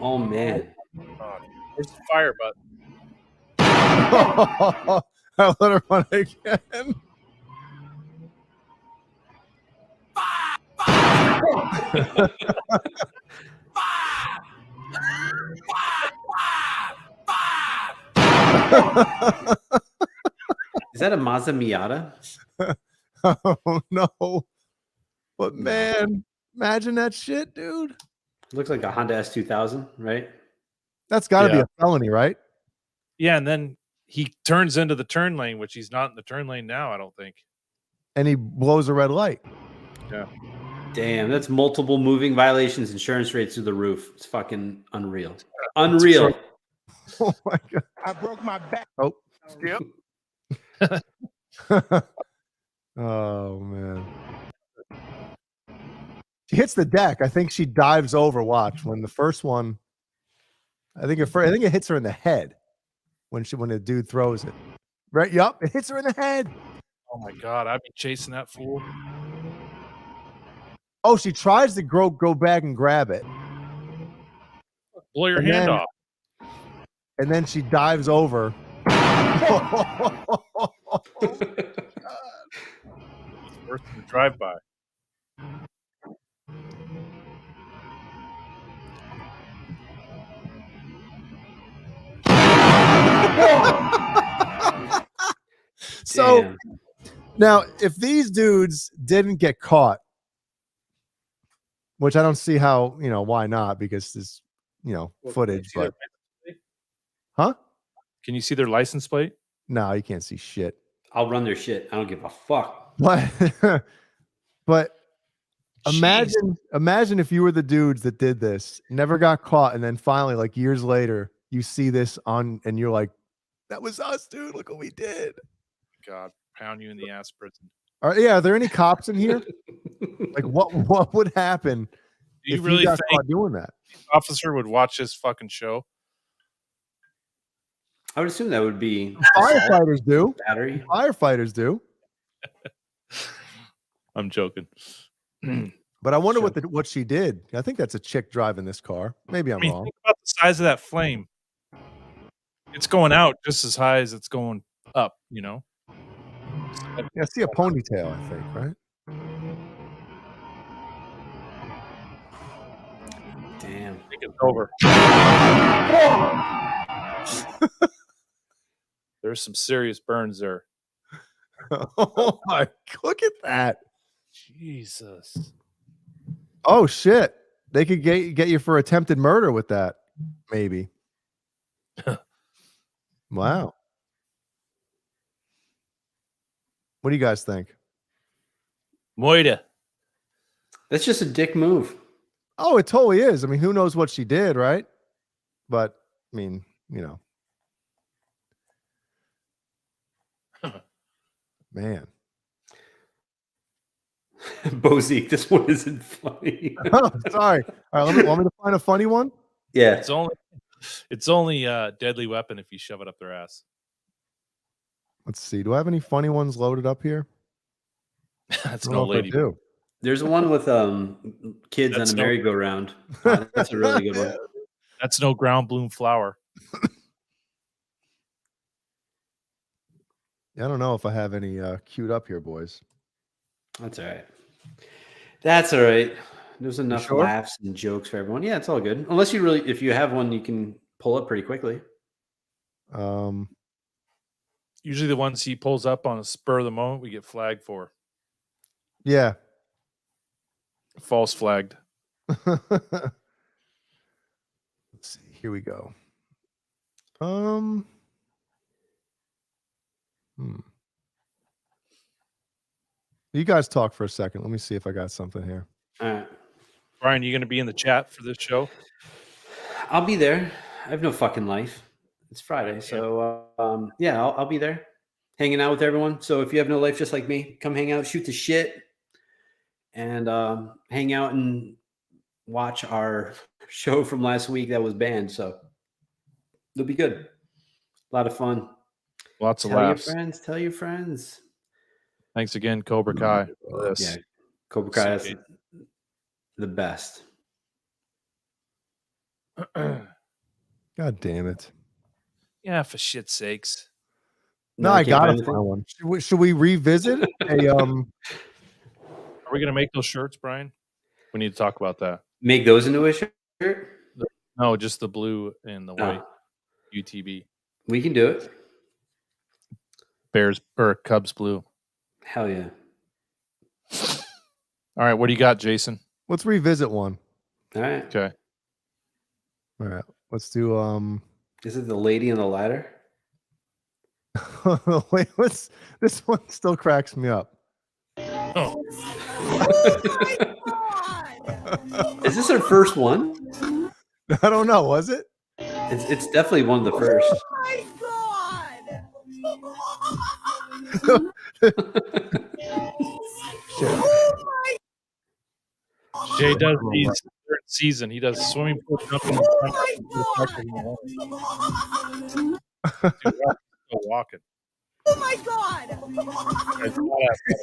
Oh man.
Where's the fire button?
I let her run again.
Is that a Mazda Miata?
Oh no. But man, imagine that shit, dude.
Looks like a Honda S2000, right?
That's got to be a felony, right?
Yeah, and then he turns into the turn lane, which he's not in the turn lane now, I don't think.
And he blows a red light.
Yeah.
Damn, that's multiple moving violations, insurance rates through the roof. It's fucking unreal. Unreal.
Oh my god.
I broke my back.
Oh.
Yep.
Oh man. She hits the deck. I think she dives over. Watch when the first one. I think it hits her in the head when the dude throws it. Right? Yup. It hits her in the head.
Oh my god, I'd be chasing that fool.
Oh, she tries to go back and grab it.
Blow your hand off.
And then she dives over.
It's worse than a drive-by.
So
Damn.
now, if these dudes didn't get caught, which I don't see how, why not? Because there's, footage. But huh?
Can you see their license plate?
No, you can't see shit.
I'll run their shit. I don't give a fuck.
But imagine if you were the dudes that did this, never got caught, and then finally, like years later, you see this on, and you're like, "That was us, dude. Look what we did."
God, pound you in the ass prison.
Are there any cops in here? Like, what would happen
Do you
if
really
you got
think
caught doing that?
the officer would watch this fucking show?
I would assume that would be
Firefighters do.
Battery.
Firefighters do.
I'm joking.
But I wonder what she did. I think that's a chick driving this car. Maybe I'm wrong.
Think about the size of that flame. It's going out just as high as it's going up,
Yeah, I see a ponytail, I think, right?
Damn.
I think it's over. There's some serious burns there.
Oh my! Look at that.
Jesus.
Oh shit! They could get you for attempted murder with that, maybe. Wow. What do you guys think?
Moida.
That's just a dick move.
Oh, it totally is. I mean, who knows what she did, right? But I mean, you know, man.
Bozique, this one isn't funny.
Oh, sorry. All right, want me to find a funny one?
Yeah.
It's only a deadly weapon if you shove it up their ass.
Let's see. Do I have any funny ones loaded up here?
That's
I don't
no
know if I
lady.
do.
There's one with kids
That's
on a
no-
merry-go-round. That's a really good one.
That's no ground bloom flower.
I don't know if I have any queued up here, boys.
That's all right. That's all right. There's enough
sure?
laughs and jokes for everyone. Yeah, it's all good. Unless you really, if you have one, you can pull up pretty quickly.
Usually the ones he pulls up on a spur of the moment, we get flagged for.
Yeah.
False flagged.
Let's see. Here we go. You guys talk for a second. Let me see if I got something here.
All right.
Brian, you going to be in the chat for this show?
I'll be there. I have no fucking life. It's Friday, so yeah, I'll be there, hanging out with everyone. So if you have no life just like me, come hang out, shoot the shit, and hang out and watch our show from last week that was banned. So it'll be good. A lot of fun.
Lots of
Tell
laughs.
your friends. Tell your friends.
Thanks again, Cobra Kai. For this.
Yeah, Cobra Kai is the best.
God damn it.
Yeah, for shit's sakes.
No, I gotta find one. Should we revisit a
Are we going to make those shirts, Brian? We need to talk about that.
Make those into a shirt?
No, just the blue and the white UTB.
We can do it.
Bears or Cubs blue.
Hell yeah.
All right, what do you got, Jason?
Let's revisit one.
All right.
Okay.
All right. Let's do
Is it the lady on the ladder?
Wait, this one still cracks me up.
Oh.
Is this our first one?
I don't know. Was it?
It's definitely one of the first.
Jay does these third season. He does swimming pool jumping. Dude, still walking.
Oh my god!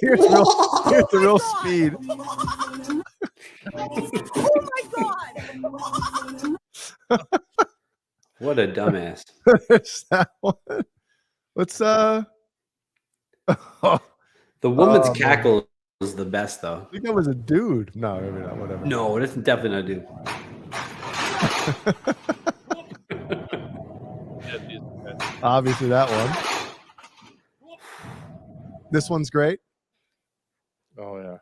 Here's the real speed.
Oh my god!
What a dumbass.
There's that one. What's
The woman's
Oh,
cackle is the best, though.
I think that was a dude. No, maybe not. Whatever.
No, it's definitely not a dude.
Obviously, that one. This one's great.
Oh yeah.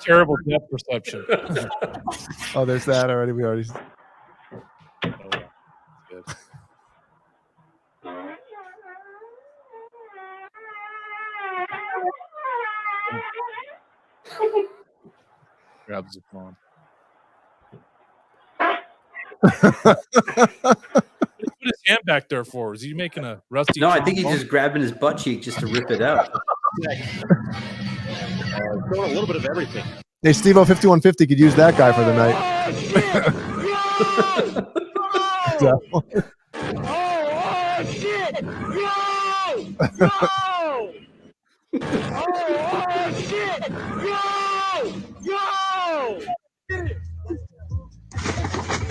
Terrible depth perception.
Oh, there's that already. We already.
Oh, yeah. Good. Grabs the phone. Put his hand back there for? Is he making a rusty?
No, I think he's
trombone?
just grabbing his butt cheek just to rip it out.
Throwing a little bit of everything.
Hey, Steve-O 5150 could use that guy for the night.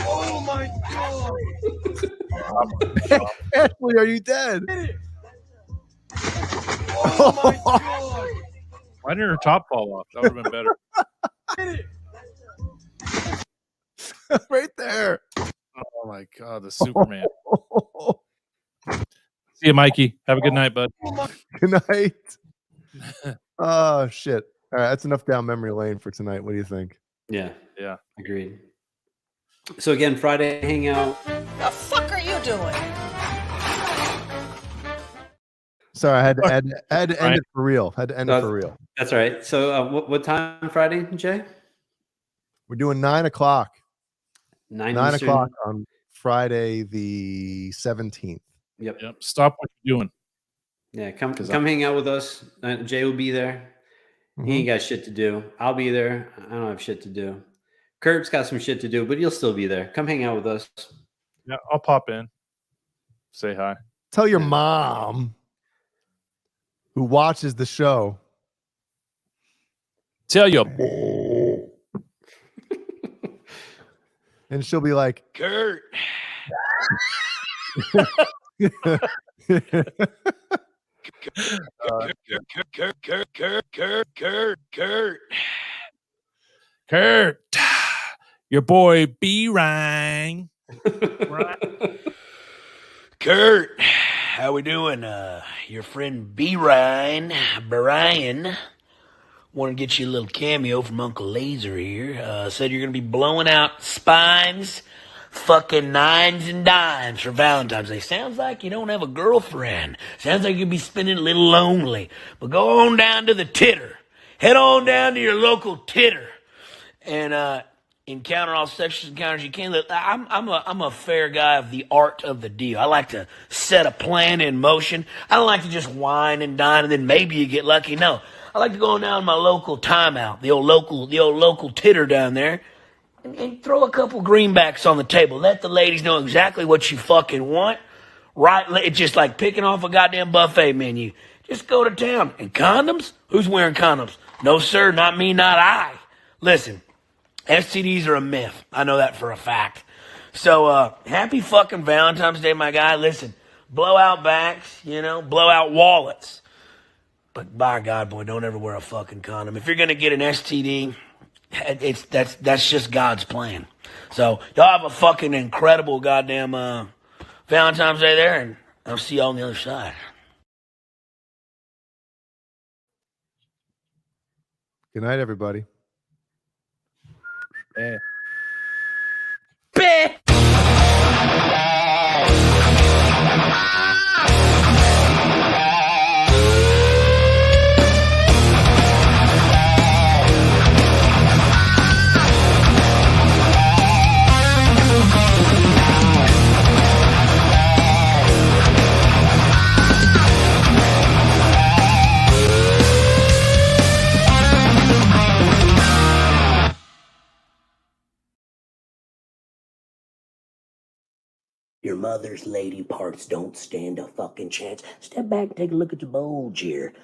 Oh my god!
Ashley, are you dead?
Oh my god!
Why didn't her top fall off? That would have been better.
Right there.
Oh my God, the Superman. See you, Mikey. Have a good night, bud.
Good night. Oh shit. All right, that's enough down memory lane for tonight. What do you think?
Yeah.
Yeah.
Agreed. So again, Friday hangout.
The fuck are you doing?
Sorry, I had to end it for real. Had to end it for real.
That's all right. So what time Friday, Jay?
We're doing 9 o'clock. 9
Eastern.
o'clock on Friday the 17th.
Yep.
Stop what you're doing.
Yeah, come hang out with us. Jay will be there. He ain't got shit to do. I'll be there. I don't have shit to do. Kurt's got some shit to do, but he'll still be there. Come hang out with us.
Yeah, I'll pop in. Say hi.
Tell your mom who watches the show.
Tell your
and she'll be like,
Kurt.
Kurt, your boy B Rang.
Kurt, how we doing? Your friend B Ryan, Brian, want to get you a little cameo from Uncle Laser here. Said you're gonna be blowing out spines, fucking nines and dimes for Valentine's Day. Sounds like you don't have a girlfriend. Sounds like you'll be spending a little lonely. But go on down to the Titter. Head on down to your local Titter. And encounter all sexual encounters you can. Look, I'm a fair guy of the art of the deal. I like to set a plan in motion. I don't like to just wine and dine and then maybe you get lucky. No, I like to go on down to my local timeout, the old local Titter down there, and throw a couple greenbacks on the table. Let the ladies know exactly what you fucking want. Right? It's just like picking off a goddamn buffet menu. Just go to town. And condoms? Who's wearing condoms? No, sir, not me, not I. Listen, STDs are a myth. I know that for a fact. So, happy fucking Valentine's Day, my guy. Listen, blow out backs, blow out wallets. But by God, boy, don't ever wear a fucking condom. If you're going to get an STD, that's just God's plan. So, y'all have a fucking incredible goddamn Valentine's Day there, and I'll see y'all on the other side.
Good night, everybody.
Yeah.
Your mother's lady parts don't stand a fucking chance. Step back and take a look at your bulge here.